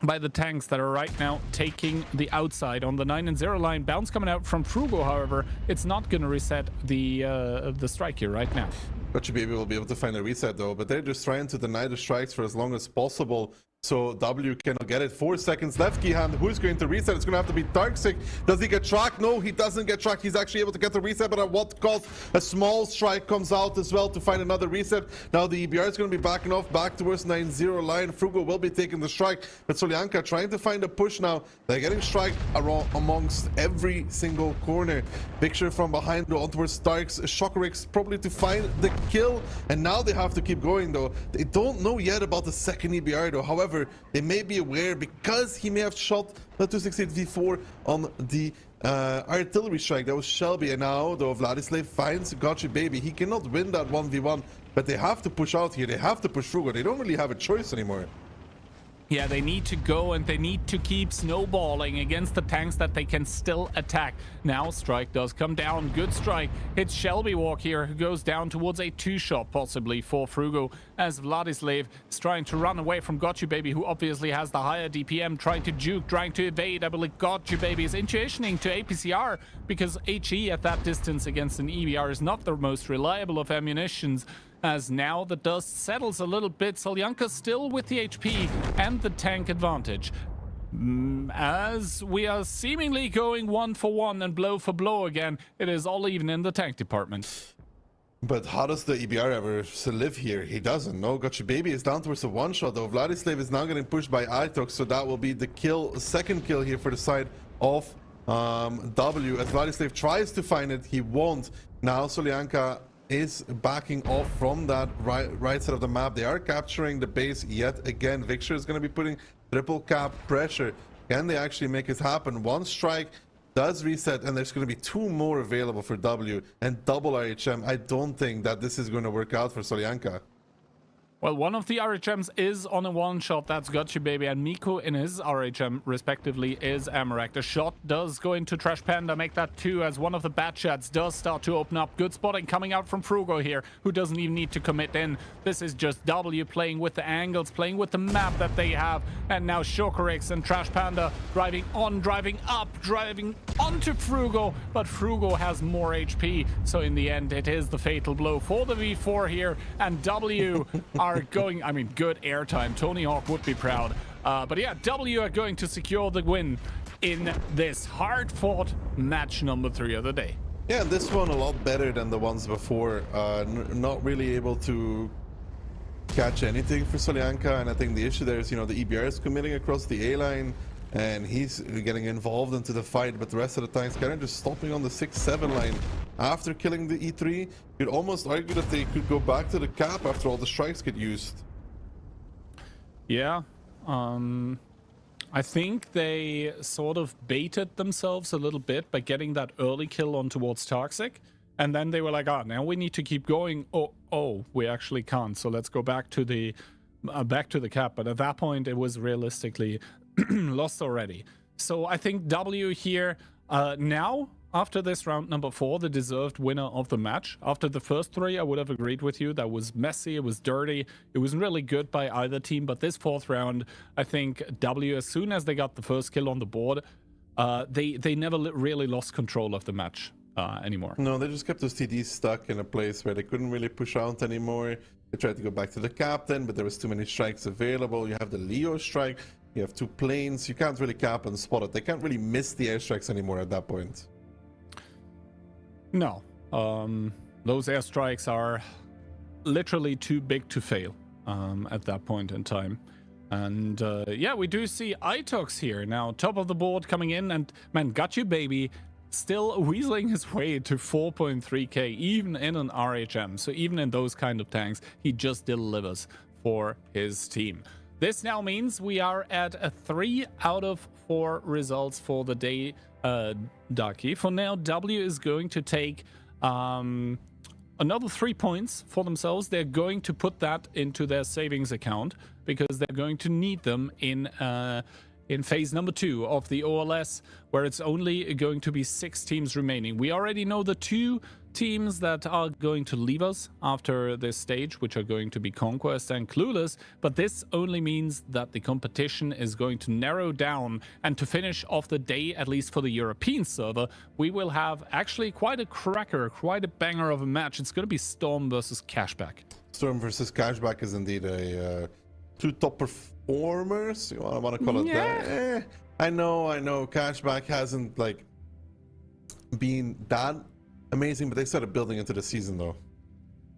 by the tanks that are right now taking the outside on the 9-0 line. Bounce coming out from Frugo, however, it's not going to reset the strike here right now. Gotcha will be able to find a reset though, but they're just trying to deny the strikes for as long as possible. So W cannot get it. 4 seconds left. Gihan, who's going to reset? It's going to have to be Darksick. Does he get tracked? No, he doesn't get tracked. He's actually able to get the reset, but at what cost? A small strike comes out as well to find another reset. Now the EBR is going to be backing off back towards 9-0 line. Frugo will be taking the strike, but Solyanka trying to find a push now. They're getting strike amongst every single corner. Picture from behind though, on towards Starks. Shockerix probably to find the kill, and now they have to keep going though. They don't know yet about the second EBR though. However, they may be aware because he may have shot the 268 V4 on the artillery strike. That was Shelby, and now though Vladislav finds Gotcha Baby. He cannot win that 1v1, but they have to push out here. They have to push Frugo. They don't really have a choice anymore. Yeah, they need to go and they need to keep snowballing against the tanks that they can still attack. Now, strike does come down. Good strike. Hits Shelby Walk here, who goes down towards a 2-shot, possibly for Frugo, as Vladislav is trying to run away from Gotcha Baby, who obviously has the higher DPM, trying to juke, trying to evade. I believe Gotcha Baby is intuitioning to APCR, because HE at that distance against an EBR is not the most reliable of ammunitions. As now the dust settles a little bit, Solyanka still with the HP and the tank advantage. As we are seemingly going 1-for-1 and blow for blow again, it is all even in the tank department. But how does the EBR ever live here? He doesn't. No, Gotcha Baby is down towards the one-shot, though. Vladislav is now getting pushed by Itox, so that will be the kill, second kill here for the side of W. As Vladislav tries to find it, he won't. Now Solyanka is backing off from that right side of the map. They are capturing the base yet again. Victor is going to be putting triple cap pressure. Can they actually make it happen? One strike does reset, and there's going to be two more available for W and double RHM. I don't think that this is going to work out for Solyanka. Well, one of the RHMs is on a one-shot. That's Gotcha Baby, and Miko in his RHM, respectively, is Amarak. The shot does go into Trash Panda, make that two, as one of the bad shots does start to open up. Good spotting coming out from Frugo here, who doesn't even need to commit in. This is just W playing with the angles, playing with the map that they have. And now Shokorix and Trash Panda driving on, driving up, driving onto Frugo, but Frugo has more HP. So in the end, it is the fatal blow for the V4 here, and W are going, I mean, good airtime. Tony Hawk would be proud. But yeah, W are going to secure the win in this hard-fought match number 3 of the day. Yeah, this one a lot better than the ones before. Not really able to catch anything for Solyanka, and I think the issue there is, you know, the EBR is committing across the A line, and he's getting involved into the fight, but the rest of the time he's kind of just stopping on the 6-7 line. After killing the E3, you'd almost argue that they could go back to the cap after all the strikes get used. Yeah, I think they sort of baited themselves a little bit by getting that early kill on towards Toxic, and then they were like, now we need to keep going. Oh, we actually can't, so let's go back to the cap. But at that point, it was realistically lost already. So I think W here now, after this round number 4, the deserved winner of the match. After the first 3, I would have agreed with you. That was messy, it was dirty, it wasn't really good by either team. But this 4th round, I think W, as soon as they got the first kill on the board, they never really lost control of the match anymore. No, they just kept those TDs stuck in a place where they couldn't really push out anymore. They tried to go back to the captain, but there was too many strikes available. You have the Leo strike, you have 2 planes, you can't really cap and spot it. They can't really miss the airstrikes anymore at that point. No, those airstrikes are literally too big to fail at that point in time. And yeah, we do see Itox here now, top of the board coming in, and man, Gotcha Baby still weaseling his way to 4.3k, even in an RHM. So even in those kind of tanks, he just delivers for his team. This now means we are at a 3 out of 4 results for the day, Ducky. For now, W is going to take another 3 points for themselves. They're going to put that into their savings account because they're going to need them in phase number 2 of the OLS, where it's only going to be 6 teams remaining. We already know the 2 teams that are going to leave us after this stage, which are going to be Conquest and Clueless, but this only means that the competition is going to narrow down, and to finish off the day, at least for the European server, we will have actually quite a cracker, quite a banger of a match. It's going to be Storm versus Cashback. Storm versus Cashback is indeed a 2 top performers, you want to call it that. I know Cashback hasn't like been that amazing, but they started building into the season though.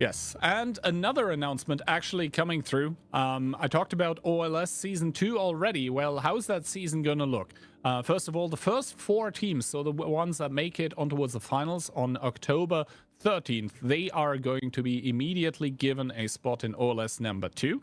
Yes, and another announcement actually coming through. I talked about OLS Season 2 already. Well, how's that season gonna look? First of all, the first 4 teams, so the ones that make it on towards the finals on October 13th, they are going to be immediately given a spot in OLS number 2.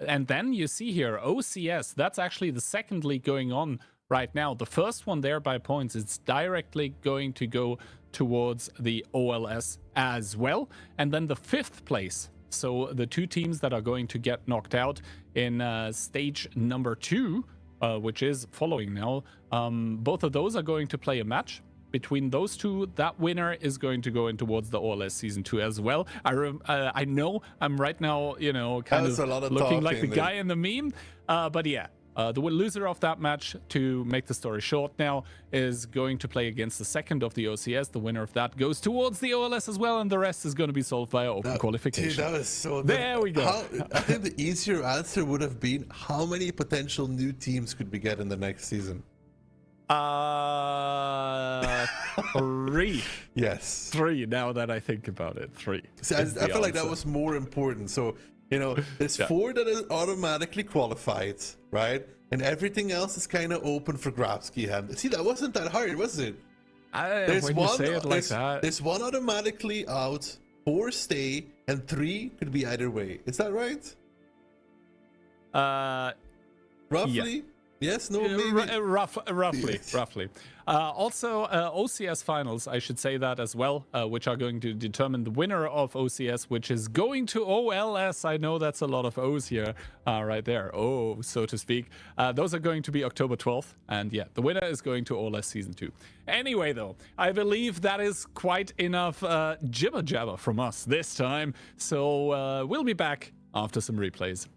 And then you see here, OCS, that's actually the second league going on right now. The first one there by points, it's directly going to go towards the OLS as well. And then the 5th place, so the 2 teams that are going to get knocked out in stage number 2, which is following now, both of those are going to play a match. Between those 2, that winner is going to go in towards the OLS Season 2 as well. I know I'm right now, you know, kind of looking like the guy in the meme, but yeah. The loser of that match, to make the story short now, is going to play against the 2nd of the OCS. The winner of that goes towards the OLS as well, and the rest is going to be solved via open qualification. Dude, that was so... There we go. I think the easier answer would have been, how many potential new teams could we get in the next season? Three. Yes. Three, now that I think about it. Three. See, I is the feel like that answer. was more important. So, you know, there's Yeah. 4 that is automatically qualified, right? And everything else is kind of open for grabs, Kihan. See, that wasn't that hard, was it? When you say it like that. There's 1 automatically out, 4 stay, and 3 could be either way. Is that right? Roughly? Yes, no, maybe. Roughly. Also, OCS finals, I should say that as well, which are going to determine the winner of OCS, which is going to OLS. I know that's a lot of O's here, right there. Oh, so to speak. Those are going to be October 12th. And yeah, the winner is going to OLS Season 2. Anyway, though, I believe that is quite enough jibber jabber from us this time. So we'll be back after some replays.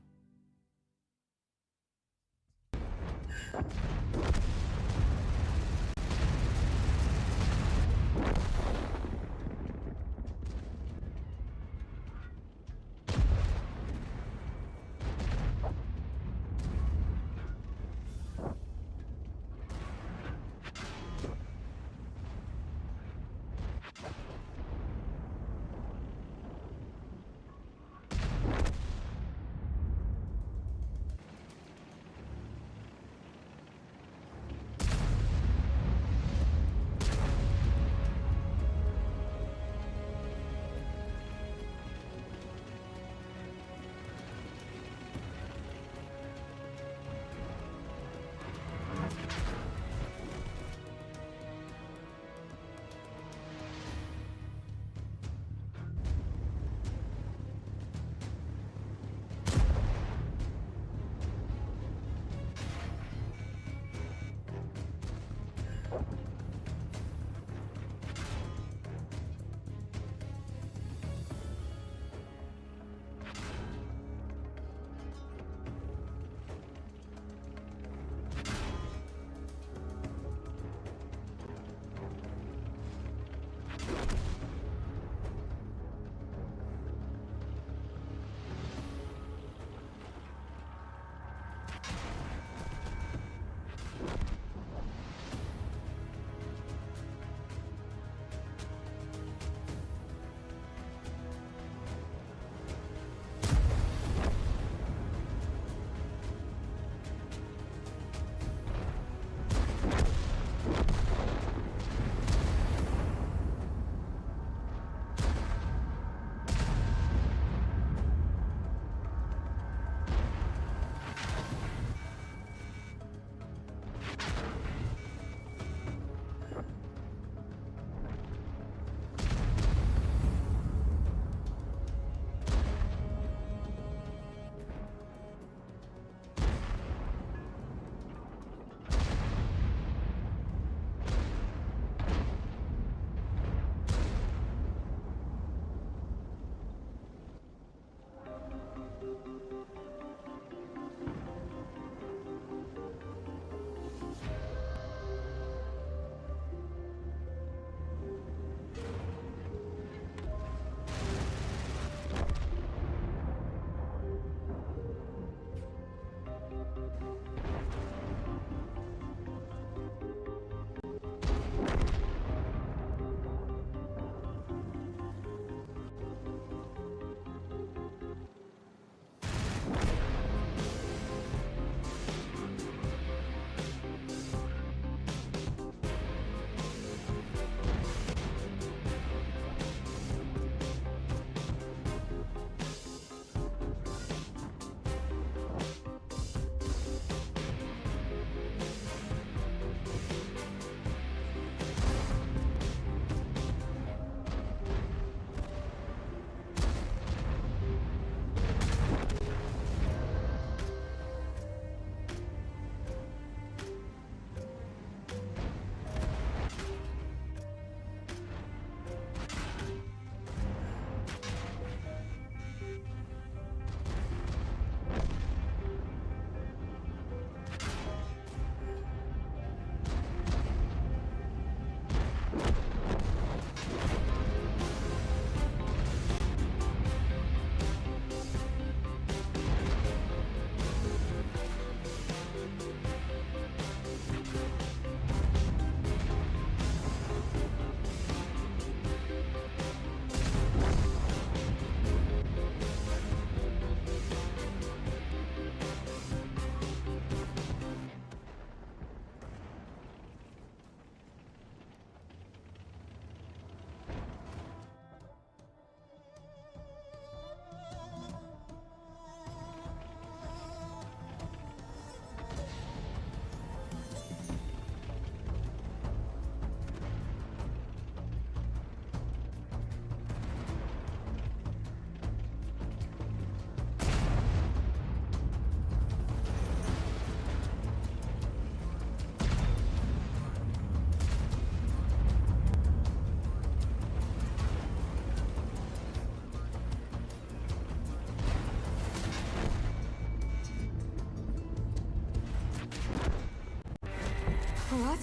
What?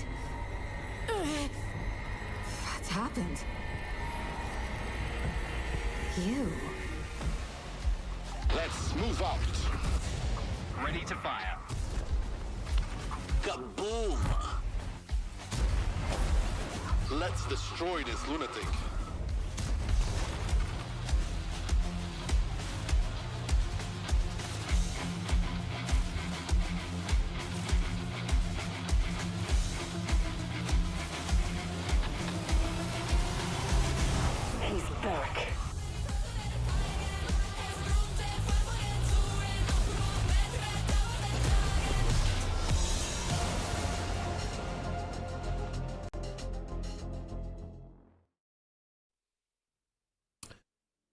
What's happened? You. Let's move out. Ready to fire. Kaboom! Let's destroy this lunatic. He's back.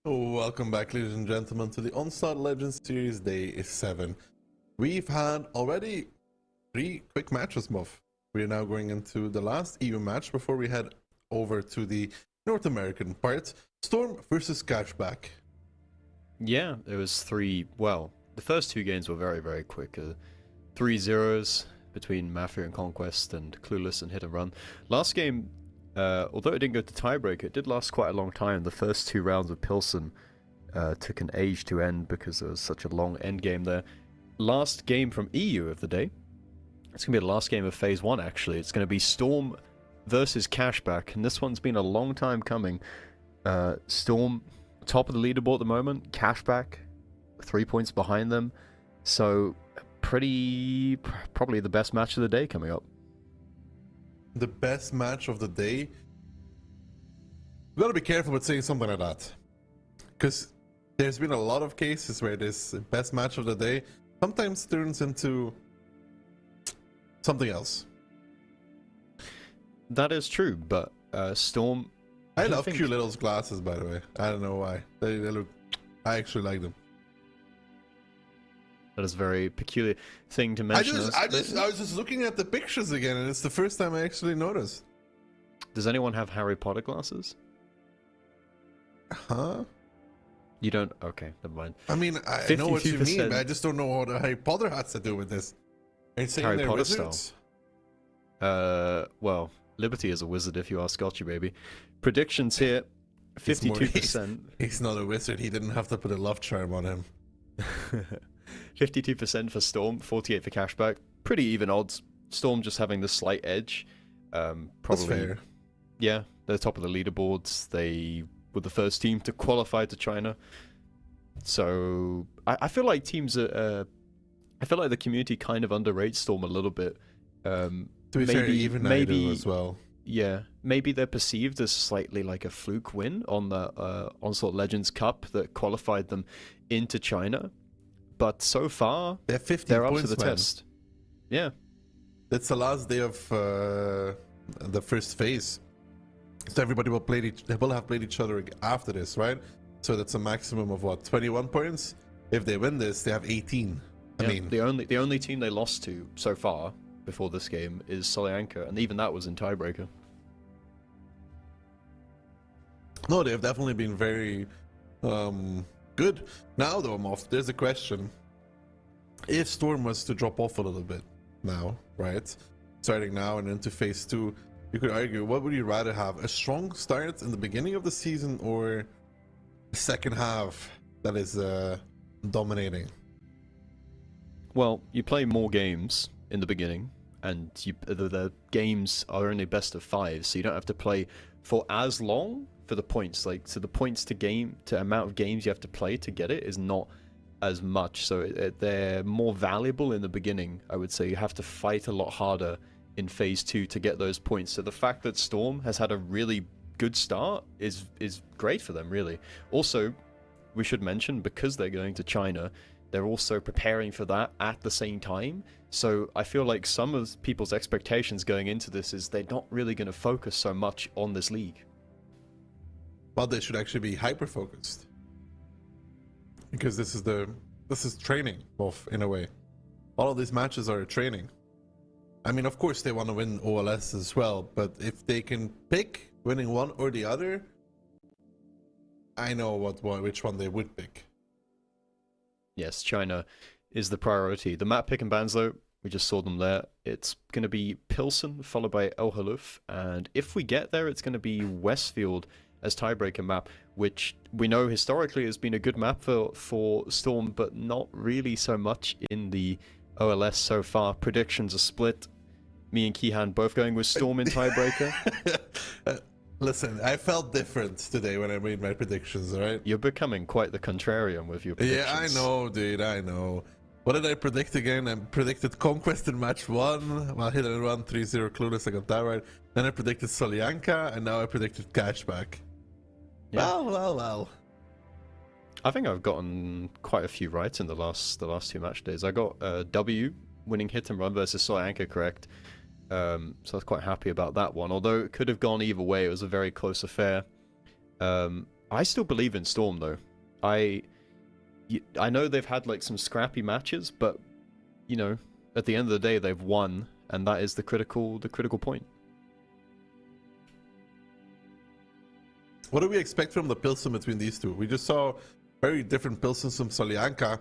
Welcome back, ladies and gentlemen, to the Onslaught Legends Series Day 7. We've had already 3 quick matches, Muff. We are now going into the last EU match before we head over to the North American part. Storm versus Cashback. Yeah, it was 3. Well, the first 2 games were very, very quick. 3-0s between Mafia and Conquest, and Clueless and Hit and Run. Last game, although it didn't go to tiebreak, it did last quite a long time. The first 2 rounds of Pilsen took an age to end because there was such a long end game there. Last game from EU of the day. It's going to be the last game of Phase 1, actually. It's going to be Storm versus Cashback, and this one's been a long time coming. Storm, top of the leaderboard at the moment. Cashback, 3 points behind them. So, probably the best match of the day coming up. The best match of the day? We gotta be careful with saying something like that. Because there's been a lot of cases where this best match of the day sometimes turns into something else. That is true, but Storm... I love cute Little's glasses, by the way. I don't know why. They look... I actually like them. That is a very peculiar thing to mention. I was just looking at the pictures again, and it's the first time I actually noticed. Does anyone have Harry Potter glasses? Huh? You don't? Okay, never mind. I mean, I know what you mean, but I just don't know what Harry Potter has to do with this. Are you saying Harry they're Potter wizards? style. Well, Liberty is a wizard if you ask Scotchy, baby. Predictions here, 52%. He's not a wizard. He didn't have to put a love charm on him. 52% for Storm, 48% for Cashback. Pretty even odds. Storm just having the slight edge. Probably. That's fair. Yeah, they're top of the leaderboards. They were the first team to qualify to China. So I feel like teams are. I feel like the community kind of underrates Storm a little bit. To be fair, even I do as well. Yeah, maybe they're perceived as slightly like a fluke win on the Onslaught Legends Cup that qualified them into China. But so far, they're up to the test. Yeah. It's the last day of the first phase. So everybody will have played each other after this, right? So that's a maximum of what, 21 points? If they win this, they have 18. Yeah, I mean, the only team they lost to so far before this game is Solyanka, and even that was in tiebreaker. No, they've definitely been very good. Now though, Moff, there's a question. If Storm was to drop off a little bit now, right? Starting now and into phase 2, you could argue, what would you rather have? A strong start in the beginning of the season or a second half that is dominating? Well, you play more games in the beginning, and the games are only best of 5, so you don't have to play for as long for the points. Like, so the points to amount of games you have to play to get it is not as much. So they're more valuable in the beginning, I would say. You have to fight a lot harder in phase 2 to get those points. So the fact that Storm has had a really good start is great for them, really. Also, we should mention, because they're going to China, they're also preparing for that at the same time. So I feel like some of people's expectations going into this is they're not really going to focus so much on this league. Well, they should actually be hyper-focused. Because this is training, both, in a way. All of these matches are training. I mean, of course they want to win OLS as well, but if they can pick winning one or the other, I know which one they would pick. Yes, China is the priority. The map pick and bans, though, We just saw them there. It's going to be Pilsen, followed by El Haluf, and if we get there, it's going to be Westfield as tiebreaker map, which we know historically has been a good map for Storm, but not really so much in the OLS so far. Predictions are split. Me and Kihan both going with Storm in tiebreaker. Listen, I felt different today when I made my predictions, alright? You're becoming quite the contrarian with your predictions. Yeah, I know, dude, I know. What did I predict again? I predicted Conquest in match 1. Well, hit and run 3-0 Clueless, I got that right. Then I predicted Solyanka, and now I predicted Cashback. Yeah. Well. I think I've gotten quite a few right in the last 2 match days. I got W winning hit and run versus Solyanka correct. So I was quite happy about that one. Although it could have gone either way, it was a very close affair. I still believe in Storm though. I know they've had like some scrappy matches, but you know, at the end of the day, they've won, and that is the critical point. What do we expect from the Pilsen between these two? We just saw very different Pilsens from Solyanka.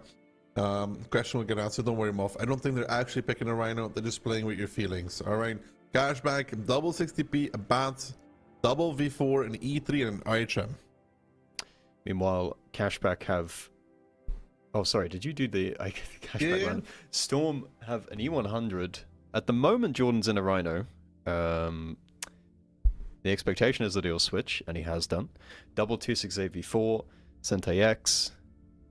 Question will get answered, don't worry, Moff. I don't think they're actually picking a Rhino, they're just playing with your feelings. Alright, Cashback, double 60p, a Bat, double V4, an E3, and an IHM. Meanwhile, Cashback have... Oh, sorry, did you do the Cashback run? Storm have an E100. At the moment, Jordan's in a Rhino. The expectation is that he'll switch, and he has done. Double 268 V4, Sentai X,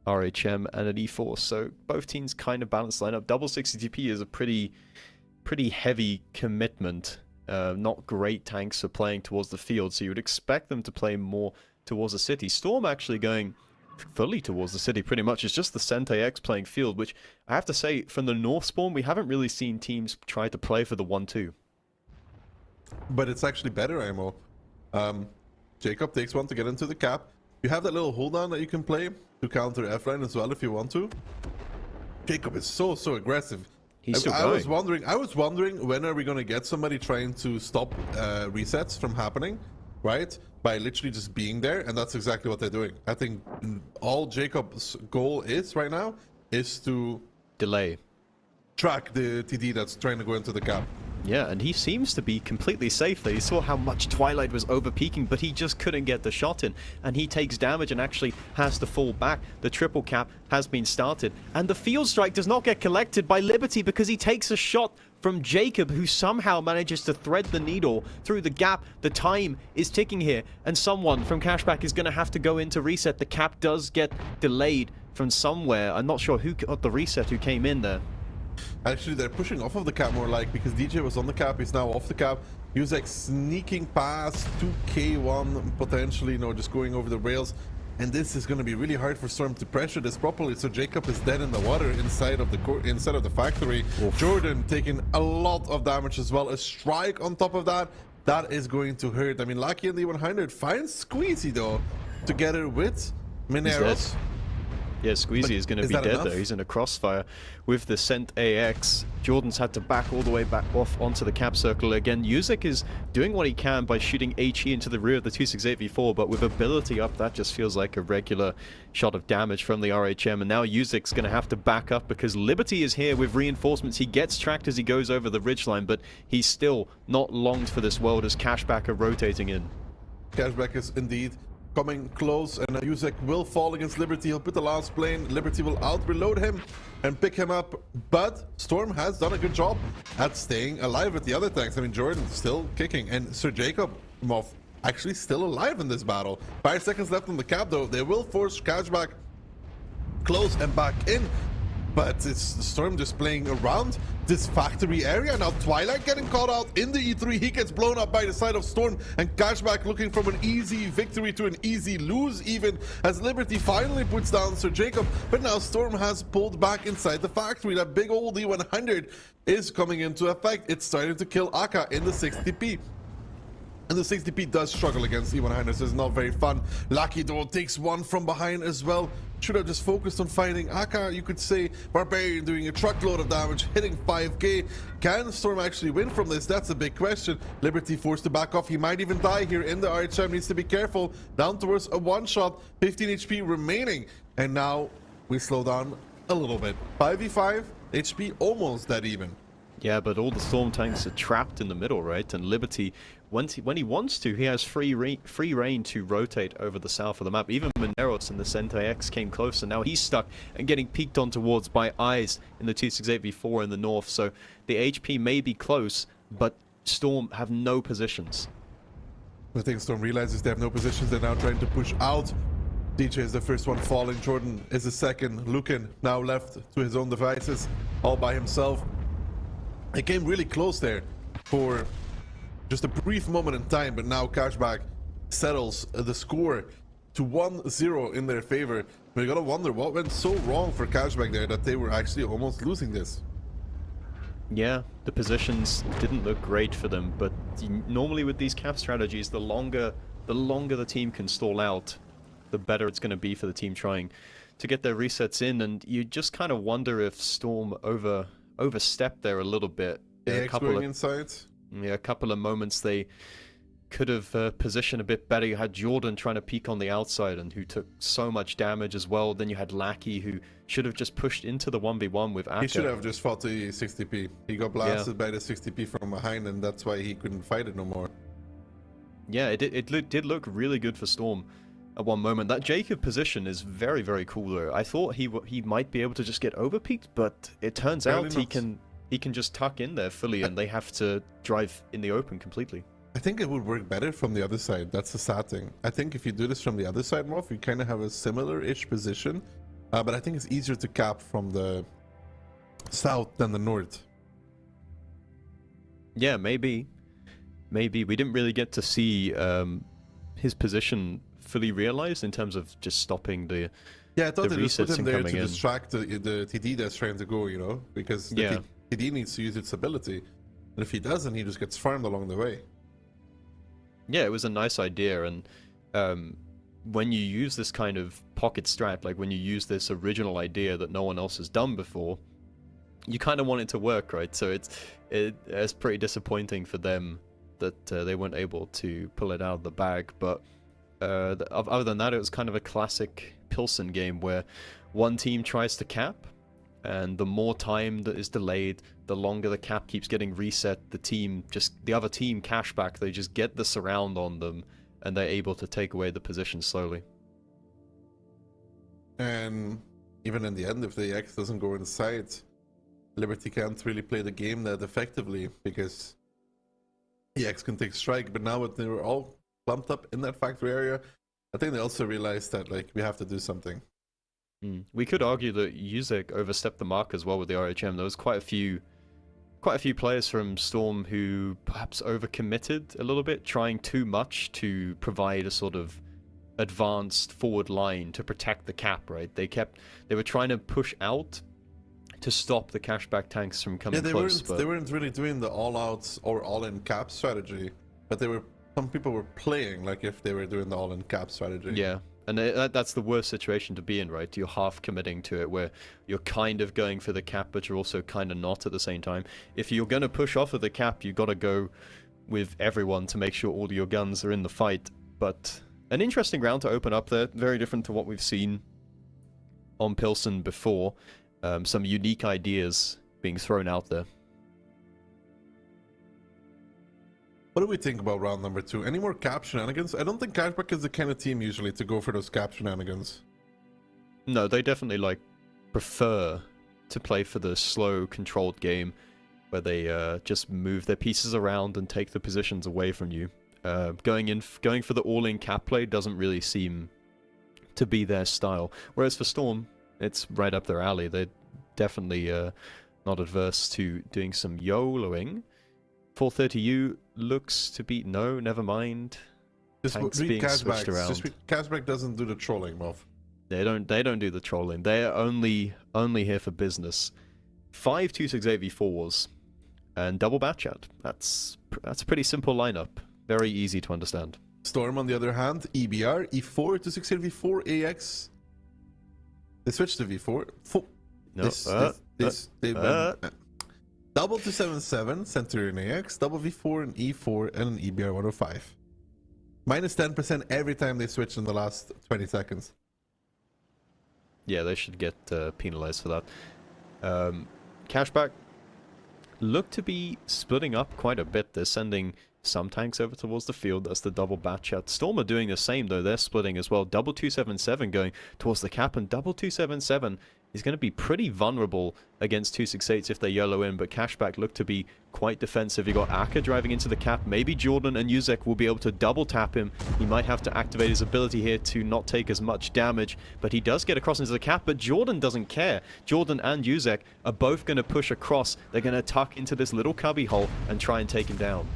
RHM, and an E4. So both teams kind of balanced lineup. Double 60TP is a pretty heavy commitment. Not great tanks for playing towards the field, so you would expect them to play more towards the city. Storm actually going fully towards the city pretty much. It's just the Sentai X playing field, which I have to say, from the North spawn, we haven't really seen teams try to play for the 1-2. But it's actually better ammo. Jacob takes one to get into the cap. You have that little hold on that you can play to counter F-line as well if you want to. Jacob is so aggressive. He's still I going. was wondering when are we going to get somebody trying to stop resets from happening, right? By literally just being there, and that's exactly what they're doing. I think all Jacob's goal is right now is to delay, track the TD that's trying to go into the cap. Yeah, and he seems to be completely safe there. You saw how much Twilight was over-peaking, but he just couldn't get the shot in. And he takes damage and actually has to fall back. The triple cap has been started. And the field strike does not get collected by Liberty because he takes a shot from Jacob, who somehow manages to thread the needle through the gap. The time is ticking here, and someone from Cashback is going to have to go in to reset. The cap does get delayed from somewhere. I'm not sure who got the reset, who came in there. Actually, they're pushing off of the cap more like, because DJ was on the cap, he's now off the cap. He was like sneaking past 2K1, potentially, you know, just going over the rails. And this is going to be really hard for Storm to pressure this properly. So Jacob is dead in the water inside of the factory. Oof. Jordan taking a lot of damage as well. A strike on top of that, that is going to hurt. I mean, Lucky in the 100 finds Squeezy though, together with Mineros. Yeah, Squeezy is going to be dead though. He's in a crossfire with the Sent AX. Jordan's had to back all the way back off onto the cap circle again. Yuzek is doing what he can by shooting HE into the rear of the 268v4, but with ability up, that just feels like a regular shot of damage from the RHM. And now Yuzek's going to have to back up because Liberty is here with reinforcements. He gets tracked as he goes over the ridgeline, but he's still not longed for this world as Cashback are rotating in. Cashback is indeed coming close, and Yuzek will fall against Liberty. He'll put the last plane. Liberty will out-reload him and pick him up, but Storm has done a good job at staying alive with the other tanks. I mean, Jordan still kicking, and Sir Jacob Moff actually still alive in this battle. 5 seconds left on the cap though. They will force Cashback close and back in, but it's the Storm just playing around this factory area. Now Twilight getting caught out in the E3. He gets blown up by the side of Storm, and Cashback looking from an easy victory to an easy lose even, as Liberty finally puts down Sir Jacob. But now Storm has pulled back inside the factory. That big old E100 is coming into effect. It's starting to kill Aka in the 60p. And the 60p does struggle against E100, so it's not very fun. Lucky though takes one from behind as well. Should have just focused on finding Aka, you could say. Barbarian doing a truckload of damage, hitting 5k. Can Storm actually win from this? That's a big question. Liberty forced to back off. He might even die here in the RHM. Needs to be careful. Down towards a one-shot. 15 HP remaining. And now we slow down a little bit. 5v5. HP almost that even. Yeah, but all the Storm tanks are trapped in the middle, right? And Liberty, when he wants to, he has free reign to rotate over the south of the map. Even Mineros and the Sentai X came close, and now he's stuck and getting peeked on towards by Eyes in the 268v4 in the north. So the HP may be close, but Storm have no positions. I think Storm realizes they have no positions. They're now trying to push out. DJ is the first one falling. Jordan is the second. Lucan now left to his own devices, all by himself. It came really close there for just a brief moment in time, but now Cashback settles the score to 1-0 in their favor. We gotta wonder what went so wrong for Cashback there that they were actually almost losing this. Yeah, the positions didn't look great for them, but normally with these cap strategies, the longer the team can stall out, the better it's going to be for the team trying to get their resets in, and you just kind of wonder if Storm overstepped there a little bit. AX going inside. Yeah, a couple of moments they could have positioned a bit better. You had Jordan trying to peek on the outside and who took so much damage as well. Then you had Lackey who should have just pushed into the 1v1 with Akka. He should have just fought the 60p. He got blasted by the 60p from behind, and that's why he couldn't fight it no more. Yeah, it did look really good for Storm at one moment. That Jacob position is very, very cool though. I thought he might be able to just get overpeaked, but it turns out he can just tuck in there fully, and they have to drive in the open completely. I think it would work better from the other side. That's the sad thing. I think if you do this from the other side, Moff, you kind of have a similar-ish position, but I think it's easier to cap from the south than the north. Yeah, maybe. We didn't really get to see his position fully realized in terms of just stopping the Yeah, I thought they just put resets him and there coming to in. distract the TD that's trying to go, you know, because the TD needs to use its ability, and if he doesn't, he just gets farmed along the way. Yeah, it was a nice idea, and when you use this kind of pocket strat, like when you use this original idea that no one else has done before, you kind of want it to work, right? So it's pretty disappointing for them that they weren't able to pull it out of the bag. But other than that, it was kind of a classic Pilsen game where one team tries to cap, and the more time that is delayed, the longer the cap keeps getting reset. The other team, Cashback, they just get the surround on them, and they're able to take away the position slowly. And even in the end, if the X doesn't go inside, Liberty can't really play the game that effectively, because the X can take strike. But now that they were all clumped up in that factory area, I think they also realized that, like, we have to do something. We could argue that Yuzek overstepped the mark as well with the RHM. There was quite a few players from Storm who perhaps overcommitted a little bit, trying too much to provide a sort of advanced forward line to protect the cap, right? They were trying to push out to stop the Cashback tanks from coming close. They weren't really doing the all-out or all-in cap strategy, but some people were playing like if they were doing the all-in cap strategy. Yeah. And that's the worst situation to be in, right? You're half committing to it, where you're kind of going for the cap, but you're also kind of not at the same time. If you're going to push off of the cap, you've got to go with everyone to make sure all your guns are in the fight. But an interesting round to open up there. Very different to what we've seen on Pilsen before. Some unique ideas being thrown out there. What do we think about round number 2? Any more cap shenanigans? I don't think Cashback is the kind of team usually to go for those cap shenanigans. No, they definitely prefer to play for the slow, controlled game where they just move their pieces around and take the positions away from you. Going for the all-in cap play doesn't really seem to be their style. Whereas for Storm, it's right up their alley. They're definitely not adverse to doing some YOLOing. 430U looks to be... No, never mind. Just Tanks read being Cashback. switched around. Cashback doesn't do the trolling, Moff. They don't do the trolling. They're only here for business. 5 268v4s and double bat chat. That's a pretty simple lineup. Very easy to understand. Storm, on the other hand, EBR, E4 to 6v4, AX. They switched to V4. They went double to 7-7, Centurion AX, double V4 and E4, and an EBR 105. Minus 10% every time they switch in the last 20 seconds. Yeah, they should get penalized for that. Cashback look to be splitting up quite a bit. They're sending some tanks over towards the field. That's the double bat chat. Storm are doing the same though. They're splitting as well. Double 277 going towards the cap, and double 277 is going to be pretty vulnerable against 268s if they YOLO in, but Cashback look to be quite defensive. You got Aka driving into the cap. Maybe Jordan and Yuzek will be able to double tap him. He might have to activate his ability here to not take as much damage, but he does get across into the cap, but Jordan doesn't care. Jordan and Yuzek are both going to push across. They're going to tuck into this little cubby hole and try and take him down.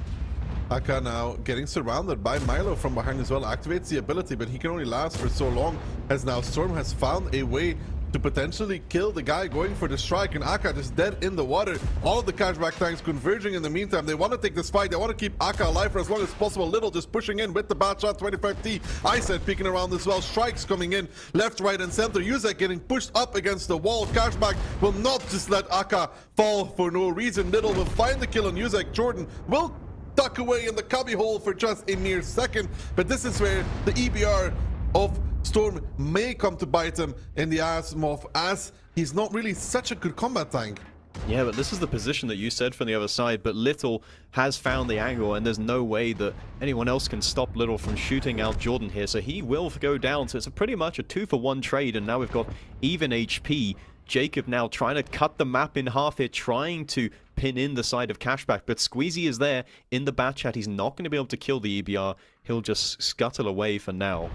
Aka now getting surrounded by Milo from behind as well. Activates the ability, but he can only last for so long, as now Storm has found a way to potentially kill the guy going for the strike, and Aka just dead in the water. All of the Cashback tanks converging in the meantime. They want to take this fight. They want to keep Aka alive for as long as possible. Little just pushing in with the bat shot. 25T. Iset peeking around as well. Strikes coming in left, right, and center. Yuzek getting pushed up against the wall. Cashback will not just let Aka fall for no reason. Little will find the kill on Yuzek. Jordan will tuck away in the cubby hole for just a mere second, but this is where the EBR of Storm may come to bite him in the ass, Moff, as he's not really such a good combat tank. Yeah, but this is the position that you said from the other side, but Little has found the angle, and there's no way that anyone else can stop Little from shooting out Jordan here, so he will go down. So it's pretty much a 2-for-1 trade, and now we've got even HP. Jacob now trying to cut the map in half here, trying to pin in the side of Cashback, but Squeezy is there in the bat chat. He's not going to be able to kill the EBR. He'll just scuttle away for now.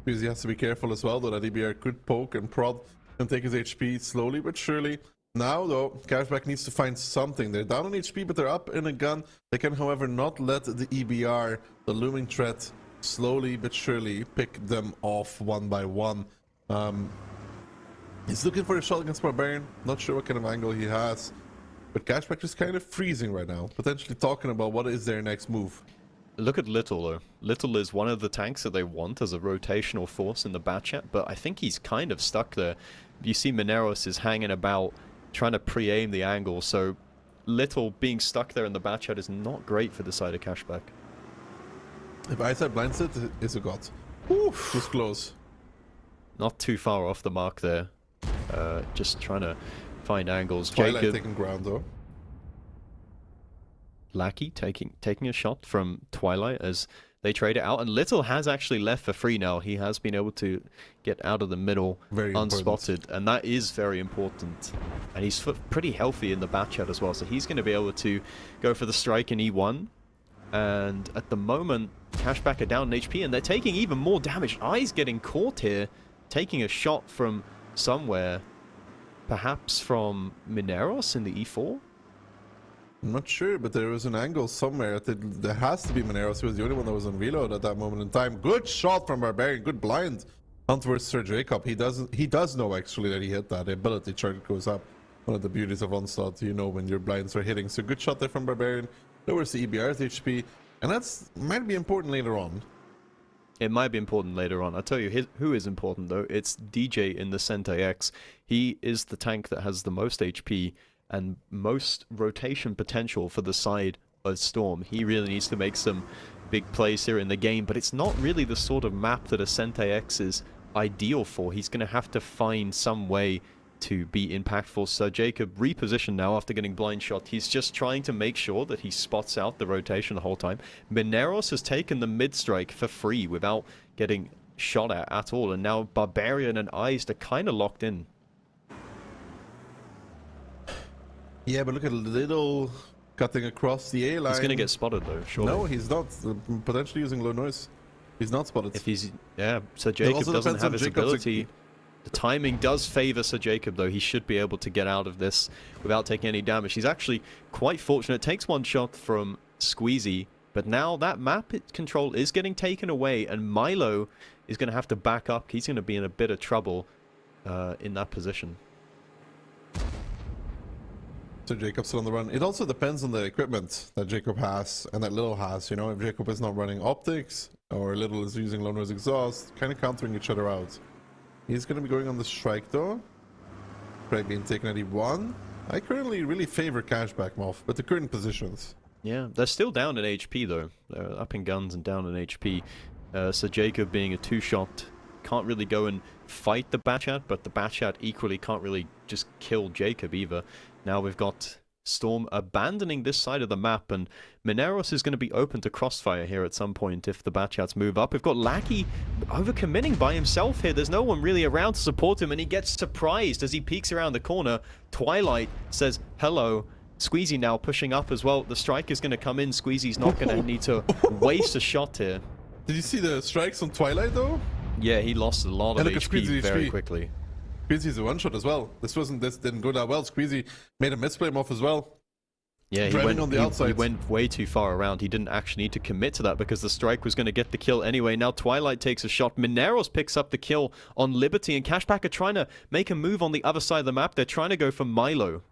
Squeezy has to be careful as well, though, that EBR could poke and prod and take his HP slowly but surely. Now, though, Cashback needs to find something. They're down on HP, but they're up in a gun. They can, however, not let the EBR, the looming threat, slowly but surely pick them off one by one. He's looking for a shot against Barbarian. Not sure what kind of angle he has. But Cashback is kind of freezing right now, potentially talking about what is their next move. Look at Little, though. Little is one of the tanks that they want as a rotational force in the bat chat, but I think he's kind of stuck there. You see Mineros is hanging about, trying to pre-aim the angle, so Little being stuck there in the bat chat is not great for the side of Cashback. If I said blinds it, it's a god. Oof, just close. Not too far off the mark there. Just trying to find angles. Twilight Jacob taking ground, though. Lackey taking a shot from Twilight as they trade it out, and Little has actually left for free now. He has been able to get out of the middle unspotted, and that is very important. And he's pretty healthy in the bat chat as well, so he's going to be able to go for the strike in E1. And at the moment, Cashback are down in HP, and they're taking even more damage. Eyes getting caught here, taking a shot from somewhere, perhaps from Mineros in the E4. I'm not sure, but there was an angle somewhere. There has to be Mineros. He was the only one that was on reload at that moment in time. Good shot from Barbarian. Good blind on towards Sir Jacob. He does know actually that he hit that. The ability chart goes up. One of the beauties of Onslaught, you know when your blinds are hitting. So good shot there from Barbarian. Lowers the EBR's HP, and that's might be important later on. It might be important later on. I'll tell you who is important, though. It's DJ in the Center X. He is the tank that has the most HP and most rotation potential for the side of Storm. He really needs to make some big plays here in the game, but it's not really the sort of map that a Center X is ideal for. He's going to have to find some way to be impactful. So Jacob repositioned now after getting blind shot. He's just trying to make sure that he spots out the rotation the whole time. Mineros has taken the mid strike for free without getting shot at all, and now Barbarian and Iced are kind of locked in. Yeah, but look at Little cutting across the A line. He's going to get spotted though, surely. No, he's not. Potentially using low noise. He's not spotted. If he's so Jacob doesn't have his ability. The timing does favor Sir Jacob, though. He should be able to get out of this without taking any damage. He's actually quite fortunate. Takes one shot from Squeezy, but now that map control is getting taken away, and Milo is going to have to back up. He's going to be in a bit of trouble in that position. So Jacob's still on the run. It also depends on the equipment that Jacob has and that Little has. You know, if Jacob is not running optics or Little is using low noise exhaust, kind of countering each other out. He's going to be going on the strike, though. Strike being taken at E1. I currently really favor Cashback, Moff, but the current positions. Yeah, they're still down in HP, though. They're up in guns and down in HP. So Jacob being a two-shot can't really go and fight the Batchat, but the Batchat equally can't really just kill Jacob either. Now we've got Storm abandoning this side of the map, and Mineros is going to be open to crossfire here at some point if the Batchats move up. We've got Lackey overcommitting by himself here. There's no one really around to support him, and he gets surprised as he peeks around the corner. Twilight says hello. Squeezy now pushing up as well. The strike is going to come in. Squeezy's not going to need to waste a shot here. Did you see the strikes on Twilight though? Yeah, he lost a lot of HP very quickly. Squeezy's a one-shot as well. This didn't go that well. Squeezy made a misplay him off as well. Yeah, he went way too far around. He didn't actually need to commit to that because the strike was going to get the kill anyway. Now Twilight takes a shot. Mineros picks up the kill on Liberty, and Cashback are trying to make a move on the other side of the map. They're trying to go for Milo.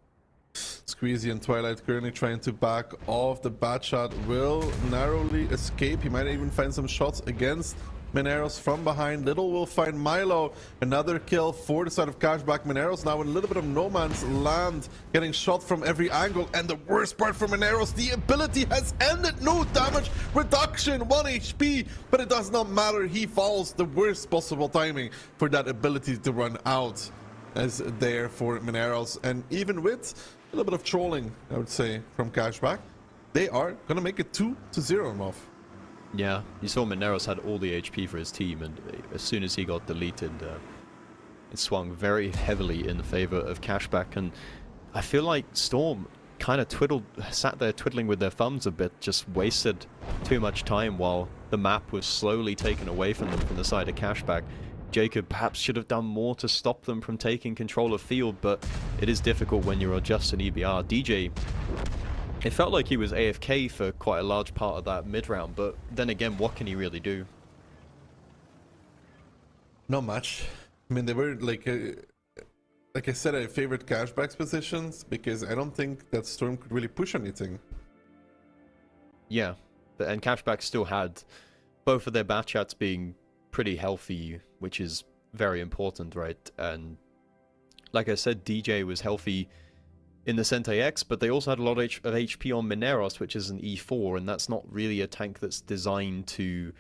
Squeezy and Twilight currently trying to back off. The Batchat will narrowly escape. He might even find some shots against Mineros from behind. Little will find Milo. Another kill for the side of Cashback. Mineros now in a little bit of no man's land, getting shot from every angle. And the worst part for Mineros, the ability has ended. No damage reduction, 1 HP, but it does not matter. He falls. The worst possible timing for that ability to run out is there for Mineros. And even with a little bit of trolling, I would say, from Cashback, they are gonna make it 2-0 him off. Yeah, you saw Mineros had all the HP for his team, and as soon as he got deleted, it swung very heavily in favor of Cashback. And I feel like Storm kind of sat there twiddling with their thumbs a bit, just wasted too much time while the map was slowly taken away from them from the side of Cashback. Jacob perhaps should have done more to stop them from taking control of field, but it is difficult when you're just an EBR. DJ, it felt like he was AFK for quite a large part of that mid-round, but then again, what can he really do? Not much. I mean, they were like I said, I favored Cashback's positions because I don't think that Storm could really push anything. Yeah, and Cashback still had both of their Batchats being pretty healthy, which is very important, right? And like I said, DJ was healthy in the Sentei X, but they also had a lot of HP on Mineros, which is an E4, and that's not really a tank that's designed to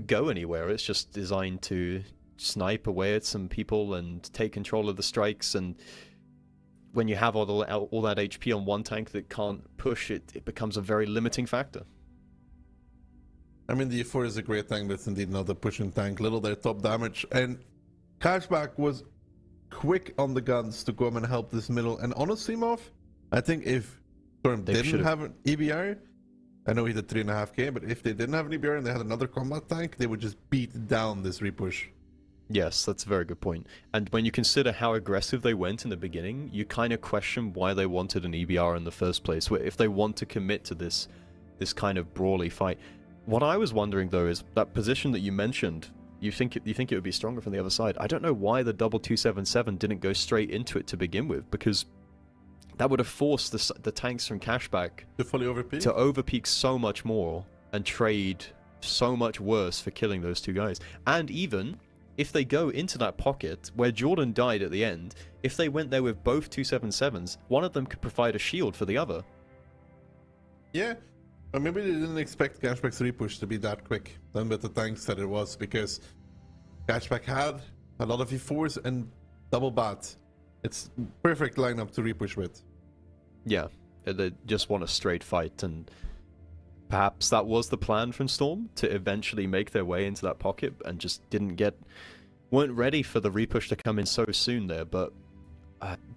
go anywhere. It's just designed to snipe away at some people and take control of the strikes. And when you have all that HP on one tank that can't push, it becomes a very limiting factor. I mean, the E4 is a great tank, but it's indeed not a pushing tank. Little their top damage, and Cashback was quick on the guns to go and help this middle. And honestly, Moff, I think if Storm didn't have an EBR, I know he did 3.5k, but if they didn't have an EBR and they had another combat tank, they would just beat down this repush. Yes, that's a very good point. And when you consider how aggressive they went in the beginning, you kind of question why they wanted an EBR in the first place. If they want to commit to this kind of brawly fight. What I was wondering though is that position that you mentioned. You think it would be stronger from the other side. I don't know why the double 277 didn't go straight into it to begin with, because that would have forced the tanks from Cashback to fully overpeak, to overpeak so much more and trade so much worse for killing those two guys. And even if they go into that pocket where Jordan died at the end, if they went there with both 277s, one of them could provide a shield for the other. Yeah. Or maybe they didn't expect Cashback's repush to be that quick than with the tanks that it was, because Cashback had a lot of E4s and double bat. It's perfect lineup to repush with. Yeah, they just want a straight fight, and perhaps that was the plan from Storm, to eventually make their way into that pocket, and just weren't ready for the repush to come in so soon there. But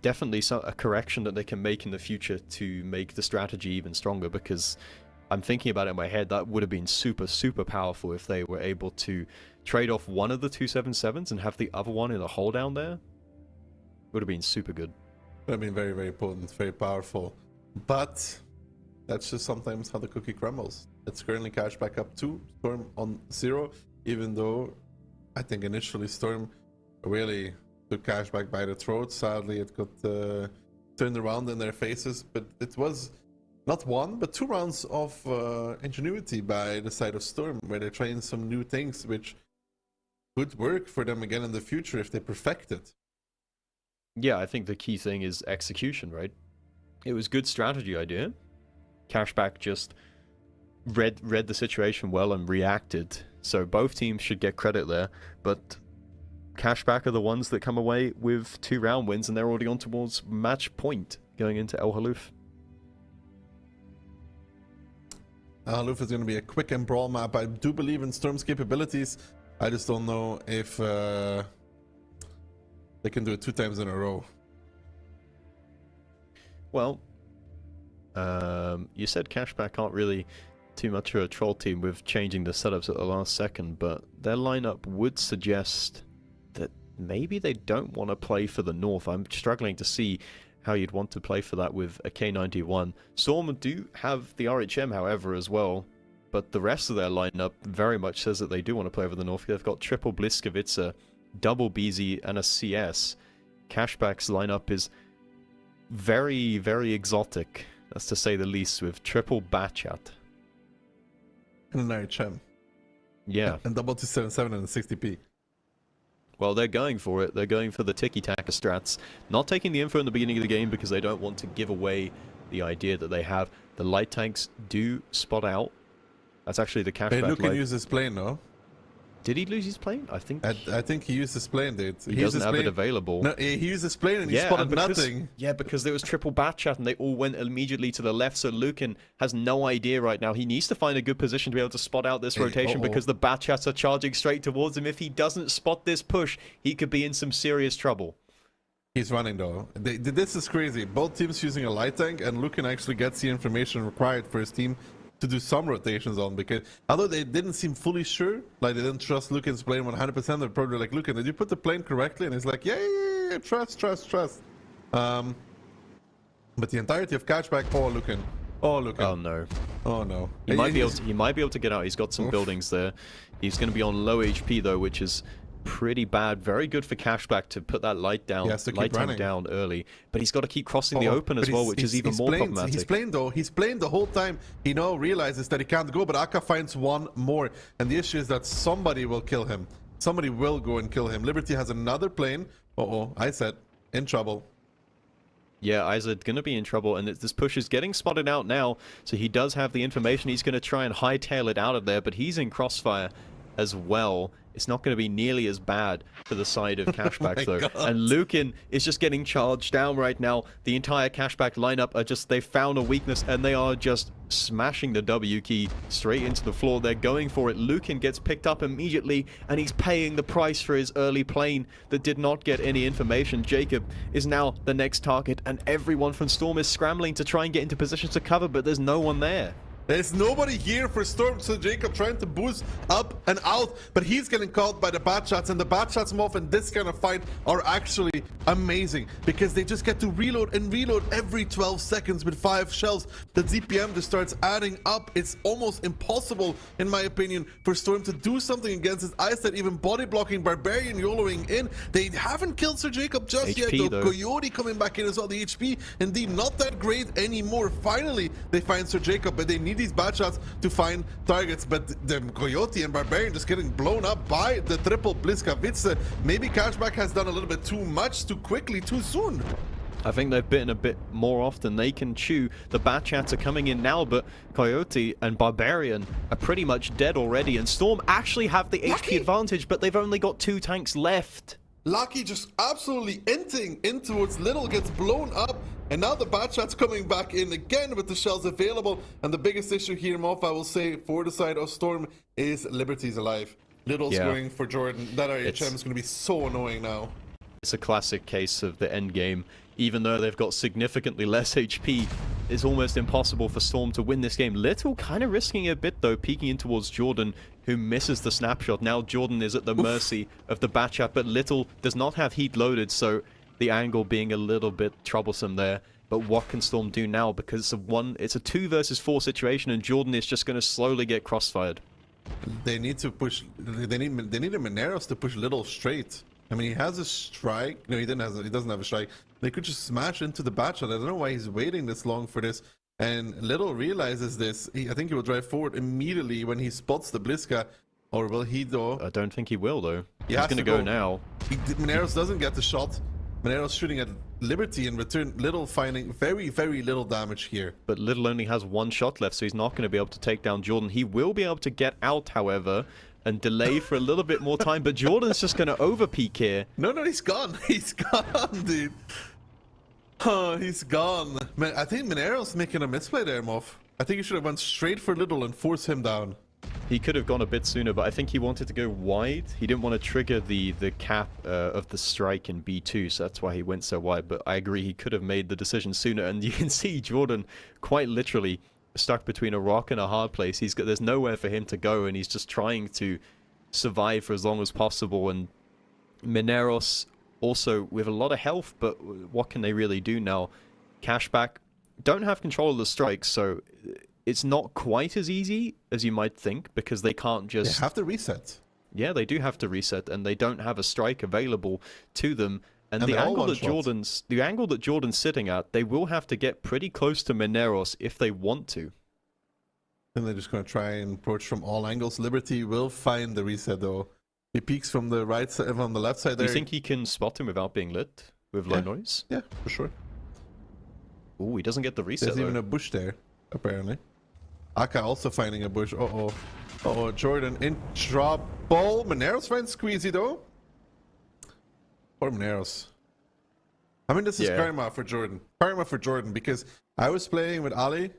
definitely a correction that they can make in the future to make the strategy even stronger, because I'm thinking about it in my head, that would have been super, super powerful if they were able to trade off one of the 277s and have the other one in a hole down there. Would have been super good. Would have been very, very potent, very powerful. But that's just sometimes how the cookie crumbles. It's currently Cashback up 2, Storm on 0, even though I think initially Storm really took Cashback by the throat. Sadly, it got turned around in their faces, but it was not one, but 2 rounds of ingenuity by the side of Storm, where they're trying some new things, which could work for them again in the future if they perfect it. Yeah, I think the key thing is execution, right? It was good strategy idea. Cashback just read the situation well and reacted. So both teams should get credit there. But Cashback are the ones that come away with 2 round wins, and they're already on towards match point going into El Haluf. El Haluf is going to be a quick and brawl map. I do believe in Storm's capabilities. I just don't know if they can do it 2 times in a row. Well, you said Cashback aren't really too much of a troll team with changing the setups at the last second, but their lineup would suggest that maybe they don't want to play for the North. I'm struggling to see how you'd want to play for that with a K91. Storm do have the RHM, however, as well, but the rest of their lineup very much says that they do want to play for the North. They've got triple Bliskovica, double BZ, and a CS. Cashback's lineup is very, very exotic, that's to say the least, with triple Batchat. And an RHM. Yeah. And double 277 and a 60p. Well, they're going for it. They're going for the tiki-taka strats. Not taking the info in the beginning of the game because they don't want to give away the idea that they have. The light tanks do spot out. That's actually the Cashback. Hey, Luke can light. use his plane, no? Did he lose his plane? I think he used his plane, dude. he doesn't have it available. No, he used his plane and he spotted nothing. Yeah, because there was triple Batchat and they all went immediately to the left, so Lucan has no idea right now. He needs to find a good position to be able to spot out this rotation because the Batchats are charging straight towards him. If he doesn't spot this push, he could be in some serious trouble. He's running though. This is crazy. Both teams using a light tank, and Lucan actually gets the information required for his team to do some rotations on, because although they didn't seem fully sure, like they didn't trust Lucan's plane 100%, they're probably like, Lucan, did you put the plane correctly? And he's like, yeah, trust. But the entirety of Cashback, Lucan. Oh no. Oh no. He might be able to get out. He's got some buildings there. He's going to be on low HP though, which is pretty bad. Very good for Cashback to put that light down, down early, but he's got to keep crossing the open as well, which is even more problematic. He's playing though. He's playing the whole time. He now realizes that he can't go, but Aka finds one more, and the issue is that somebody will kill him. Somebody will go and kill him. Liberty has another plane. I said in trouble. Yeah, Ized gonna be in trouble, and this push is getting spotted out now, so he does have the information. He's gonna try and hightail it out of there, but he's in crossfire as well. It's not going to be nearly as bad for the side of Cashback, though. God. And Lucan is just getting charged down right now. The entire Cashback lineup are just, they found a weakness, and they are just smashing the W key straight into the floor. They're going for it. Lucan gets picked up immediately, and he's paying the price for his early plane that did not get any information. Jacob is now the next target, and everyone from Storm is scrambling to try and get into positions to cover, but there's no one there. There's nobody here for Storm, so Jacob trying to boost up and out, but he's getting caught by the Batchats, and the Batchats Moth in this kind of fight are actually amazing because they just get to reload and reload every 12 seconds with 5 shells. The DPM just starts adding up. It's almost impossible, in my opinion, for Storm to do something against his eyes that even body blocking Barbarian YOLOing in. They haven't killed Sir Jacob just HP, yet, though. though. Coyote coming back in as well. The HP, indeed, not that great anymore. Finally, they find Sir Jacob, but they need these bad shots to find targets, but the Coyote and Barbarian just getting blown up by the triple Bliskovica. Maybe Cashback has done a little bit too much, too quickly, too soon. I think they've bitten a bit more off than they can chew. The Batchats are coming in now, but Coyote and Barbarian are pretty much dead already, and Storm actually have the HP advantage, but they've only got 2 tanks left. Lucky just absolutely inting in towards Little, gets blown up, and now the Batchat's coming back in again with the shells available. And the biggest issue here, Moff, I will say, for the side of Storm is Liberty's alive. Little's going for Jordan. That RHM is going to be so annoying now. It's a classic case of the end game. Even though they've got significantly less HP, it's almost impossible for Storm to win this game. Little kind of risking it a bit though, peeking in towards Jordan, who misses the snapshot. Now Jordan is at the mercy of the Batchat, but Little does not have heat loaded, so the angle being a little bit troublesome there. But what can Storm do now? Because it's a 2 versus 4 situation, and Jordan is just going to slowly get crossfired. They need to push. They need a Mineros to push Little straight. I mean, he has a strike. No, he doesn't have a strike. They could just smash into the Batchat. I don't know why he's waiting this long for this. And Little realizes this. I think he will drive forward immediately when he spots the Bliska. Or will he, though? I don't think he will, though. He's going to go now. Mineros doesn't get the shot. Mineros shooting at Liberty in return. Little finding very, very little damage here. But Little only has 1 shot left, so he's not going to be able to take down Jordan. He will be able to get out, however, and delay for a little bit more time, but Jordan's just going to overpeak here. No, he's gone. He's gone, dude. Oh, he's gone. Man, I think Minero's making a misplay there, Moff. I think you should have went straight for Little and force him down. He could have gone a bit sooner, but I think he wanted to go wide. He didn't want to trigger the cap of the strike in B2, so that's why he went so wide. But I agree, he could have made the decision sooner. And you can see Jordan quite literally stuck between a rock and a hard place. There's nowhere for him to go, and he's just trying to survive for as long as possible. And Mineros also with a lot of health, but what can they really do now? Cashback don't have control of the strikes, so it's not quite as easy as you might think, because they can't just... They have to reset. Yeah, they do have to reset, and they don't have a strike available to them. And the angle that Jordan's sitting at, they will have to get pretty close to Mineros if they want to. And they're just going to try and approach from all angles. Liberty will find the reset, though. He peeks from the right side, from the left side Do there. you think he can spot him without being lit with low noise? Yeah, for sure. Ooh, he doesn't get the reset. There's even a bush there, apparently. Aka also finding a bush. Uh-oh. Uh-oh, Jordan in trouble. Mineros finds Squeezy, though. Poor Mineros. I mean, this is karma for Jordan. Karma for Jordan, because I was playing with Ali,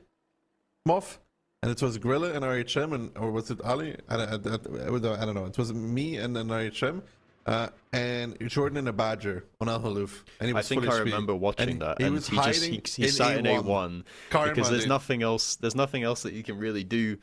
Moff, and it was Grilla and RHM, or was it Ali? I don't know. It was me and an RHM, and Jordan and a Badger on Al Haluf. I think I remember watching that. He was hiding he sat in A1 Karma, because there's dude. nothing else. There's nothing else that you can really do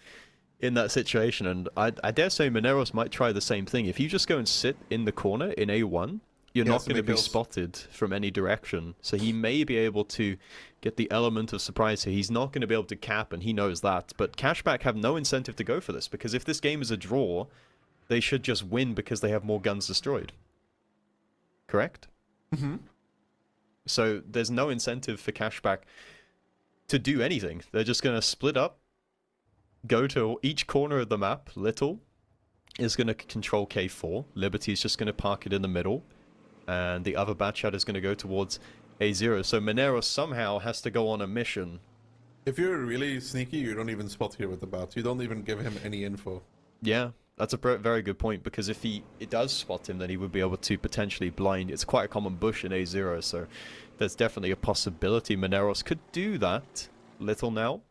in that situation. And I dare say Mineros might try the same thing. If you just go and sit in the corner in A1, you're not going to be spotted from any direction. So he may be able to get the element of surprise here. He's not going to be able to cap, and he knows that. But Cashback have no incentive to go for this, because if this game is a draw, they should just win because they have more guns destroyed. Correct? Mm-hmm. So there's no incentive for Cashback to do anything. They're just going to split up, go to each corner of the map. Little is going to control K4. Liberty is just going to park it in the middle. And the other Batchat is going to go towards A0. So Mineros somehow has to go on a mission. If you're really sneaky, you don't even spot here with the bat. You don't even give him any info. Yeah, that's a very good point, because if it does spot him, then he would be able to potentially blind. It's quite a common bush in A0, so there's definitely a possibility Mineros could do that. Little now,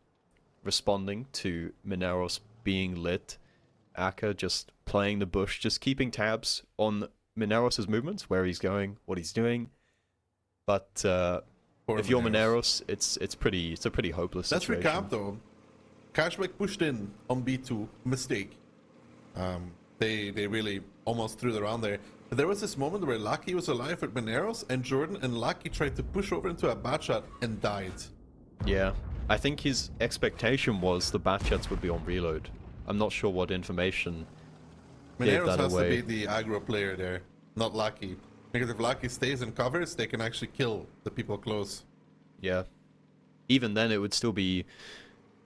responding to Mineros being lit. Aka just playing the bush, just keeping tabs on Mineros' movements, where he's going, what he's doing. But if you're Mineros, it's a pretty hopeless situation. Let's recap though. Cashback pushed in on B2, mistake. They really almost threw it around there. But there was this moment where Lucky was alive with Mineros, and Jordan and Lucky tried to push over into a Batchat and died. Yeah, I think his expectation was the Batchats would be on reload. I'm not sure what information gave Mineros that has away. to be the aggro player there, not Lucky. Because if Lucky stays and covers, they can actually kill the people close. Yeah. Even then, it would still be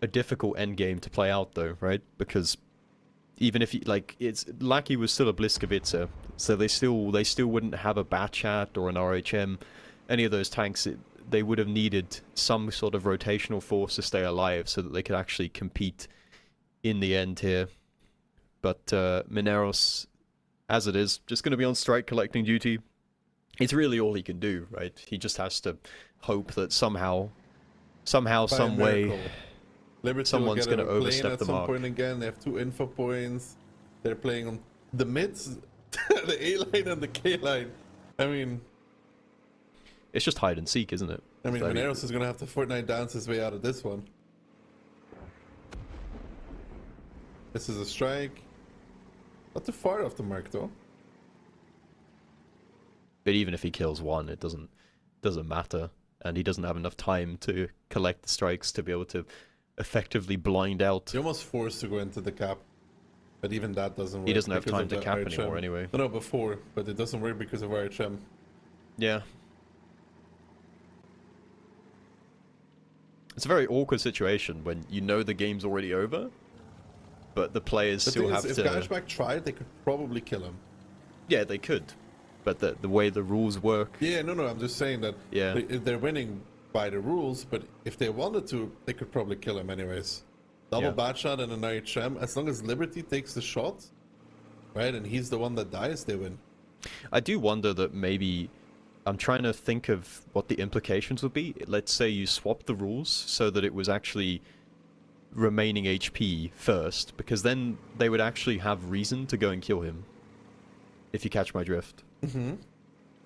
a difficult endgame to play out, though, right? Because even if Lucky was still a Bliskavitzer, so they still wouldn't have a Batchat or an RHM, any of those tanks. They would have needed some sort of rotational force to stay alive, so that they could actually compete in the end here. But Mineros, as it is, just going to be on strike collecting duty. It's really all he can do, right? He just has to hope that somehow, some way, someone's going to overstep the mark. Point again, they have 2 info points. They're playing on the mids, the A line and the K line. I mean, it's just hide and seek, isn't it? I mean, Mineros is going to have to Fortnite dance his way out of this one. This is a strike. Not too far off the mark, though. But even if he kills one, it doesn't matter, and he doesn't have enough time to collect the strikes to be able to effectively blind out. You're almost forced to go into the cap, but even that doesn't work. He doesn't have because time of to the cap RHM. anymore anyway. No, before, but it doesn't work because of RHM. Yeah. It's a very awkward situation when you know the game's already over, but the players still have to... If Cashback tried, they could probably kill him. Yeah, they could. But the way the rules work... Yeah, no, I'm just saying that they're winning by the rules, but if they wanted to, they could probably kill him anyways. Double Batshot and an RHM, as long as Liberty takes the shot, right? And he's the one that dies, they win. I do wonder that maybe I'm trying to think of what the implications would be. Let's say you swap the rules so that it was actually remaining HP first, because then they would actually have reason to go and kill him. If you catch my drift. Mm-hmm.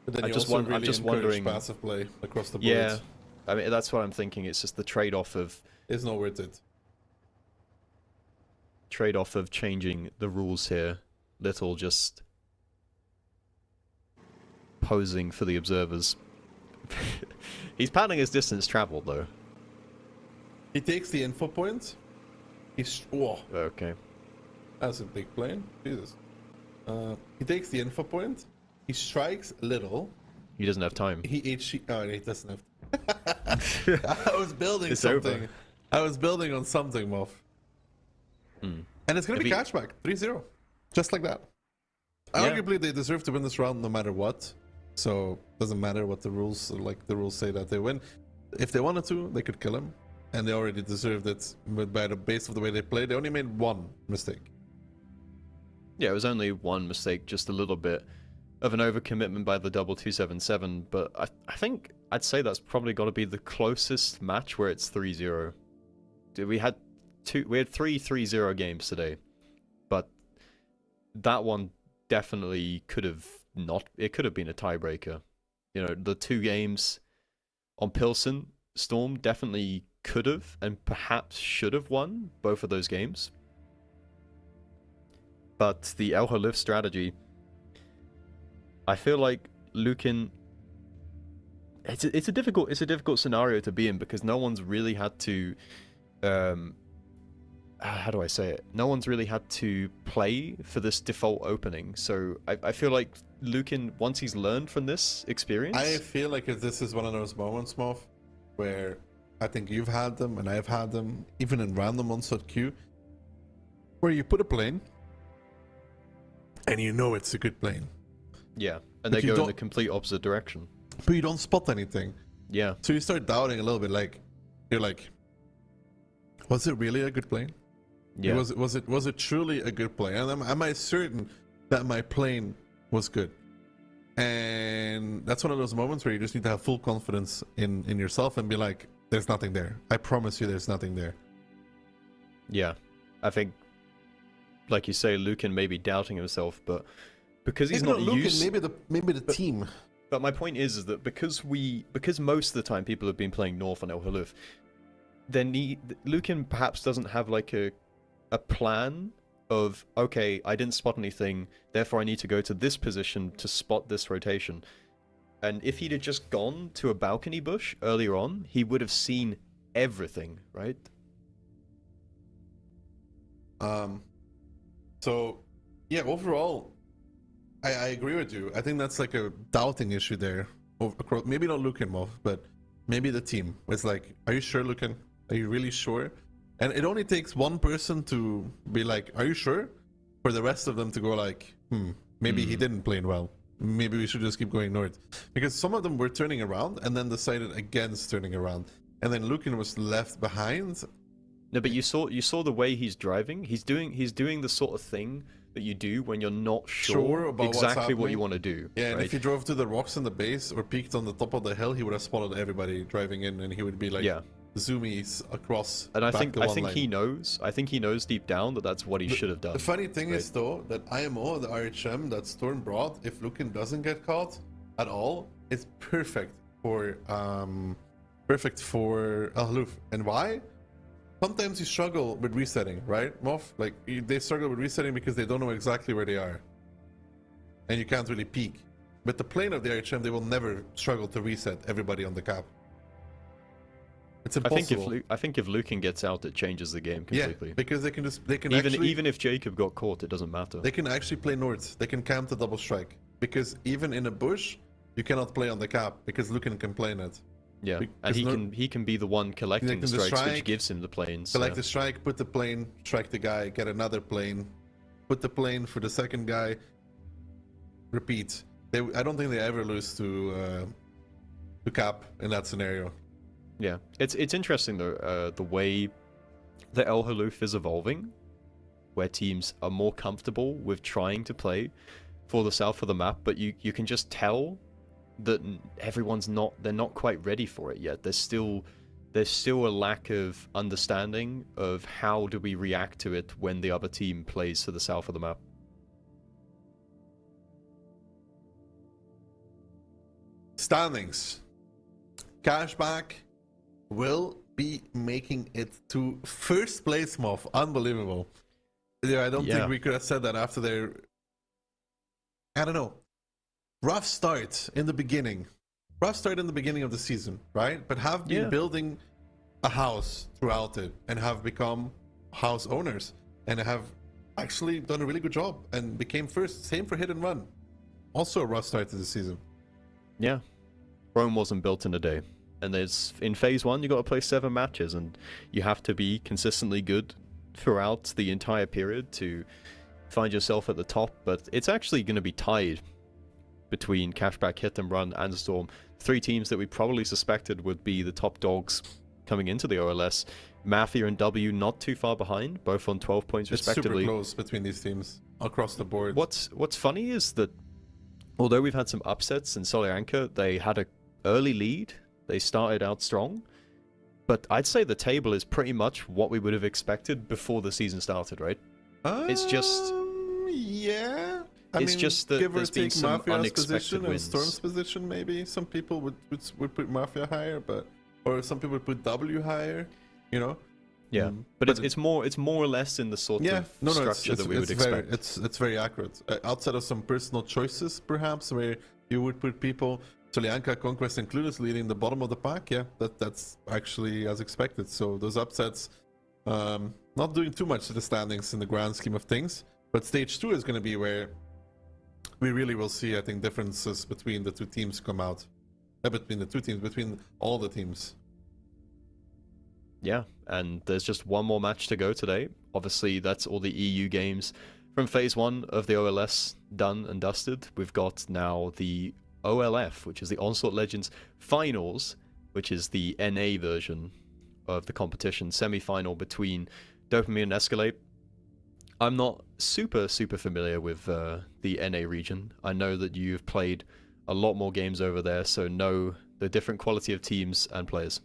But then I'm you just also I'm really just encourage wondering. passive play across the board. Yeah, I mean that's what I'm thinking. It's just the trade-off of It's not worth it. changing the rules here. Little just posing for the observers. He's padding his distance traveled though. He takes the info point. He's Okay. that's a big plane. Jesus. He takes the info point. He strikes little. He doesn't have time. He HC. Oh, he doesn't have. I was building It's something. over. I was building on something, Moff. And it's gonna If be he- Cashback 3-0, just like that. Yeah. Arguably, they deserve to win this round no matter what. So doesn't matter what the rules say that they win. If they wanted to, they could kill him, and they already deserved it. But by the base of the way they played, they only made one mistake. Yeah, it was only one mistake, just a little bit of an overcommitment by the double 277, but I think I'd say that's probably got to be the closest match where it's 3-0. We had three 3-0 games today, but that one definitely could have been a tiebreaker. You know, the two games on Pilsen, Storm definitely could have and perhaps should have won both of those games. But the El Halif strategy, I feel like Lukin. It's a difficult scenario to be in because no one's really had to, how do I say it? No one's really had to play for this default opening. So I feel like Lukin, once he's learned from this experience, I feel like this is one of those moments, Moff, where I think you've had them and I've had them, even in random Onslaught queue, where you put a plane and you know it's a good plane, yeah, But and they you go in don't- the complete opposite direction. but you don't spot anything. Yeah, So you start doubting a little bit. Like you're like, was it really a good plane? yeah, Was it truly a good plane? And am I certain that my plane was good? And that's one of those moments where you just need to have full confidence in yourself and be like, there's nothing there. I promise you, there's nothing there. yeah. I think, like you say, Lukin may be doubting himself, but because he's Maybe not Lukin, used. maybe the team. But my point is that because most of the time people have been playing North on El Halif, then Lukin perhaps doesn't have like a plan of, okay, I didn't spot anything, therefore I need to go to this position to spot this rotation. And if he'd have just gone to a balcony bush earlier on, he would have seen everything, right? So yeah, overall, I agree with you. I think that's like a doubting issue there. Across, maybe not Lukin, Moff, but maybe the team. It's like, are you sure, Lukin? Are you really sure? And it only takes one person to be like, are you sure? For the rest of them to go like, maybe he didn't play well. Maybe we should just keep going north. Because some of them were turning around and then decided against turning around. And then Lukin was left behind. No, but you saw the way he's driving. He's doing the sort of thing that you do when you're not sure about what's exactly what happening. you want to do. Yeah, and right? if he drove to the rocks in the base or peeked on the top of the hill, he would have spotted everybody driving in, and he would be like, Yeah. zoomies across. And I back think to one he lane. knows. I think he knows deep down that that's what he should have done. The funny thing is though that IMO, the RHM that Storm brought, if Lukin doesn't get caught at all, it's perfect for Al Haluf. And why? Sometimes you struggle with resetting, right, Moff? Like they struggle with resetting because they don't know exactly where they are, and you can't really peek. But the plane of the RHM, they will never struggle to reset everybody on the cap. It's impossible. I think if Lukin gets out, it changes the game Yeah, completely. because they can actually, Even if Jacob got caught, it doesn't matter. they can actually play north. They can camp the double strike because even in a bush, you cannot play on the cap because Lukin can play in it. Yeah, Because and he can be the one collecting can the the strikes, strike, which gives him the planes. Select the strike, put the plane, strike the guy, get another plane, put the plane for the second guy. Repeat. I don't think they ever lose to cap in that scenario. Yeah, it's interesting though the way that El Haluf is evolving, where teams are more comfortable with trying to play for the south of the map, but you can just tell that they're not quite ready for it yet. There's still a lack of understanding of how do we react to it when the other team plays to the south of the map. Standings. Cashback will be making it to first place, Moff. Unbelievable. Yeah, I don't think we could have said that after their, I don't know, rough start in the beginning. Rough start in the beginning of the season, right? But have been building a house throughout it and have become house owners and have actually done a really good job and became first. Same for Hit and Run. Also a rough start to the season. Yeah. Rome wasn't built in a day. And there's, in phase 1, you got to play 7 matches, and you have to be consistently good throughout the entire period to find yourself at the top. But it's actually going to be tied between Cashback, Hit and Run, and Storm. 3 teams that we probably suspected would be the top dogs coming into the OLS. Mafia and W not too far behind, both on 12 points respectively. It's super close between these teams across the board. What's funny is that although we've had some upsets in Solyanka, they had an early lead. They started out strong, but I'd say the table is pretty much what we would have expected before the season started, right? It's just... Yeah. I it's mean, just that give or there's been take some Mafia's unexpected position wins. and Storm's position, maybe. Some people would put Mafia higher, but... Or some people would put W higher, you know? Yeah, but it's more or less in the sort of structure that we would expect. It's very accurate. Outside of some personal choices, perhaps, where you would put people... Solyanka, Conquest, and Clueless leading the bottom of the pack, yeah, that's actually as expected. So those upsets, not doing too much to the standings in the grand scheme of things. But stage 2 is going to be where we really will see, I think, differences between the 2 teams come out. Between the 2 teams, between all the teams. Yeah, and there's just one more match to go today. Obviously, that's all the EU games from phase 1 of the OLS done and dusted. We've got now the OLF, which is the Onslaught Legends Finals, which is the NA version of the competition, semi-final between Dopamine and Escalade. I'm not super familiar with the NA region. I know that you've played a lot more games over there, so know the different quality of teams and players.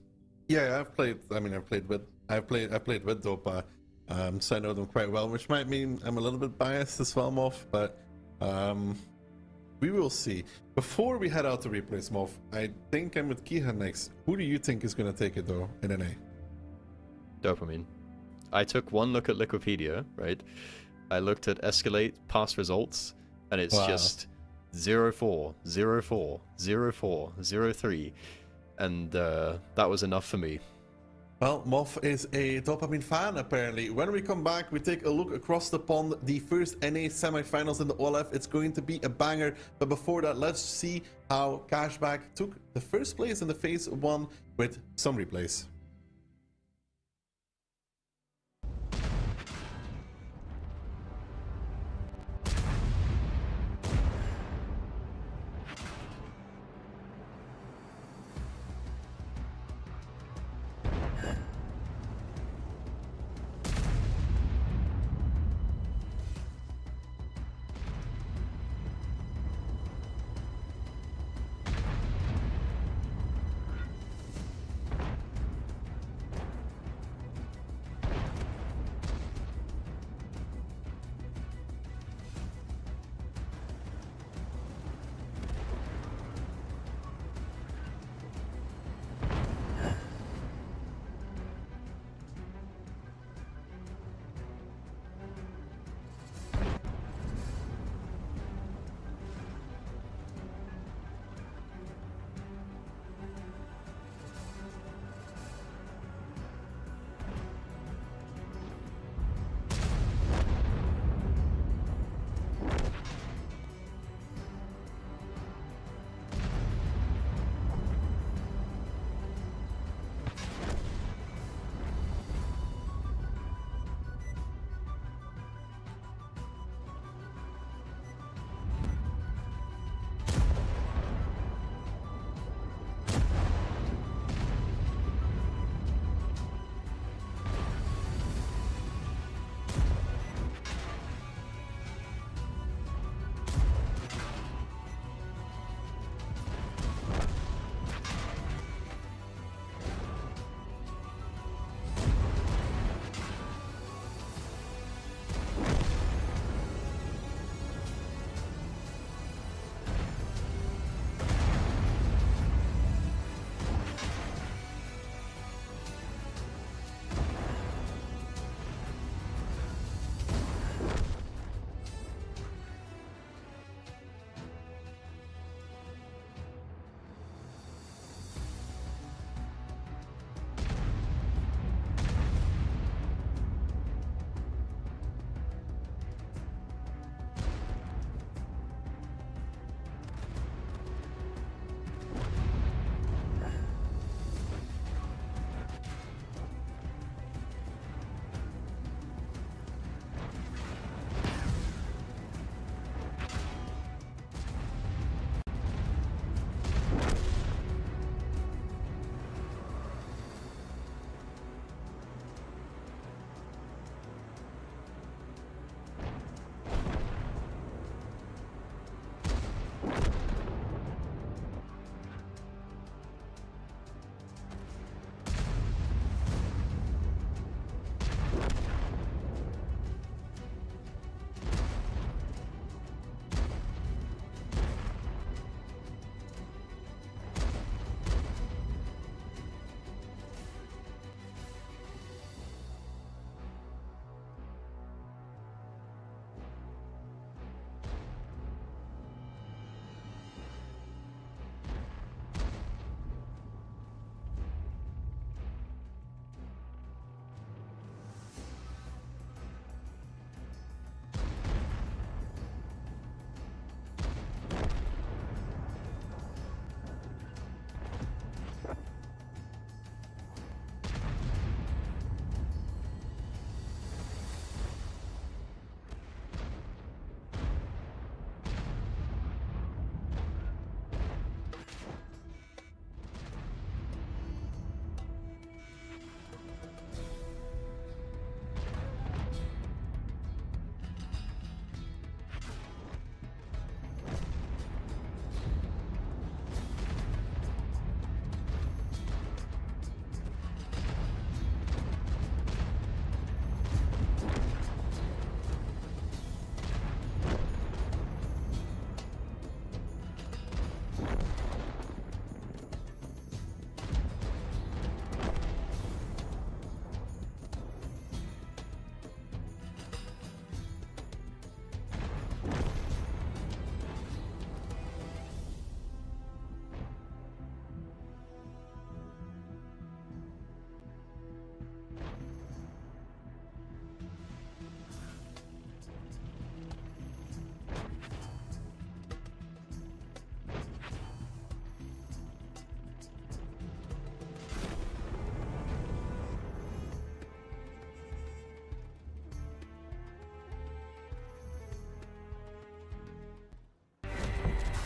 Yeah, I've played with Dopa, so I know them quite well, which might mean I'm a little bit biased as well, Moff, but we will see. Before we head out to replays, Moff, I think I'm with Kihan next. Who do you think is going to take it, though, in NA? Dopamine. I took one look at Wikipedia, right? I looked at Escalade past results, and it's just 0-4, 0-4, 0-4, 0-3, and that was enough for me. Well, Moff is a Dopamine fan, apparently. When we come back, we take a look across the pond. The first NA semifinals in the OLF. It's going to be a banger. But before that, let's see how Cashback took the first place in the phase 1 with some replays.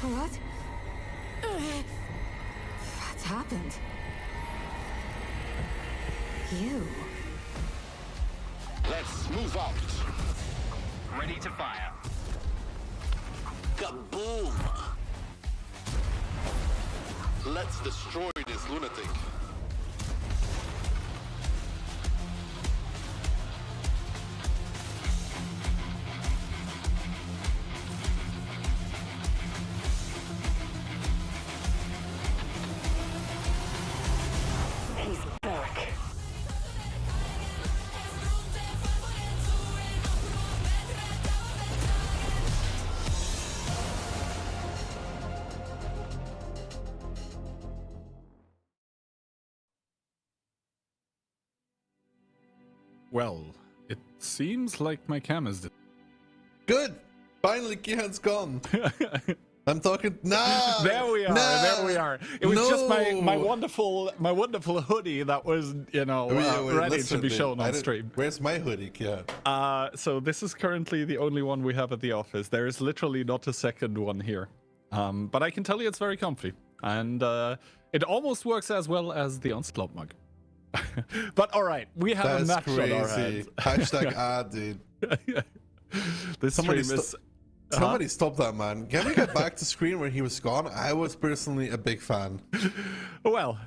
What? What's happened? You. Let's move out. Ready to fire. Kaboom! Let's destroy this lunatic. He's back. Well, it seems like my cam is. Good. Finally, Kihan's gone. I'm talking. Nah. There we are. Nah. There we are. It was just my No. wonderful hoodie that was Wait, ready listen, to be dude. shown I on didn't- stream. Where's my hoodie, Kihan? So this is currently the only one we have at the office. There is literally not a second one here. But I can tell you it's very comfy, and it almost works as well as the Onslaught mug. But all right, we have a That's match on our crazy. hands. Hashtag dude. This Somebody, stream is. somebody stop that man. Can we get back to screen where he was gone? I was personally a big fan. Well,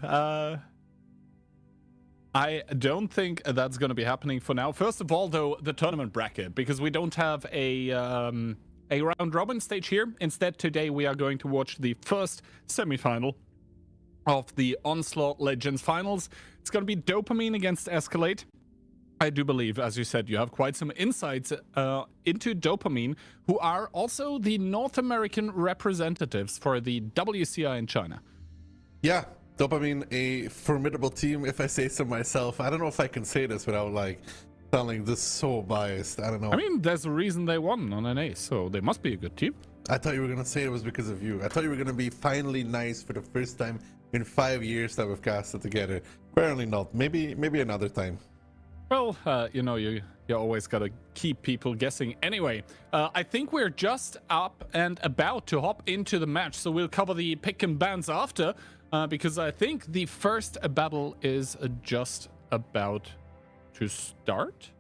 I don't think that's going to be happening for now. First of all, though, the tournament bracket, because we don't have a round robin stage here. Instead, today we are going to watch the first semi-final of the Onslaught Legends Finals. It's going to be Dopamine against Escalade. I do believe, as you said, you have quite some insights into Dopamine, who are also the North American representatives for the WCI in China. Yeah, Dopamine, a formidable team, if I say so myself. I don't know if I can say this without, like, sounding this so biased. I don't know. I mean, there's a reason they won on an ace, so they must be a good team. I thought you were going to say it was because of you. I thought you were going to be finally nice for the first time in 5 years that we've casted together. Apparently not. Maybe another time. Well, you always gotta keep people guessing. Anyway, I think we're just up and about to hop into the match, so we'll cover the pick and bans after, because I think the first battle is just about to start.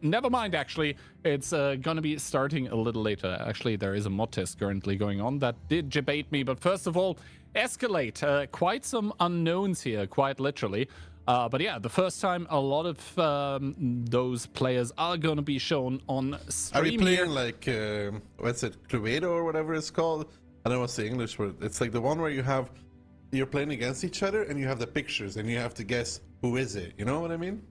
Never mind, actually. It's gonna be starting a little later. Actually, there is a mod test currently going on that did debate me, but first of all, Escalade. Quite some unknowns here, quite literally. But yeah, the first time a lot of those players are going to be shown on stream. Are we playing here. like, what's it, Cluedo or whatever it's called? I don't know what's the English word. It's like the one where you're playing against each other and you have the pictures and you have to guess who is it. You know what I mean?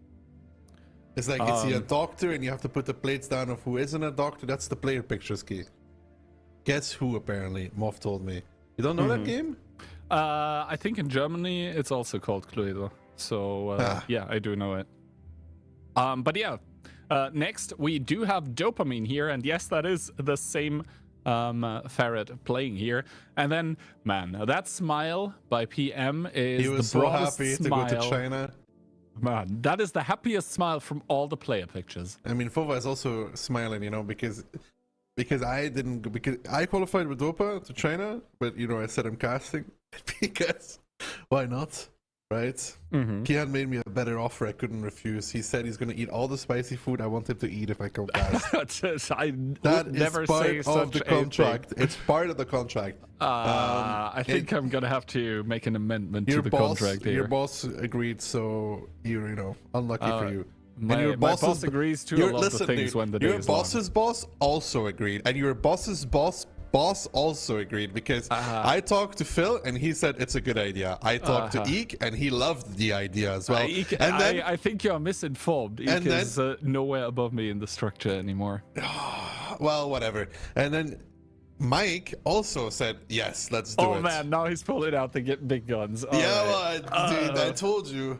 It's like, is he a doctor and you have to put the plates down of who isn't a doctor? That's the player pictures key. Guess who, apparently, Moff told me. You don't know that game? I think in Germany it's also called Cluedo. So yeah, I do know it. But yeah, next we do have Dopamine here, and yes, that is the same ferret playing here. And then, man, that smile by PM is He was the so broadest happy smile. to go to China. Man, that is the happiest smile from all the player pictures. I mean, Fova is also smiling, because I qualified with Dopa to China, but I said I'm casting because why not? Right? Kian made me a better offer I couldn't refuse. He said he's going to eat all the spicy food I want him to eat if I come cast. I That would is never part say of such the a thing. contract. It's part of the contract. I think I'm gonna have to make an amendment to Your the boss, contract here. your boss agreed, so unlucky for you. My boss agrees to a lot of things when the day your is long. boss's boss also agreed, and your boss's boss also agreed because I talked to Phil and he said it's a good idea. I talked to Eek and he loved the idea as well. Eek, and then I think you're misinformed. Eek and is nowhere above me in the structure anymore. well, whatever. And then Mike also said yes, let's do it. Oh man, now he's pulling out the big guns. All Yeah, right. well, dude, I told you.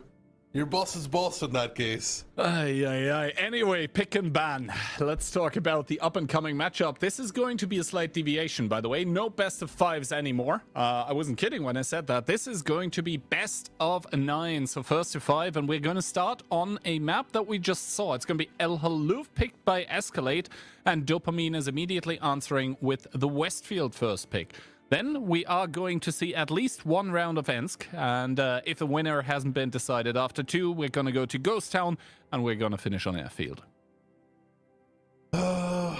Your boss's boss in that case. Anyway, pick and ban. Let's talk about the up-and-coming matchup. This is going to be a slight deviation, by the way. No best of fives anymore. I wasn't kidding when I said that. This is going to be best of 9, so first to 5, and we're going to start on a map that we just saw. It's going to be El Haloof picked by Escalade, and Dopamine is immediately answering with the Westfield first pick. Then we are going to see at least one round of Ensk, and if the winner hasn't been decided after 2, we're going to go to Ghost Town, and we're going to finish on Airfield. I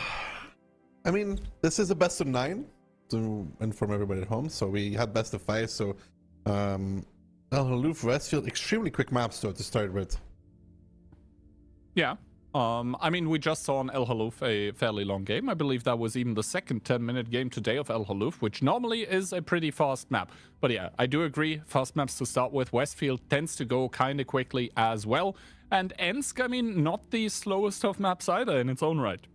mean, this is a best of 9 to inform everybody at home. So we had best of 5. So El Haluf, Westfield, extremely quick maps though to start with. Yeah. I mean, we just saw on El Haluf a fairly long game. I believe that was even the second 10-minute game today of El Haluf, which normally is a pretty fast map. But yeah, I do agree. Fast maps to start with. Westfield tends to go kind of quickly as well. And Ensk, I mean, not the slowest of maps either in its own right.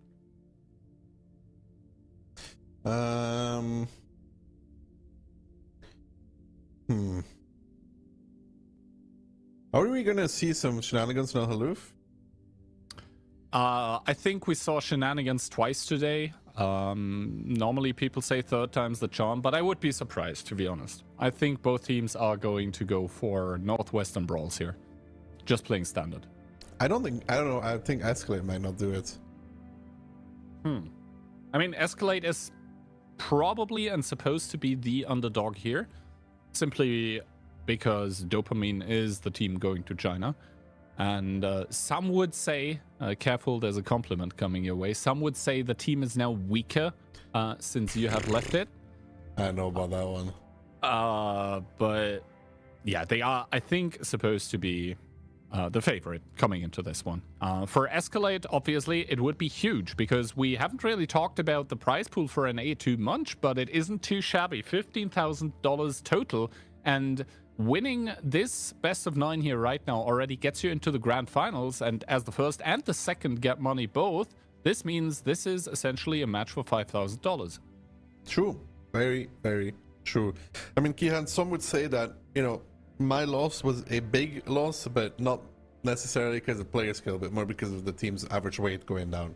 Are we gonna see some shenanigans in El Haluf? I think we saw shenanigans twice today. Normally people say third time's the charm, but I would be surprised, to be honest. I think both teams are going to go for Northwestern brawls here. Just playing standard. I don't know. I think Escalade might not do it. I mean, Escalade is probably and supposed to be the underdog here, simply because Dopamine is the team going to China. And some would say, careful, there's a compliment coming your way. Some would say the team is now weaker since you have left it. I don't know about that one. But yeah, they are, I think, supposed to be the favorite coming into this one. For Escalade, obviously, it would be huge because we haven't really talked about the prize pool for an A2 Munch, but it isn't too shabby. $15,000 total, and winning this best of 9 here right now already gets you into the grand finals, and as the first and the second get money both, this means this is essentially a match for $5,000. True. Very, very true. I mean, Kihan, some would say that, you know, my loss was a big loss, but not necessarily because of player skill, but more because of the team's average weight going down.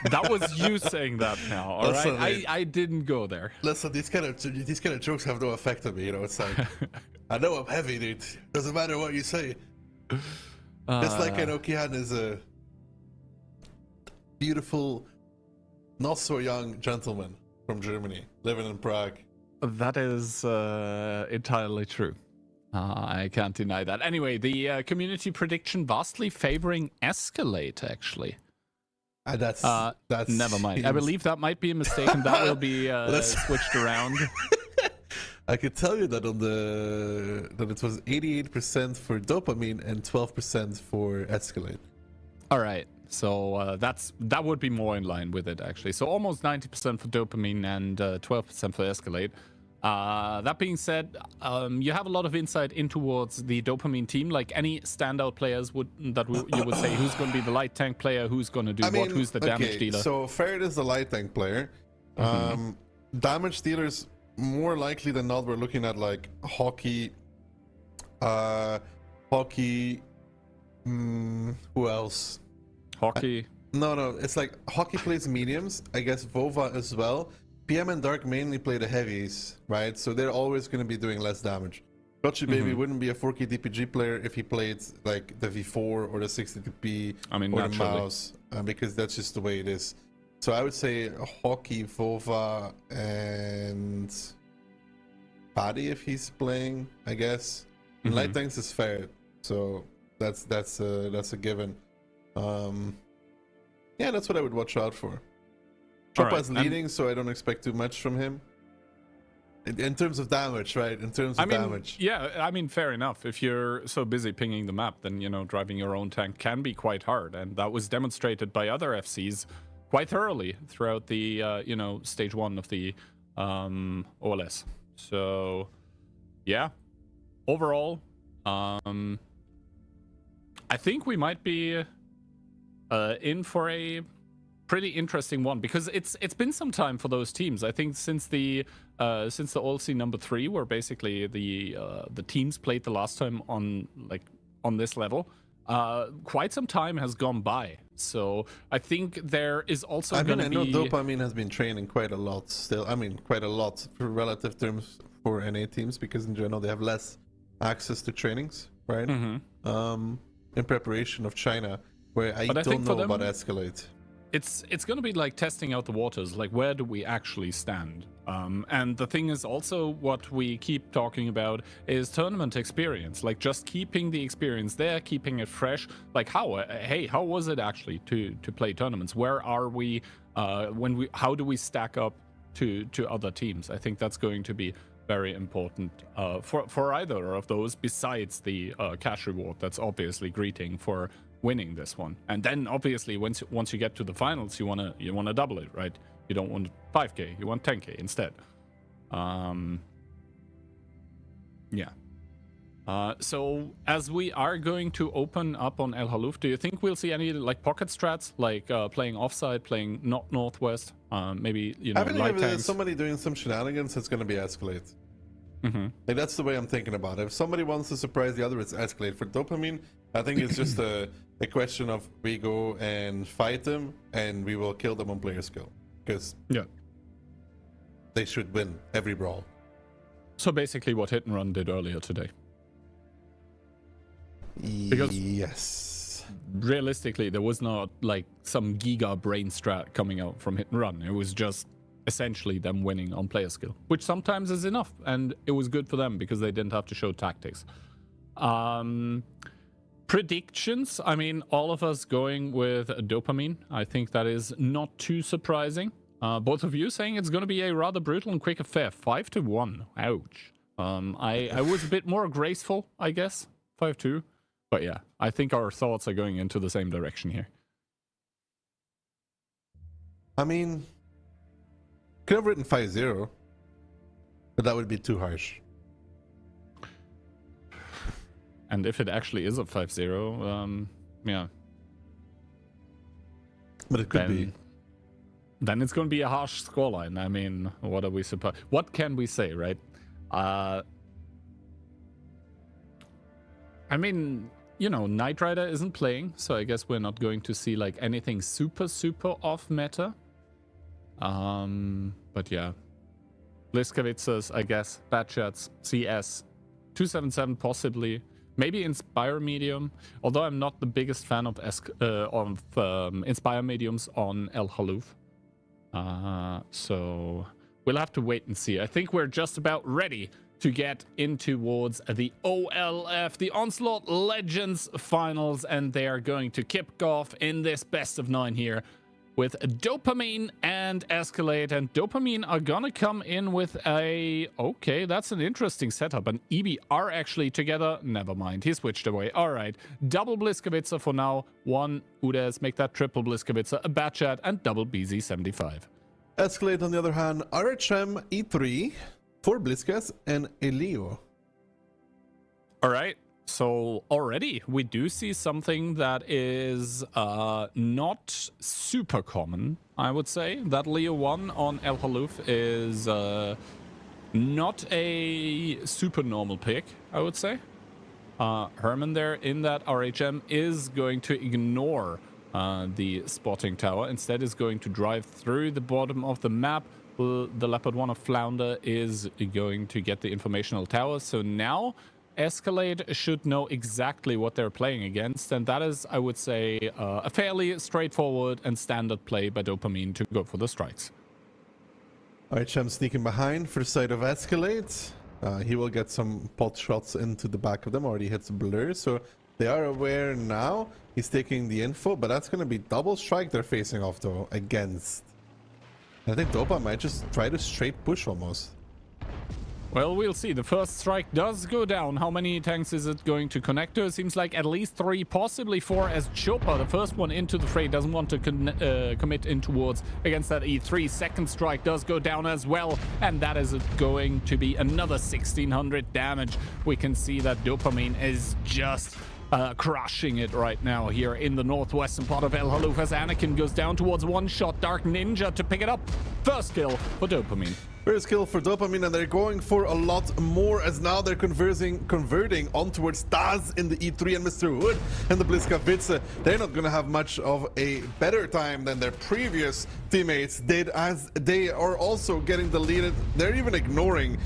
That was you saying that now, all right? I didn't go there. Listen, these kind of jokes have no effect on me, you know. It's like, I know I'm heavy, dude. Doesn't matter what you say. Just like I know Kihan is a beautiful, not so young gentleman from Germany, living in Prague. That is entirely true. I can't deny that. Anyway, the community prediction vastly favoring Escalade, actually. That's never mind. I believe that might be a mistake, and that will be switched around. I could tell you that that it was 88% for Dopamine and 12% for Escalade. All right, so that would be more in line with it, actually. So almost 90% for Dopamine and 12% for Escalade. That being said, you have a lot of insight in towards the Dopamine team. Like any standout players you would say who's going to be the light tank player, who's going to do what, who's the damage dealer. So Ferret is the light tank player. Damage dealers, more likely than not, we're looking at like Hockey. Who else? Hockey. No, it's like Hockey plays mediums. I guess Vova as well. PM and Dark mainly play the heavies, right? So they're always going to be doing less damage. Gotcha Baby wouldn't be a 4K DPG player if he played like the V4 or the 60TP or the mouse, because that's just the way it is. So I would say Hockey, Vova, and Paddy if he's playing, I guess. And light tanks is fair, so that's a given. Yeah, that's what I would watch out for. Chopa's leading, so I don't expect too much from him. In terms of damage, right? In terms of damage. Yeah, I mean, fair enough. If you're so busy pinging the map, then, you know, driving your own tank can be quite hard. And that was demonstrated by other FCs quite thoroughly throughout the, you know, stage 1 of the OLS. So, yeah. Overall, I think we might be in for a pretty interesting one, because it's been some time for those teams. I think since the OLC number 3, where basically the teams played the last time on this level, quite some time has gone by. So I think there is also going to be. I know Dopamine has been training quite a lot still. I mean, quite a lot for relative terms for NA teams, because in general they have less access to trainings, right? In preparation of China, where I don't know about Escalade. it's going to be like testing out the waters, like where do we actually stand? And the thing is also what we keep talking about is tournament experience, like just keeping the experience there, keeping it fresh. Like how was it actually to play tournaments? Where are we how do we stack up to other teams? I think that's going to be very important for either of those, besides the cash reward that's obviously greeting for winning this one. And then obviously once you get to the finals, you wanna double it, right? You don't want 5k, you want 10k instead. So as we are going to open up on El Haluf, do you think we'll see any like pocket strats, like playing offside, playing not northwest, maybe I believe light if there's tanks? somebody doing some shenanigans, it's going to be Escalade. Like that's the way I'm thinking about it. If somebody wants to surprise the other, it's Escalade. For Dopamine, I think it's just a question of we go and fight them and we will kill them on player skill, because they should win every brawl. So basically what Hit and Run did earlier today. Because yes, realistically, there was not like some giga brain strat coming out from Hit and Run. It was just essentially them winning on player skill, which sometimes is enough, and it was good for them because they didn't have to show tactics. Predictions, I mean, all of us going with Dopamine. I think that is not too surprising. Both of you saying it's going to be a rather brutal and quick affair. 5-1. Ouch. I was a bit more graceful, I guess. 5-2. But yeah, I think our thoughts are going into the same direction here. I mean, could have written 5-0, but that would be too harsh. And if it actually is a 5-0, yeah. But it could be. Then it's going to be a harsh scoreline. I mean, what are we supposed? What can we say, right? I mean, Knight Rider isn't playing, so I guess we're not going to see like anything super off meta. But yeah, Bliskavitzas, I guess, Batchats, CS, 277 possibly, maybe Inspire Medium. Although I'm not the biggest fan of Inspire Mediums on El Haluf. So we'll have to wait and see. I think we're just about ready to get in towards the OLF, the Onslaught Legends Finals, and they are going to kick off in this best of 9 here with Dopamine and Escalade. And Dopamine are gonna come in with okay, that's an interesting setup. And EB are actually together. Never mind, he switched away. All right, double Bliskavitza for now. One Udes, make that triple Bliskavitza, a Batchat, and double BZ75. Escalade, on the other hand, RHM E3, 4 Bliskas, and Elio. All right. So already we do see something that is not super common, I would say. That Leo 1 on El Haluf is not a super normal pick, I would say. Herman there in that RHM is going to ignore the spotting tower. Instead is going to drive through the bottom of the map. The Leopard 1 of Flounder is going to get the informational tower. So now Escalade should know exactly what they're playing against, and that is, I would say, a fairly straightforward and standard play by Dopamine to go for the strikes. RHM sneaking behind for the side of Escalade. He will get some pot shots into the back of them, already hits Blur, so they are aware now. He's taking the info, but that's going to be double strike they're facing off, though, against. I think Dopa might just try to straight push almost. Well, we'll see. The first strike does go down. How many tanks is it going to connect to? It seems like at least 3, possibly 4, as Chopa, the first one into the fray, doesn't want to commit in towards against that E3. Second strike does go down as well, and that is going to be another 1600 damage. We can see that Dopamine is just crushing it right now here in the northwestern part of El Haluf as Anakin goes down towards one shot. Dark Ninja to pick it up. First kill for Dopamine. First kill for Dopamine, and they're going for a lot more as now they're converting on towards Daz in the E3 and Mr. Hood and the Bliskavitze. They're not going to have much of a better time than their previous teammates did, as they are also getting deleted. They're even ignoring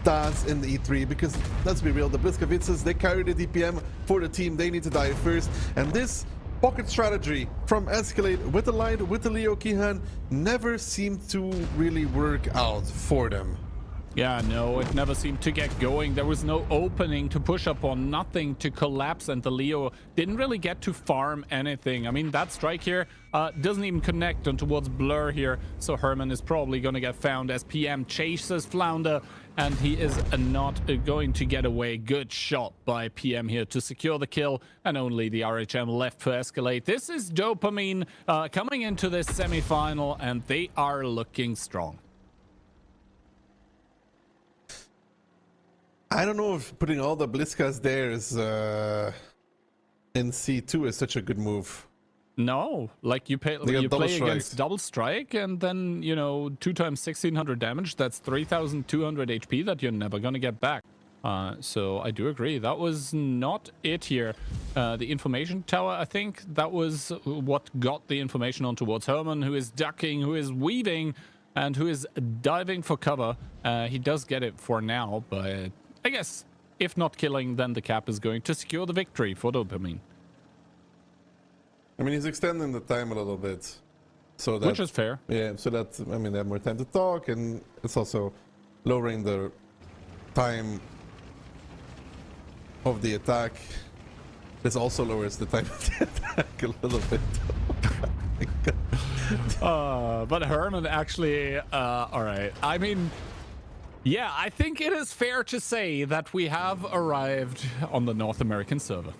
Daz in the E3 because, let's be real, the Bliskavitzes, they carry the DPM for the team. They need to die first, and this Pocket strategy from Escalade with the Light, with the Leo Kihan, never seemed to really work out for them. Yeah, no, it never seemed to get going. There was no opening to push upon, nothing to collapse, and the Leo didn't really get to farm anything. I mean, that strike here doesn't even connect on towards Blur here, so Herman is probably going to get found as PM chases Flounder, and he is not going to get away. Good shot by PM here to secure the kill, and only the RHM left for Escalade. This is Dopamine coming into this semi-final, and they are looking strong. I don't know if putting all the Blitzkas there is in C2 is such a good move. No, like you play strike. against double strike, and then 2 times 1600 damage. That's 3,200 HP that you're never gonna get back. So I do agree. That was not it here. The information tower, I think that was what got the information on towards Herman, who is ducking, who is weaving, and who is diving for cover. He does get it for now, but I guess if not killing, then the cap is going to secure the victory for Dopamine. I mean, he's extending the time a little bit, so that, which is fair. Yeah, so that, I mean, they have more time to talk, and it's also lowering the time of the attack. This also lowers the time of the attack a little bit. But Herman actually, all right. I mean, yeah, I think it is fair to say that we have arrived on the North American server.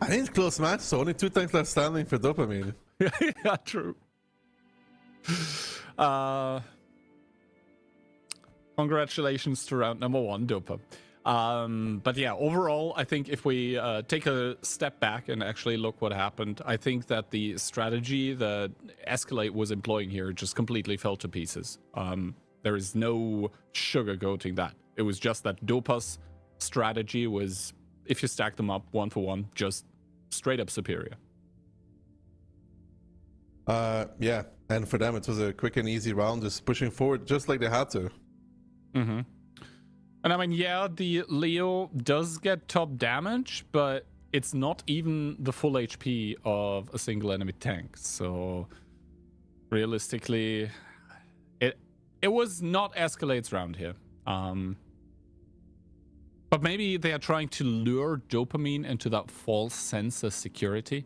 I think it's a close match, so only 2 times left standing for Dopamine. Yeah, true. Congratulations to round number 1, Dopa. But yeah, overall, I think if we take a step back and actually look what happened, I think that the strategy that Escalade was employing here just completely fell to pieces. There is no sugarcoating that. It was just that Dopa's strategy was, if you stack them up 1 for 1, just straight up superior. Yeah, and for them it was a quick and easy round, just pushing forward just like they had to. Mm-hmm. And I mean, yeah, the Leo does get top damage, but it's not even the full HP of a single enemy tank. So realistically, it was not Escalade's round here. But maybe they are trying to lure Dopamine into that false sense of security.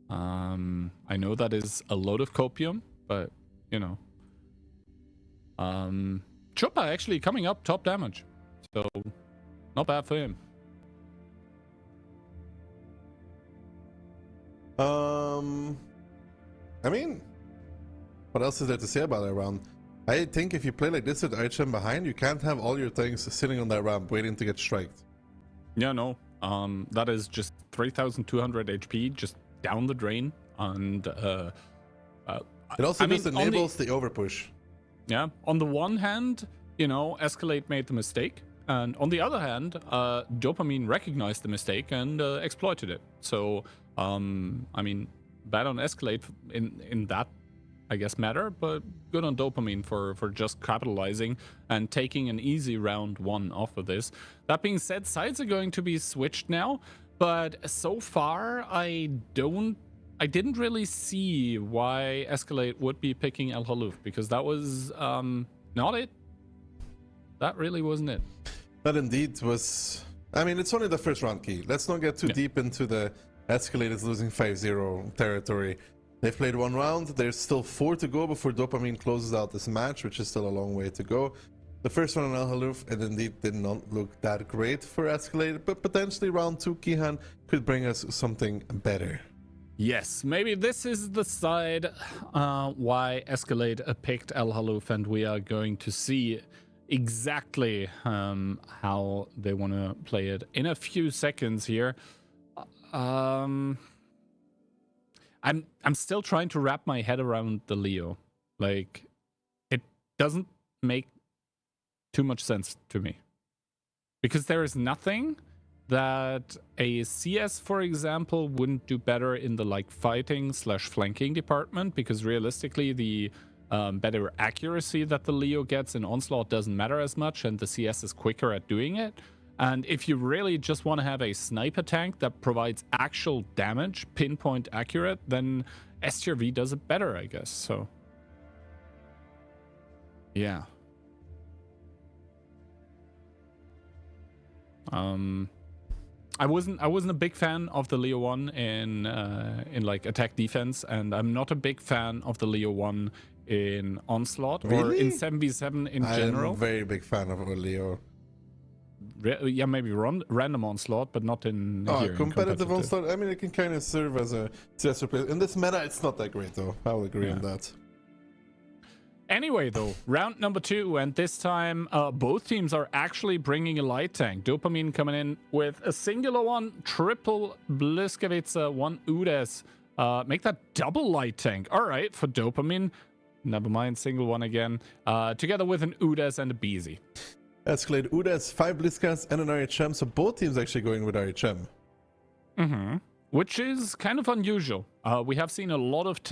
I know that is a load of copium, but Choppa actually coming up top damage. So, not bad for him. I mean, what else is there to say about that round? I think if you play like this with HM behind, you can't have all your tanks sitting on that ramp waiting to get striked. Yeah, no. That is just 3,200 HP just down the drain, and it also just enables the overpush. Yeah, on the one hand, Escalade made the mistake, and on the other hand, Dopamine recognized the mistake and exploited it. So, I mean, bad on Escalade in that, I guess, matter, but good on Dopamine for just capitalizing and taking an easy round 1 off of this. That being said, sides are going to be switched now, but so far I didn't really see why Escalade would be picking El Haluf, because that was not it. That really wasn't it. That indeed was... I mean, it's only the first round key. Let's not get too deep into the Escalade is losing 5-0 territory. They've played 1 round. There's still 4 to go before Dopamine closes out this match, which is still a long way to go. The first one on El Haluf, and indeed did not look that great for Escalade, but potentially round 2 Kihan could bring us something better. Yes, maybe this is the side why Escalade picked El Haluf, and we are going to see exactly how they want to play it in a few seconds here. I'm still trying to wrap my head around the Leo. Like, it doesn't make too much sense to me, because there is nothing that a CS, for example, wouldn't do better in the fighting/flanking department, because realistically the better accuracy that the Leo gets in Onslaught doesn't matter as much, and the CS is quicker at doing it. And if you really just want to have a sniper tank that provides actual damage, pinpoint accurate, then STRV does it better, I guess. So, yeah. I wasn't a big fan of the Leo 1 in like attack defense, and I'm not a big fan of the Leo 1 in Onslaught or in 7v7 in general. I'm a very big fan of Leo. Yeah, maybe random Onslaught, but not in here, competitive Onslaught. I mean, it can kind of serve as a CS replacement. In this meta, it's not that great, though. I will agree on that. Anyway, though, round number 2, and this time both teams are actually bringing a light tank. Dopamine coming in with a singular one, triple Bliskovica, one Udes. Make that double light tank. All right, for Dopamine. Never mind, single one again. Together with an Udes and a Beezy. Escalade, Udes, 5 Bliskas, and an RHM. So both teams actually going with RHM. Mm-hmm. Which is kind of unusual. We have seen a lot of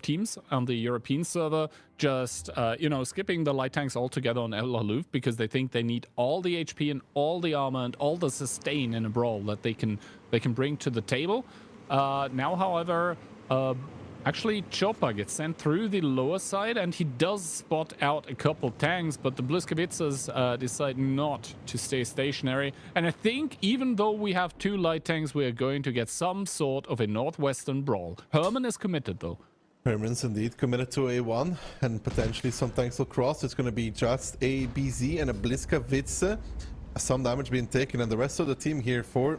teams on the European server just skipping the light tanks altogether on El Haluf because they think they need all the HP and all the armor and all the sustain in a brawl that they can bring to the table. Now, however, actually Choppa gets sent through the lower side and he does spot out a couple tanks, but the Bliskovicas decide not to stay stationary. And I think even though we have 2 light tanks, we are going to get some sort of a northwestern brawl. Herman is committed though. Herman's indeed committed to A1, and potentially some tanks will cross. It's going to be just a BZ and a Bliskovica. Some damage being taken, and the rest of the team here for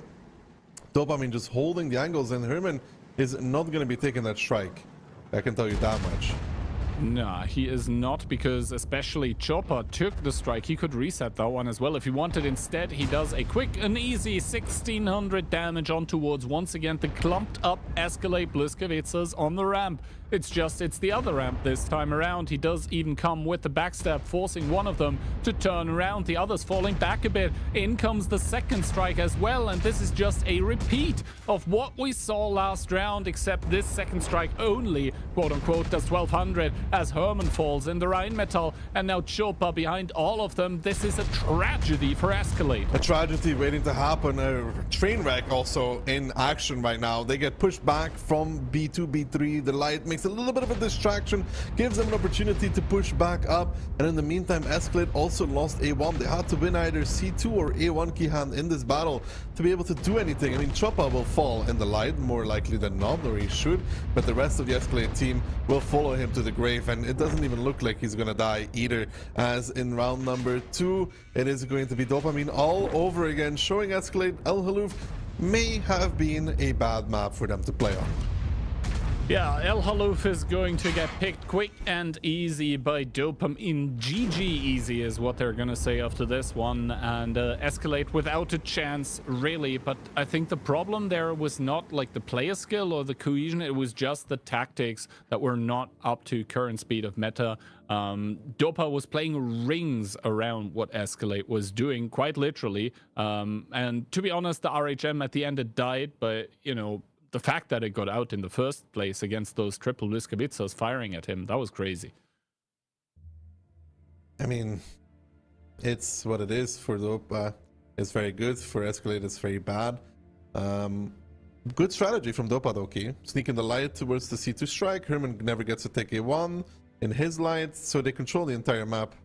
Dopamine just holding the angles, and Herman is not going to be taking that strike. I can tell you that much. Nah, he is not, because especially Chopper took the strike. He could reset that one as well if he wanted. Instead, he does a quick and easy 1600 damage on towards, once again, the clumped up Escalade Bliskovicas on the ramp. It's the other ramp this time around. He does even come with the backstab, forcing one of them to turn around, the others falling back a bit. In comes the second strike as well, and this is just a repeat of what we saw last round, except this second strike only, quote-unquote, does 1200 as Herman falls in the Rheinmetall, and now Chopa behind all of them. This is a tragedy for Escalade. A tragedy waiting to happen. A train wreck also in action right now. They get pushed back from B2, B3. The light makes a little bit of a distraction, gives them an opportunity to push back up, and in the meantime Escalade also lost A1. They had to win either C2 or A1 key hand in this battle to be able to do anything. I mean, Choppa will fall in the light more likely than not, or he should, but the rest of the Escalade team will follow him to the grave, and it doesn't even look like he's gonna die either, as in round number 2 it is going to be Dopamine all over again, showing Escalade El Haluf may have been a bad map for them to play on. Yeah, El Haluf is going to get picked quick and easy by Dopamine. GG easy is what they're gonna say after this one, and Escalade without a chance, really. But I think the problem there was not like the player skill or the cohesion, it was just the tactics that were not up to current speed of meta. Dopa was playing rings around what Escalade was doing, quite literally. And to be honest, the RHM at the end it died, but you know, the fact that it got out in the first place against those triple Bliskovicas firing at him, that was crazy. I mean, it's what it is. For Dopa, it's very good. For Escalade, it's very bad. Good strategy from Dopa, though, Key. Sneaking the light towards the C2 strike. Herman never gets to take A1 in his light, so they control the entire map.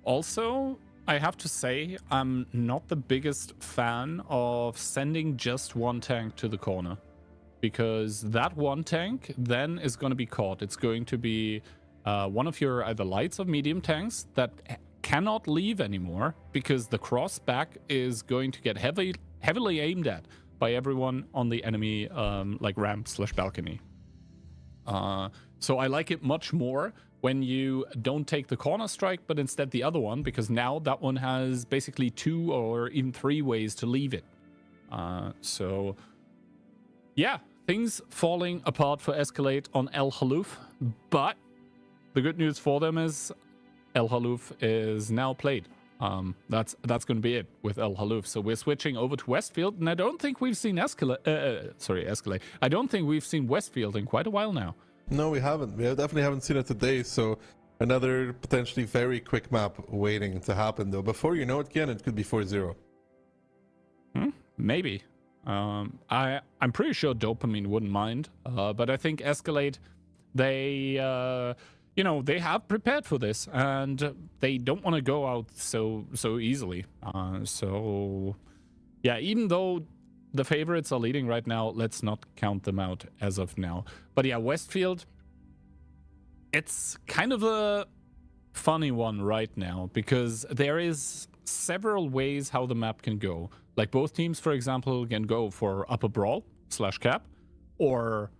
Also, I have to say, I'm not the biggest fan of sending just one tank to the corner, because that one tank then is going to be caught. It's going to be one of your either lights or medium tanks that cannot leave anymore, because the cross back is going to get heavily aimed at by everyone on the enemy like ramp/balcony. So I like it much more when you don't take the corner strike, but instead the other one, because now that one has basically 2 or even 3 ways to leave it. So yeah, things falling apart for Escalade on El Haluf, but the good news for them is El Haluf is now played. That's going to be it with El Haluf. So we're switching over to Westfield, and I don't think we've seen Escalade. I don't think we've seen Westfield in quite a while now. No, we haven't. We definitely haven't seen it today. So Another potentially very quick map waiting to happen, though. Before you know it, Kian, it could be 4-0. Maybe. I'm pretty sure Dopamine wouldn't mind, but I think Escalade, they they have prepared for this, and they don't want to go out so easily. So yeah, even though the favorites are leading right now, let's not count them out as of now. But yeah, Westfield, it's kind of a funny one right now because there is several ways how the map can go. Like both teams, for example, can go for upper brawl / cap, or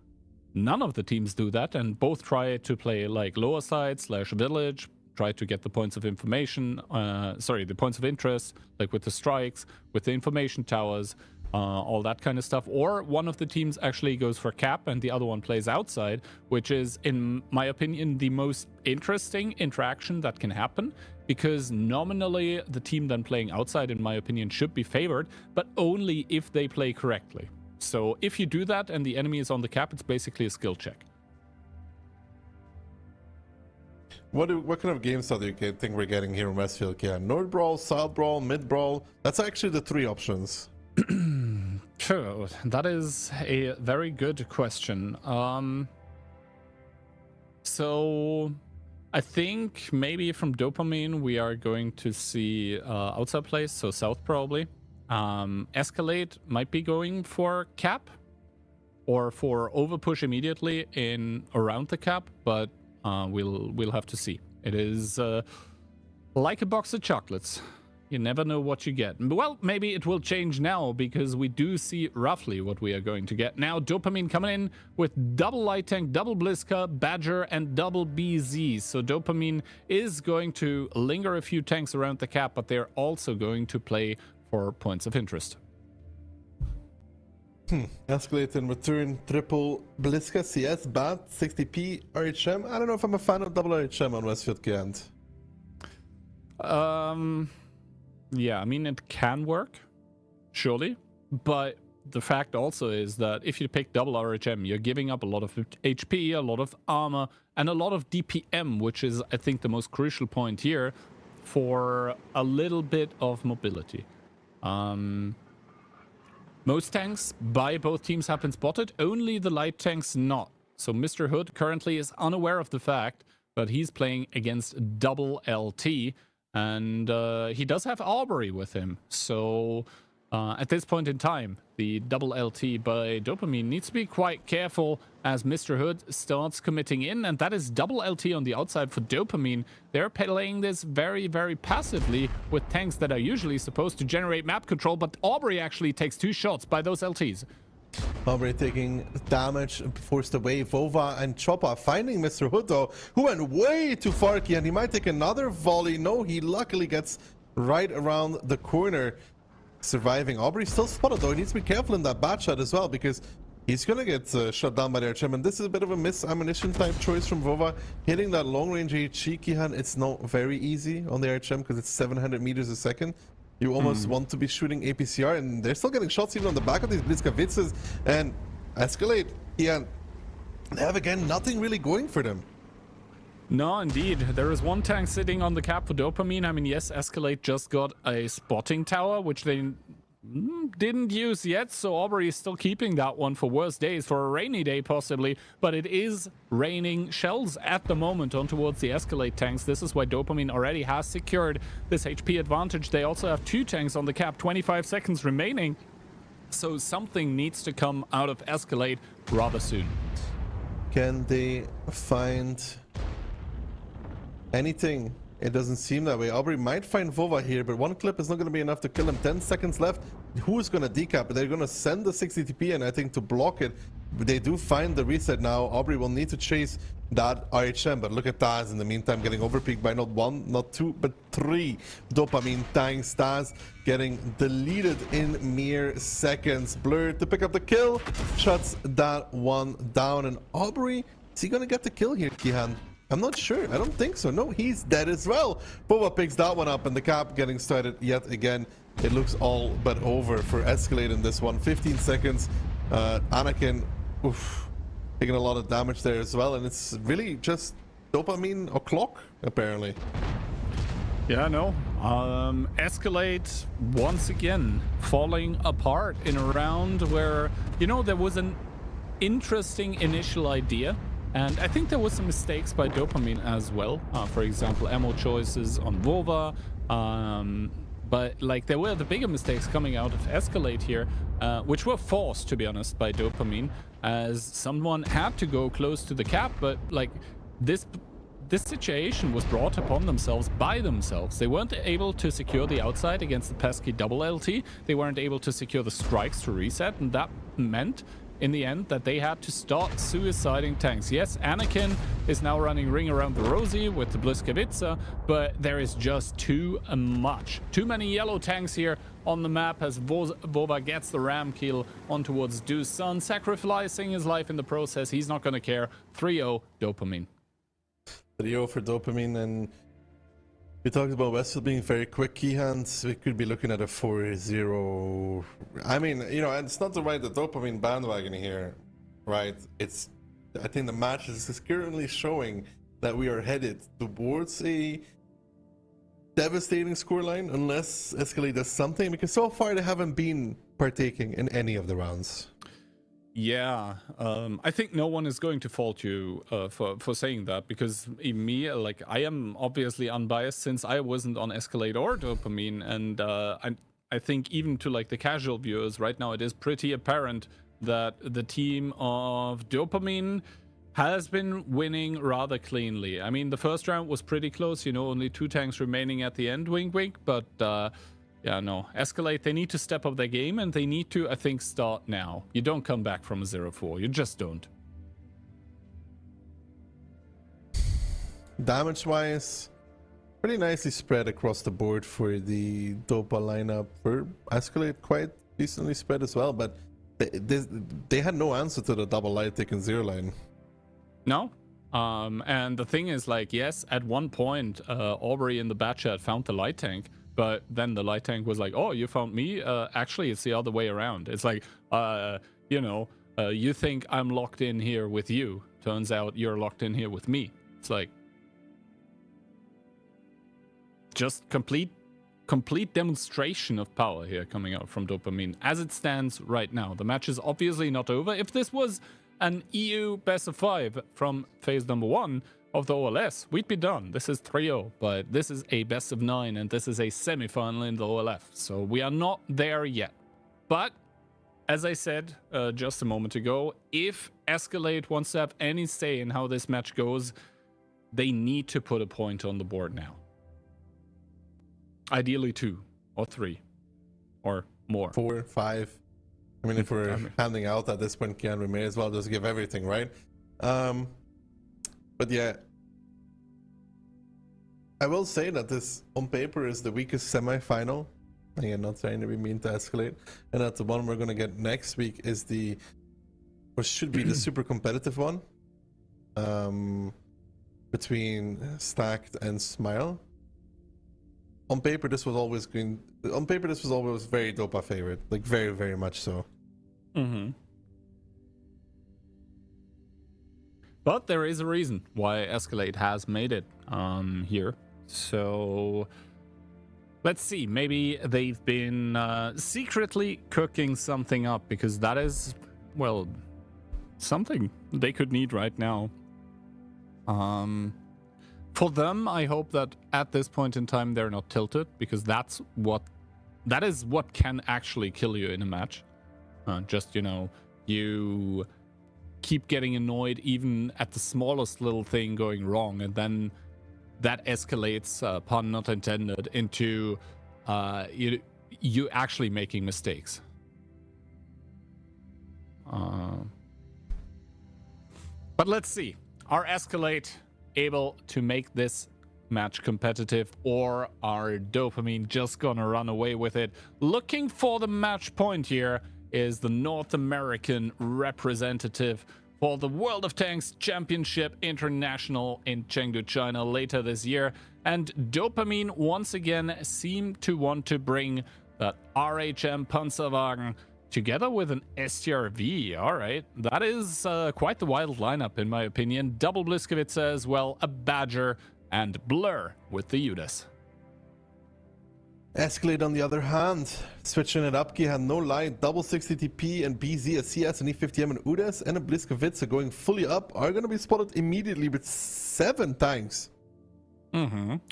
none of the teams do that and both try to play like lower side / village, try to get the points of information, the points of interest, like with the strikes, with the information towers, all that kind of stuff. Or one of the teams actually goes for cap and the other one plays outside, which is, in my opinion, the most interesting interaction that can happen, because nominally the team then playing outside, in my opinion, should be favored, but only if they play correctly. So if you do that and the enemy is on the cap, it's basically a skill check. What kind of game style do you think we're getting here in Westfield, Kian? North brawl, south brawl, mid brawl? That's actually the 3 options. Sure, that is a very good question. So I think maybe from Dopamine we are going to see outside plays, so south probably. Escalade might be going for cap or for overpush immediately in around the cap, but we'll have to see. It is like a box of chocolates. You never know what you get. Well, maybe it will change now because we do see roughly what we are going to get. Now, Dopamine coming in with double Light Tank, double Bliska, Badger, and double BZ. So Dopamine is going to linger a few tanks around the cap, but they're also going to play for points of interest. Escalade in return, triple Bliska, CS, BAT, 60p, RHM. I don't know if I'm a fan of double RHM on Westfield, Kian. Yeah, I mean, it can work, surely, but the fact also is that if you pick double RHM, you're giving up a lot of HP, a lot of armor, and a lot of DPM, which is, I think, the most crucial point here for a little bit of mobility. Most tanks by both teams have been spotted, only the light tanks not. So Mr. Hood currently is unaware of the fact that he's playing against double LT, and he does have Aubrey with him. So at this point in time, the double LT by Dopamine needs to be quite careful as Mr. Hood starts committing in, and that is double LT on the outside for Dopamine. They're playing this very, very passively with tanks that are usually supposed to generate map control, but Aubrey actually takes 2 shots by those LTs. Aubrey taking damage, forced away. Vova and Chopper finding Mr. Hood, though, who went way too far, and he might take another volley. No, he luckily gets right around the corner, surviving. Aubrey still spotted, though. He needs to be careful in that bat shot as well, because he's going to get shut down by the RHM, and this is a bit of a miss ammunition type choice from Vova. Hitting that long range HE, Kihan, it's not very easy on the RHM because it's 700 meters a second. You almost want to be shooting APCR, and they're still getting shots even on the back of these Bliskavitzes. And Escalade, yeah, they have again nothing really going for them. No, indeed. There is one tank sitting on the cap for Dopamine. I mean, yes, Escalade just got a spotting tower, which they didn't use yet, so Aubrey is still keeping that one for worse days, for a rainy day possibly, but it is raining shells at the moment on towards the Escalade tanks. This is why Dopamine already has secured this HP advantage. They also have 2 tanks on the cap, 25 seconds remaining, so something needs to come out of Escalade rather soon. Can they find anything? It doesn't seem that way. Aubrey might find Vova here, but one clip is not going to be enough to kill him. 10 seconds left. Who's going to decap? They're going to send the 60 TP, and I think to block it, they do find the reset now. Aubrey will need to chase that RHM, but look at Taz in the meantime getting overpeaked by not 1, not 2, but 3 Dopamine tanks. Taz getting deleted in mere seconds. Blurred to pick up the kill, shuts that one down, and Aubrey, is he going to get the kill here, Kihan? I'm not sure. I don't think so. No, he's dead as well. Boba picks that one up, and the cap getting started yet again. It looks all but over for Escalade in this one. 15 seconds. Anakin, taking a lot of damage there as well, and it's really just Dopamine o'clock, apparently. Yeah, no. Escalade once again falling apart in a round where, you know, there was an interesting initial idea, and I think there was some mistakes by Dopamine as well. For example, ammo choices on Vova. But like there were the bigger mistakes coming out of Escalade here, which were forced, to be honest, by Dopamine, as someone had to go close to the cap. But like this situation was brought upon themselves by themselves. They weren't able to secure the outside against the pesky double LT. They weren't able to secure the strikes to reset, and that meant in the end that they had to start suiciding tanks. Yes, Anakin is now running Ring Around the Rosie with the Bliskavitza, but there is just too much. Too many yellow tanks here on the map as Vova gets the ram kill on towards Deuce Sun, sacrificing his life in the process. He's not going to care. 3-0 Dopamine. 3-0 for Dopamine, and we talked about Wessel being very quick key hands. We could be looking at a 4-0. I mean, you know, and it's not to ride the Dopamine bandwagon here, right? It's, I think the match is currently showing that we are headed towards a devastating scoreline unless Escalade does something, because so far they haven't been partaking in any of the rounds. Yeah, I think no one is going to fault you for saying that, because even me, like, I am obviously unbiased since I wasn't on Escalade or Dopamine, and I think even to like the casual viewers right now, it is pretty apparent that the team of Dopamine has been winning rather cleanly. I mean, the first round was pretty close, you know, only 2 tanks remaining at the end, wink wink, but yeah, no. Escalade, they need to step up their game, and they need to, I think, start now. You don't come back from a 0-4. You just don't. Damage-wise, pretty nicely spread across the board for the Dopa lineup. For Escalade, quite decently spread as well, but they had no answer to the double light tick and zero line. No. And the thing is, like, yes, at one point, Aubrey in the bat chat found the light tank, but then the light tank was like, oh, you found me? Actually, it's the other way around. It's like, you know, you think I'm locked in here with you. Turns out you're locked in here with me. It's like, just complete demonstration of power here coming out from Dopamine. As it stands right now, the match is obviously not over. If this was an EU best of 5 from phase number 1 of the OLS, we'd be done. This is 3-0, but this is a best of 9, and this is a semi-final in the OLF, so we are not there yet. But as I said just a moment ago, if Escalade wants to have any say in how this match goes, they need to put a point on the board now. Ideally 2 or 3 or more. 4, 5. I mean, if we're handing out at this point, we may as well just give everything, right? But yeah, I will say that this, on paper, is the weakest semi-final. Again, not trying to be mean to Escalade. And that the one we're going to get next week is the, or should be the super competitive one, between Stacked and Smile. On paper, this was always green. On paper, this was always very Dopa favorite, like very, very much so. Mm-hmm. But there is a reason why Escalade has made it here. So let's see. Maybe they've been secretly cooking something up, because that is, well, something they could need right now. For them, I hope that at this point in time they're not tilted, because that is what can actually kill you in a match. Just, you know, you keep getting annoyed even at the smallest little thing going wrong, and then that escalates, pun not intended, into you actually making mistakes. But let's see. Are Escalade able to make this match competitive, or are Dopamine just gonna run away with it? Looking for the match point here is the North American representative for the World of Tanks Championship International in Chengdu, China later this year. And Dopamine once again seem to want to bring that RHM Panzerwagen together with an STRV. All right, that is quite the wild lineup in my opinion. Double Bliskovitz as well, a Badger, and Blur with the Judas. Escalade on the other hand, switching it up. He had no light, double 60 TP and BZ, a CS, an E50M, and Udas, and a Bliskovitz going fully up are going to be spotted immediately with 7 tanks.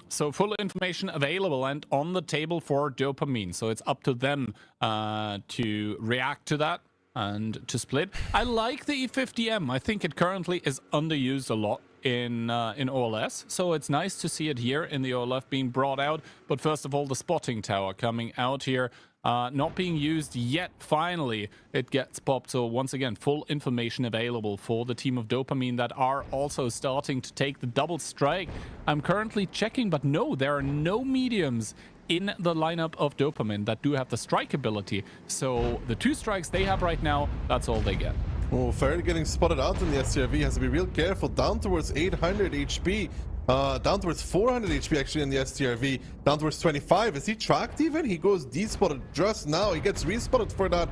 So full information available and on the table for Dopamine. So it's up to them to react to that and to split. I like the E50M. I think it currently is underused a lot in OLS, so it's nice to see it here in the OLF being brought out. But first of all, the spotting tower coming out here, not being used yet. Finally, it gets popped. So once again, full information available for the team of Dopamine that are also starting to take the double strike. I'm currently checking, but no, there are no mediums in the lineup of Dopamine that do have the strike ability. So the 2 strikes they have right now, that's all they get. Oh, Ferry getting spotted out in the SCRV, has to be real careful. Down towards 800 HP. Down towards 400 HP actually in the STRV. Down towards 25. Is he tracked even? He goes D-spotted just now. He gets respotted for that.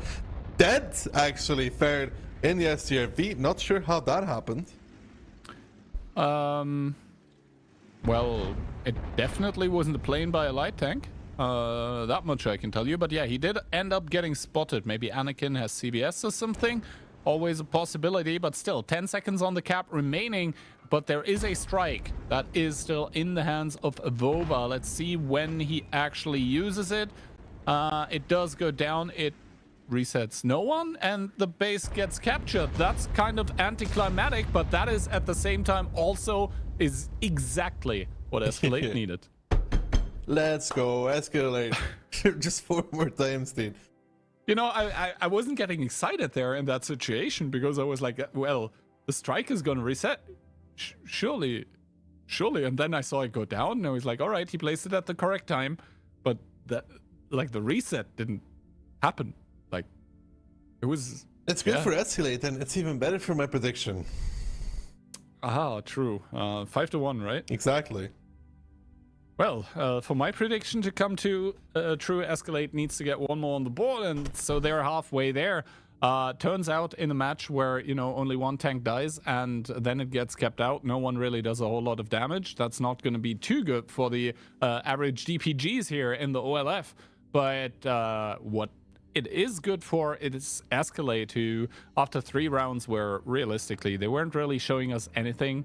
Dead, actually, Ferry in the STRV. Not sure how that happened. Well, it definitely wasn't a plane by a light tank. That much I can tell you. But yeah, he did end up getting spotted. Maybe Anakin has CBS or something. Always a possibility, but still 10 seconds on the cap remaining. But there is a strike that is still in the hands of Vova. Let's see when he actually uses it. It does go down. It resets no one, and the base gets captured. That's kind of anticlimactic, but that is at the same time also is exactly what Escalade needed. Let's go, Escalade. Just 4 more times, dude. You know, I wasn't getting excited there in that situation because I was like, well, the strike is going to reset. Surely. And then I saw it go down and I was like, all right, he placed it at the correct time. But that, like, the reset didn't happen. Like, it was... It's good for Escalade, and it's even better for my prediction. Ah, true. 5-1, right? Exactly. Well, for my prediction to come to true, Escalade needs to get 1 more on the board, and so they're halfway there. Turns out in a match where, you know, only 1 tank dies and then it gets kept out, no one really does a whole lot of damage. That's not going to be too good for the average DPGs here in the OLF. But what it is good for, it is Escalade, who after 3 rounds where realistically they weren't really showing us anything,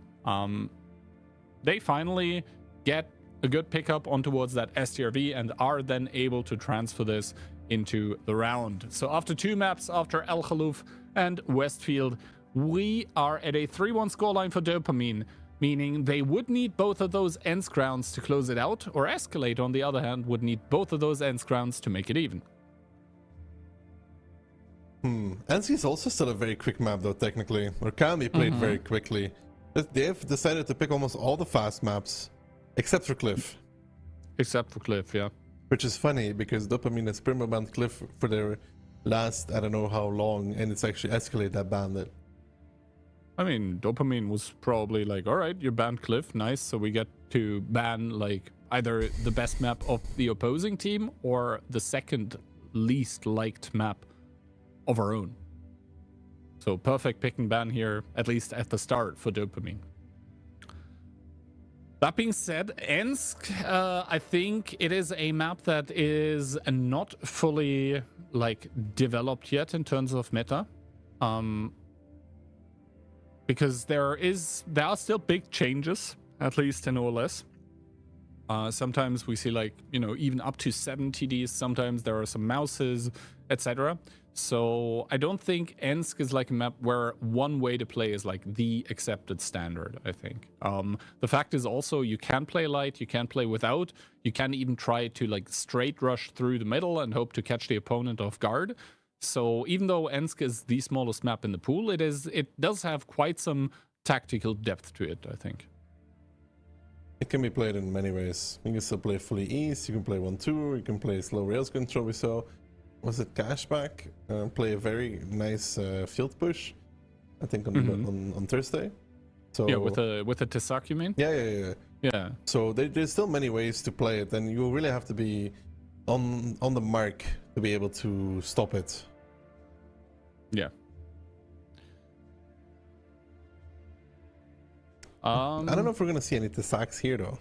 they finally get a good pickup on towards that STRV and are then able to transfer this into the round. So after 2 maps, after El Khalouf and Westfield, we are at a 3-1 scoreline for Dopamine, meaning they would need both of those end grounds to close it out, or Escalade, on the other hand, would need both of those end grounds to make it even. NC is also still a very quick map though, technically, or can be played very quickly. They've decided to pick almost all the fast maps, except for Cliff. Except for Cliff, yeah. Which is funny, because Dopamine has perma-banned Cliff for their last, I don't know how long, and it's actually Escalade that banned it. I mean, Dopamine was probably like, alright, you banned Cliff, nice, so we get to ban, like, either the best map of the opposing team or the second least liked map of our own. So perfect pick and ban here, at least at the start, for Dopamine. That being said, Ensk, I think it is a map that is not fully, like, developed yet in terms of meta. Because there are still big changes, at least in OLS. Sometimes we see, like, you know, even up to 7 TDs. Sometimes there are some mouses, etc. So I don't think Ensk is like a map where one way to play is like the accepted standard, I think. The fact is also you can play light, you can play without, you can even try to like straight rush through the middle and hope to catch the opponent off guard. So even though Ensk is the smallest map in the pool, it does have quite some tactical depth to it, I think. It can be played in many ways. You can still play fully east, you can play 1-2, you can play slow rails control, we saw. Was it Cashback? Play a very nice field push, I think on Thursday. So yeah, with the Tisak, you mean? Yeah. So there's still many ways to play it, and you really have to be on the mark to be able to stop it. Yeah. I don't know if we're gonna see any Tissacs here though.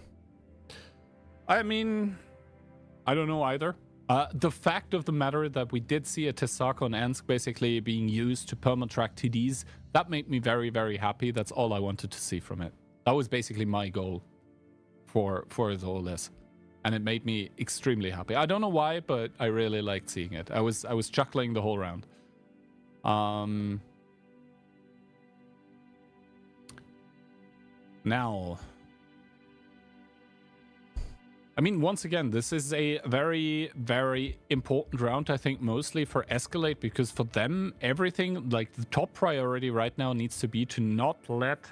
I mean, I don't know either. The fact of the matter that we did see a Tissac on Ensk basically being used to permatrack TDs, that made me very, very happy. That's all I wanted to see from it. That was basically my goal for all this. And it made me extremely happy. I don't know why, but I really liked seeing it. I was chuckling the whole round. Now, I mean, once again, this is a very, very important round, I think, mostly for Escalade, because for them, everything, like the top priority right now needs to be to not let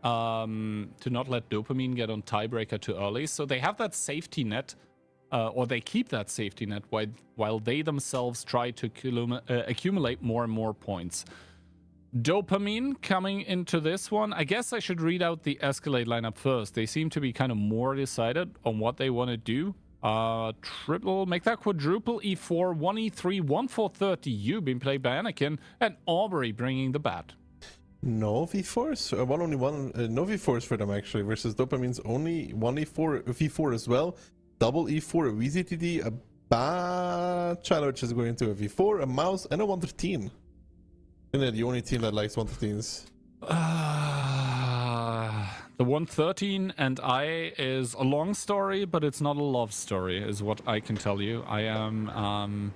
Dopamine get on tiebreaker too early. So they have that safety net, or they keep that safety net while they themselves try to accumulate more and more points. Dopamine coming into this one. I guess I should read out the Escalade lineup first. They seem to be kind of more decided on what they want to do. Triple, make that quadruple E4, 1E3, 1-4-30. You being played by Anakin, and Aubrey bringing the bat. No V4s, no V4s for them actually, versus Dopamine's only 1E4, V4 as well. Double E4, a VZTD, a Batchat, which is going to a V4, a Mouse, and a 113. Isn't it the only team that likes 113s? The 113 and I is a long story, but it's not a love story, is what I can tell you. I am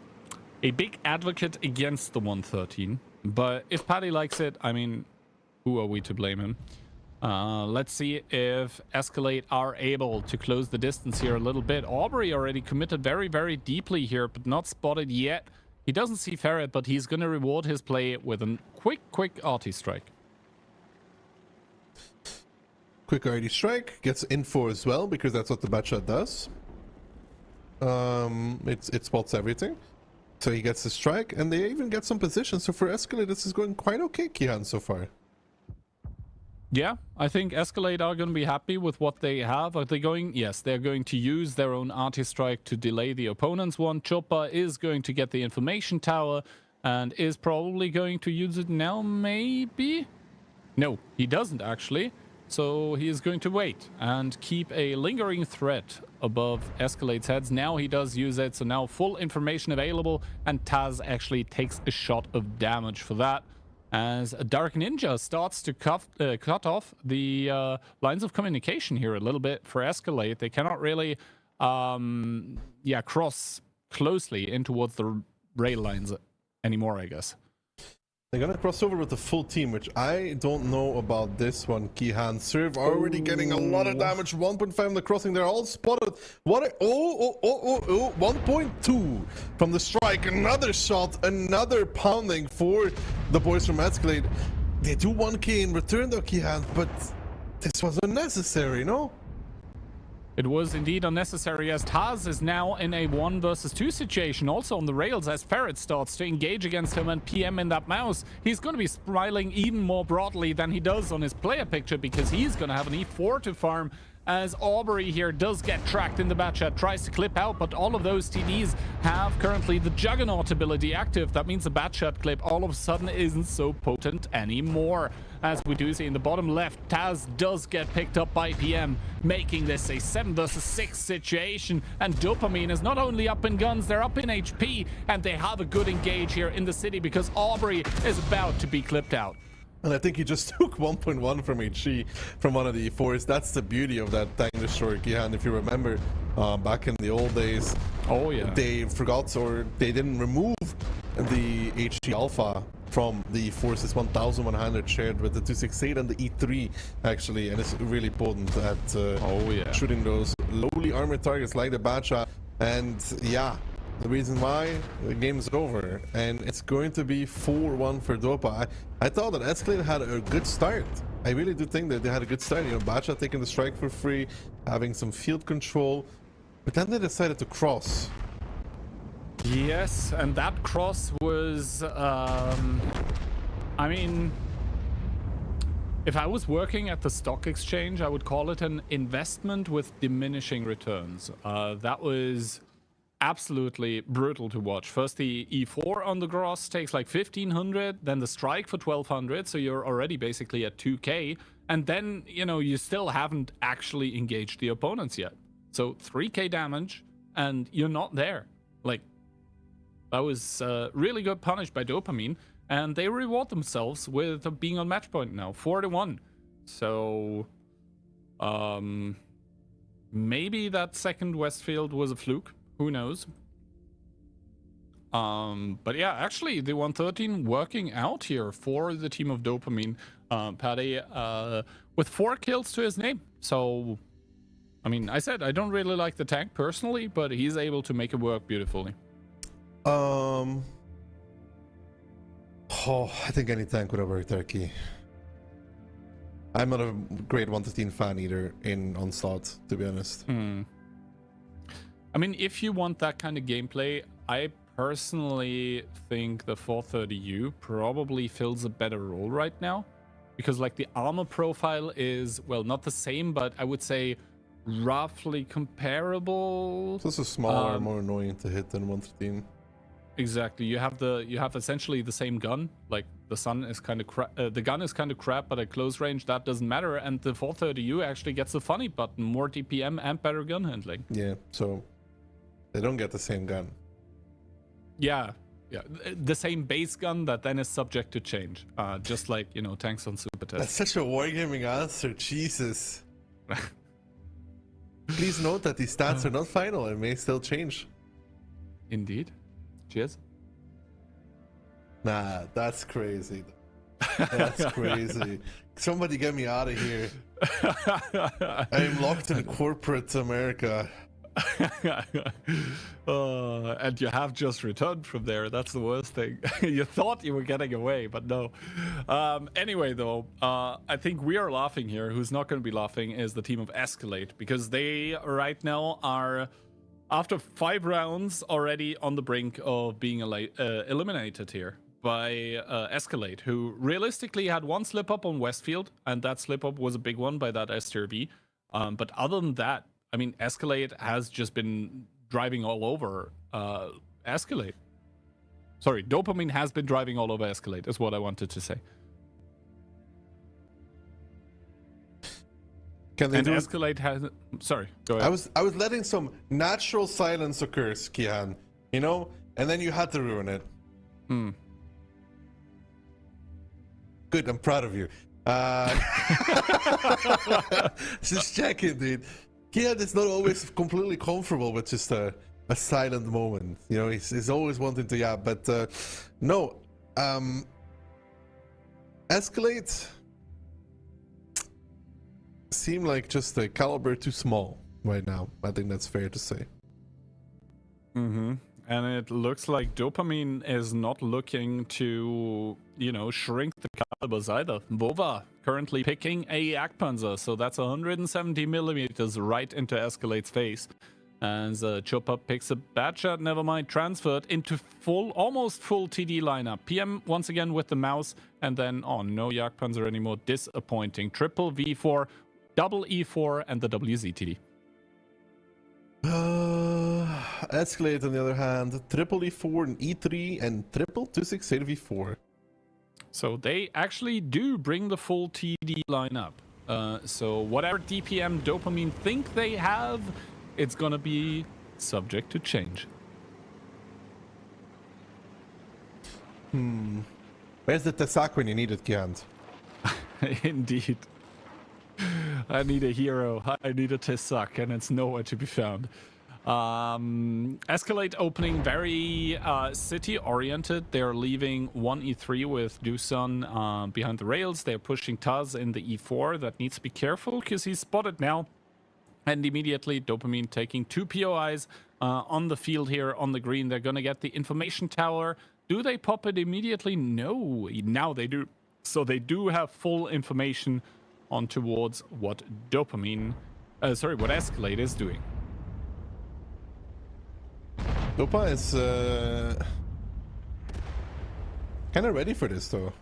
a big advocate against the 113, but if Paddy likes it, I mean, who are we to blame him? Let's see if Escalade are able to close the distance here a little bit. Aubrey already committed very, very deeply here, but not spotted yet. He doesn't see Ferret, but he's going to reward his play with a quick arty strike. Quick arty strike, gets info as well, because that's what the Batchat does. It spots everything. So he gets the strike, and they even get some position. So for Escalade, this is going quite okay, Kihan, so far. Yeah, I think Escalade are going to be happy with what they have. Are they going? Yes, they're going to use their own arty strike to delay the opponent's one. Choppa is going to get the information tower and is probably going to use it now, maybe? No, he doesn't actually. So he is going to wait and keep a lingering threat above Escalade's heads. Now he does use it, so now full information available, and Taz actually takes a shot of damage for that, as a Dark Ninja starts to cut off the lines of communication here a little bit for Escalade. They cannot really cross closely in towards the rail lines anymore, I guess. They're gonna cross over with the full team, which I don't know about this one. Kihan Serve already getting a lot of damage. 1.5 on the crossing. They're all spotted. What? 1.2 from the strike. Another shot. Another pounding for the boys from Escalade. They do 1k in return though, Kihan, but this was unnecessary, no? It was indeed unnecessary, as Taz is now in a 1 versus 2 situation, also on the rails, as Ferret starts to engage against him and PM in that mouse. He's going to be smiling even more broadly than he does on his player picture, because he's going to have an E4 to farm, as Aubrey here does get tracked in the Batchat, tries to clip out, but all of those TDs have currently the Juggernaut ability active. That means the Batchat clip all of a sudden isn't so potent anymore. As we do see in the bottom left, Taz does get picked up by PM, making this a 7 versus 6 situation. And Dopamine is not only up in guns, they're up in HP, and they have a good engage here in the city, because Aubrey is about to be clipped out. And I think he just took 1.1 from HG from one of the E4s. That's the beauty of that Tank Destroyer, Kihan. If you remember, back in the old days, oh yeah, they forgot, or they didn't remove the HG Alpha from the E4s. It's 1100 shared with the 268 and the E3 actually, and it's really potent at shooting those lowly armored targets like the Batchat. And yeah, the reason why the game is over, and it's going to be 4-1 for Dopa. I thought that Escalade had a good start. I really do think that they had a good start. You know, Batchat taking the strike for free, having some field control, but then they decided to cross. Yes, and that cross was, I mean, if I was working at the stock exchange, I would call it an investment with diminishing returns. That was absolutely brutal to watch. First, the E4 on the gross takes like 1500, then the strike for 1200, so you're already basically at 2k, and then, you know, you still haven't actually engaged the opponents yet. So 3k damage, and you're not there. Like, that was really good punish by Dopamine, and they reward themselves with being on match point now, 4-1. So, maybe that second Westfield was a fluke. Who knows? But yeah, actually, the 113 working out here for the team of Dopamine. Paddy with 4 kills to his name. So, I mean, I said I don't really like the tank personally, but he's able to make it work beautifully. Oh, I think any tank would have worked there, Key. I'm not a great 113 fan either in Onslaught, to be honest. I mean, if you want that kind of gameplay, I personally think the 430U probably fills a better role right now. Because, like, the armor profile is, well, not the same, but I would say roughly comparable. It's also smaller, more annoying to hit than 113. Exactly. You have essentially the same gun. Like, the gun is kind of crap, but at close range that doesn't matter. And the 430U actually gets the funny button, more DPM and better gun handling. Yeah, so they don't get the same gun. Yeah, the same base gun that then is subject to change, just like, you know, tanks on super test. That's such a wargaming answer, Jesus. Please note that these stats are not final and may still change. Indeed. Cheers. Nah, that's crazy. That's crazy. Somebody get me out of here. I'm locked in corporate America. And you have just returned from there. That's the worst thing. You thought you were getting away, but no. Anyway, though, I think we are laughing here. Who's not going to be laughing is the team of Escalade, because they right now are, after 5 rounds, already on the brink of being eliminated here by Escalade, who realistically had 1 slip-up on Westfield, and that slip-up was a big one by that STRB. But other than that, I mean, Escalade has just been driving all over Escalade. Sorry, Dopamine has been driving all over Escalade, is what I wanted to say. And Escalade has... Sorry, go ahead. I was letting some natural silence occur, Kian, you know? And then you had to ruin it. Good, I'm proud of you. Just checking, dude. Kian is not always completely comfortable with just a silent moment. You know, he's always wanting to, yeah, but no. Escalade seem like just a caliber too small right now. I think that's fair to say. And it looks like Dopamine is not looking to, you know, shrink the calibers either. Bova currently picking a Jagdpanzer, so that's 170 millimeters right into Escalade's face. As Chopper picks a bad shot, never mind, transferred into almost full TD lineup. PM once again with the mouse, and then, oh, no Jagdpanzer anymore, disappointing. Triple V4, double E4, and the WZTD. Escalade, on the other hand, triple E4 and E3 and triple 268 V4. So they actually do bring the full TD lineup. So whatever DPM Dopamine think they have, it's gonna be subject to change. Where's the Tesak when you need it, Kian? Indeed. I need a hero. I need a Tesak, and it's nowhere to be found. Escalade opening very city-oriented. They're leaving 1E3 with Doosan behind the rails. They're pushing Taz in the E4. That needs to be careful because he's spotted now. And immediately, Dopamine taking 2 POIs on the field here on the green. They're going to get the information tower. Do they pop it immediately? No. Now they do. So they do have full information on towards what what Escalade is doing. Dopa is kind of ready for this, though.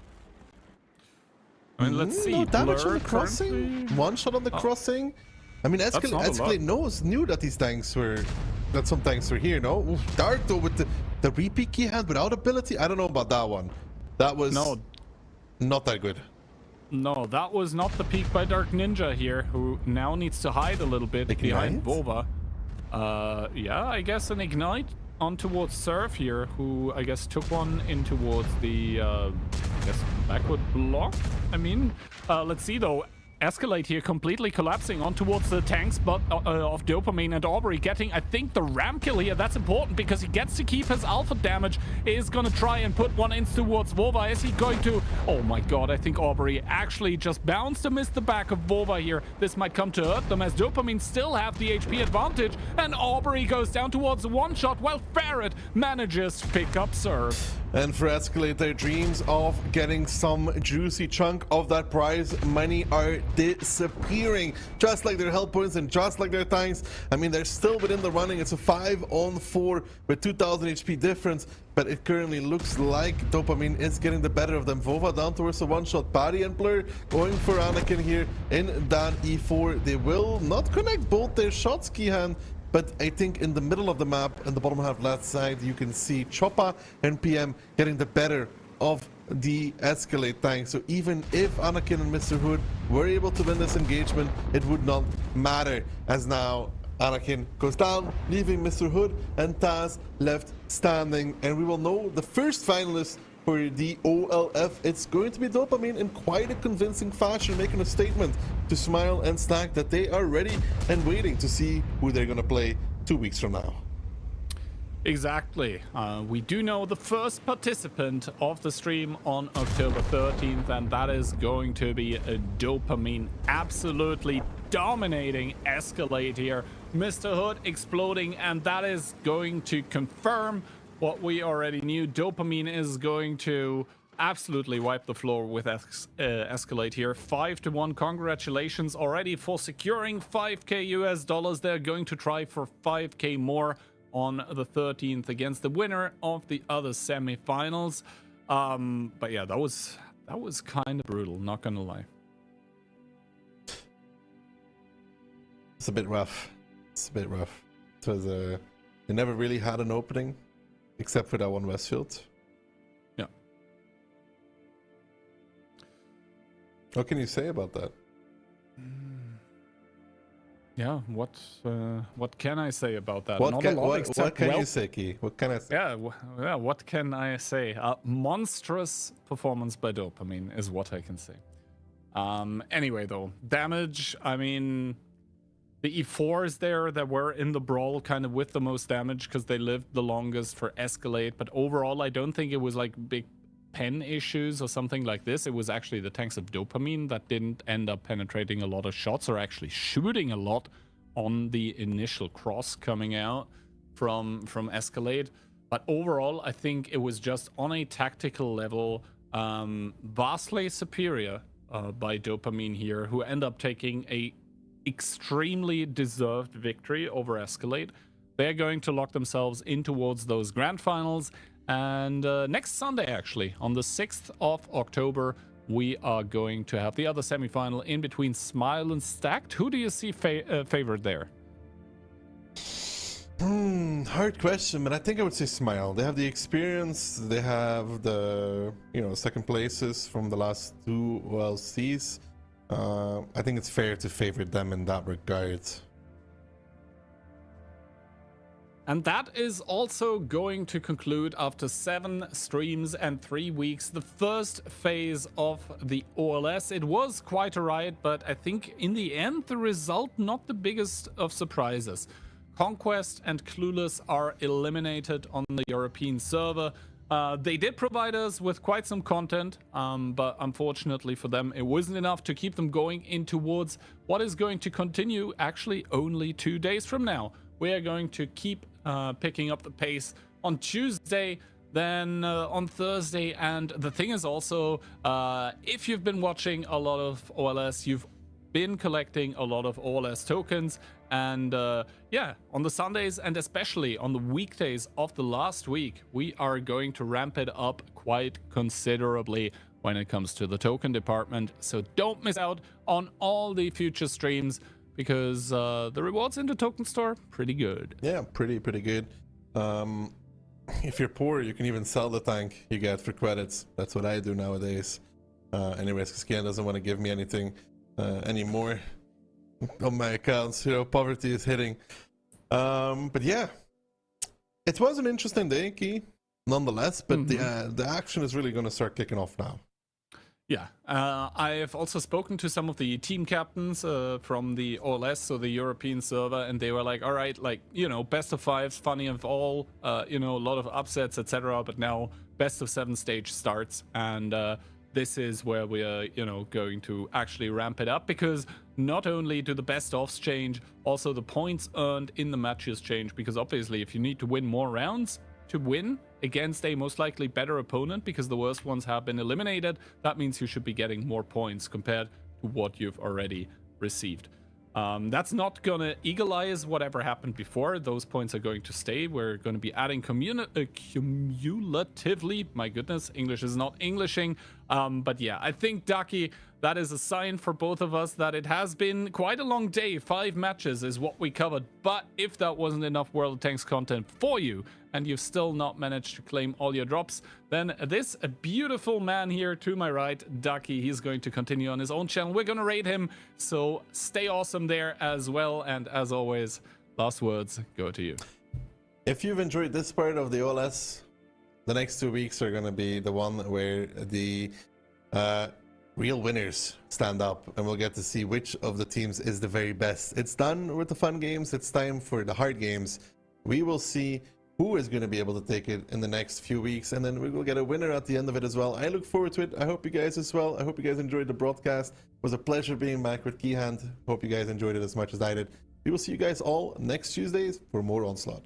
I mean, let's see. No damage on Blur the crossing. currently... 1 shot on the crossing. I mean, not a lot. Escalade knew that some tanks were here, no? Oof, Dark, though, with the repeat he had without ability, I don't know about that one. That was not that good. No, that was not the peak by Dark Ninja here, who now needs to hide a little bit behind Vova. Yeah, I guess an Ignite on towards Surf here, who I guess took one in towards the, I guess, backward block. I mean, let's see though. Escalade here completely collapsing on towards the tanks but of Dopamine, and Aubrey getting, I think, the ram kill here. That's important because he gets to keep his alpha damage. Is going to try and put one in towards Vova. Is he going to? Oh my god, I think Aubrey actually just bounced and missed the back of Vova here. This might come to hurt them as Dopamine still have the HP advantage, and Aubrey goes down towards one shot while Ferret manages to pick up Surf. And for Escalade, their dreams of getting some juicy chunk of that prize money are disappearing. Just like their health points and just like their tanks. I mean, they're still within the running. It's a 5-on-4 with 2000 HP difference. But it currently looks like Dopamine is getting the better of them. Vova down towards the one-shot. Paddy and Blur going for Anakin here in that E4. They will not connect both their shots, Kihan. But I think in the middle of the map, in the bottom half left side, you can see Choppa and PM getting the better of the Escalade tank. So even if Anakin and Mr. Hood were able to win this engagement, it would not matter, as now Anakin goes down, leaving Mr. Hood and Taz left standing. And we will know the first finalist for the OLF. It's going to be Dopamine in quite a convincing fashion, making a statement to Smile and Stack that they are ready and waiting to see who they're going to play 2 weeks from now. Exactly. We do know the first participant of the stream on October 13th, and that is going to be a Dopamine absolutely dominating Escalade here. Mr. Hood exploding, and that is going to confirm what we already knew. Dopamine is going to absolutely wipe the floor with Escalade here. 5-1. Congratulations already for securing $5K US. They're going to try for 5K more on the 13th against the winner of the other semifinals. But yeah, that was kind of brutal, not gonna lie. It's a bit rough. It was they never really had an opening, except for that one Westfield. Yeah. What can you say about that? Yeah, what can I say about that? What can you say, Key? What can I say? Yeah, what can I say? Monstrous performance by Dopamine is what I can say. Anyway, though, damage, I mean, the E4s there that were in the brawl kind of with the most damage because they lived the longest for Escalade, but overall, I don't think it was like big pen issues or something like this. It was actually the tanks of Dopamine that didn't end up penetrating a lot of shots or actually shooting a lot on the initial cross coming out from Escalade. But overall, I think it was just on a tactical level vastly superior by Dopamine here, who end up taking a extremely deserved victory over Escalade. They're going to lock themselves in towards those grand finals. And next Sunday, actually, on the 6th of October, we are going to have the other semifinal in between Smile and Stacked. Who do you see favored there? Hard question, but I think I would say Smile. They have the experience, they have the second places from the last two OLCs. I think it's fair to favor them in that regard. And that is also going to conclude after 7 streams and 3 weeks, the first phase of the OLS. It was quite a riot, but I think in the end, the result not the biggest of surprises. Conquest and Clueless are eliminated on the European server. They did provide us with quite some content, but unfortunately for them, it wasn't enough to keep them going in towards what is going to continue actually only 2 days from now. We are going to keep picking up the pace on Tuesday, then on Thursday. And the thing is also, if you've been watching a lot of OLS, you've been collecting a lot of OLS tokens. And yeah, on the Sundays and especially on the weekdays of the last week, we are going to ramp it up quite considerably when it comes to the token department. So don't miss out on all the future streams, because the rewards in the token store, pretty good. Yeah, pretty good. If you're poor, you can even sell the tank you get for credits. That's what I do nowadays. Anyways, because Kian doesn't want to give me anything anymore on my accounts. You know, poverty is hitting. But yeah, it was an interesting day, Key, nonetheless. But the action is really going to start kicking off now. Yeah, I've also spoken to some of the team captains from the OLS, so the European server, and they were like, all right, like, you know, best of fives, funny of all, you know, a lot of upsets, etc. But now best of 7 stage starts, and this is where we are, you know, going to actually ramp it up, because not only do the best offs change, also the points earned in the matches change, because obviously if you need to win more rounds to win against a most likely better opponent, because the worst ones have been eliminated, that means you should be getting more points compared to what you've already received. That's not gonna equalize whatever happened before. Those points are going to stay. We're going to be adding cumulatively. My goodness, English is not Englishing. But yeah, I think, Ducky, that is a sign for both of us that it has been quite a long day. 5 matches is what we covered. But if that wasn't enough World of Tanks content for you, and you've still not managed to claim all your drops, then this beautiful man here to my right, Ducky, he's going to continue on his own channel. We're going to rate him, so stay awesome there as well. And as always, last words go to you. If you've enjoyed this part of the OLS, the next 2 weeks are going to be the one where the real winners stand up, and we'll get to see which of the teams is the very best. It's done with the fun games. It's time for the hard games. We will see who is going to be able to take it in the next few weeks, and then we will get a winner at the end of it as well. I look forward to it. I hope you guys as well. I hope you guys enjoyed the broadcast. It was a pleasure being back with Keyhand. Hope you guys enjoyed it as much as I did. We will see you guys all next Tuesdays for more Onslaught.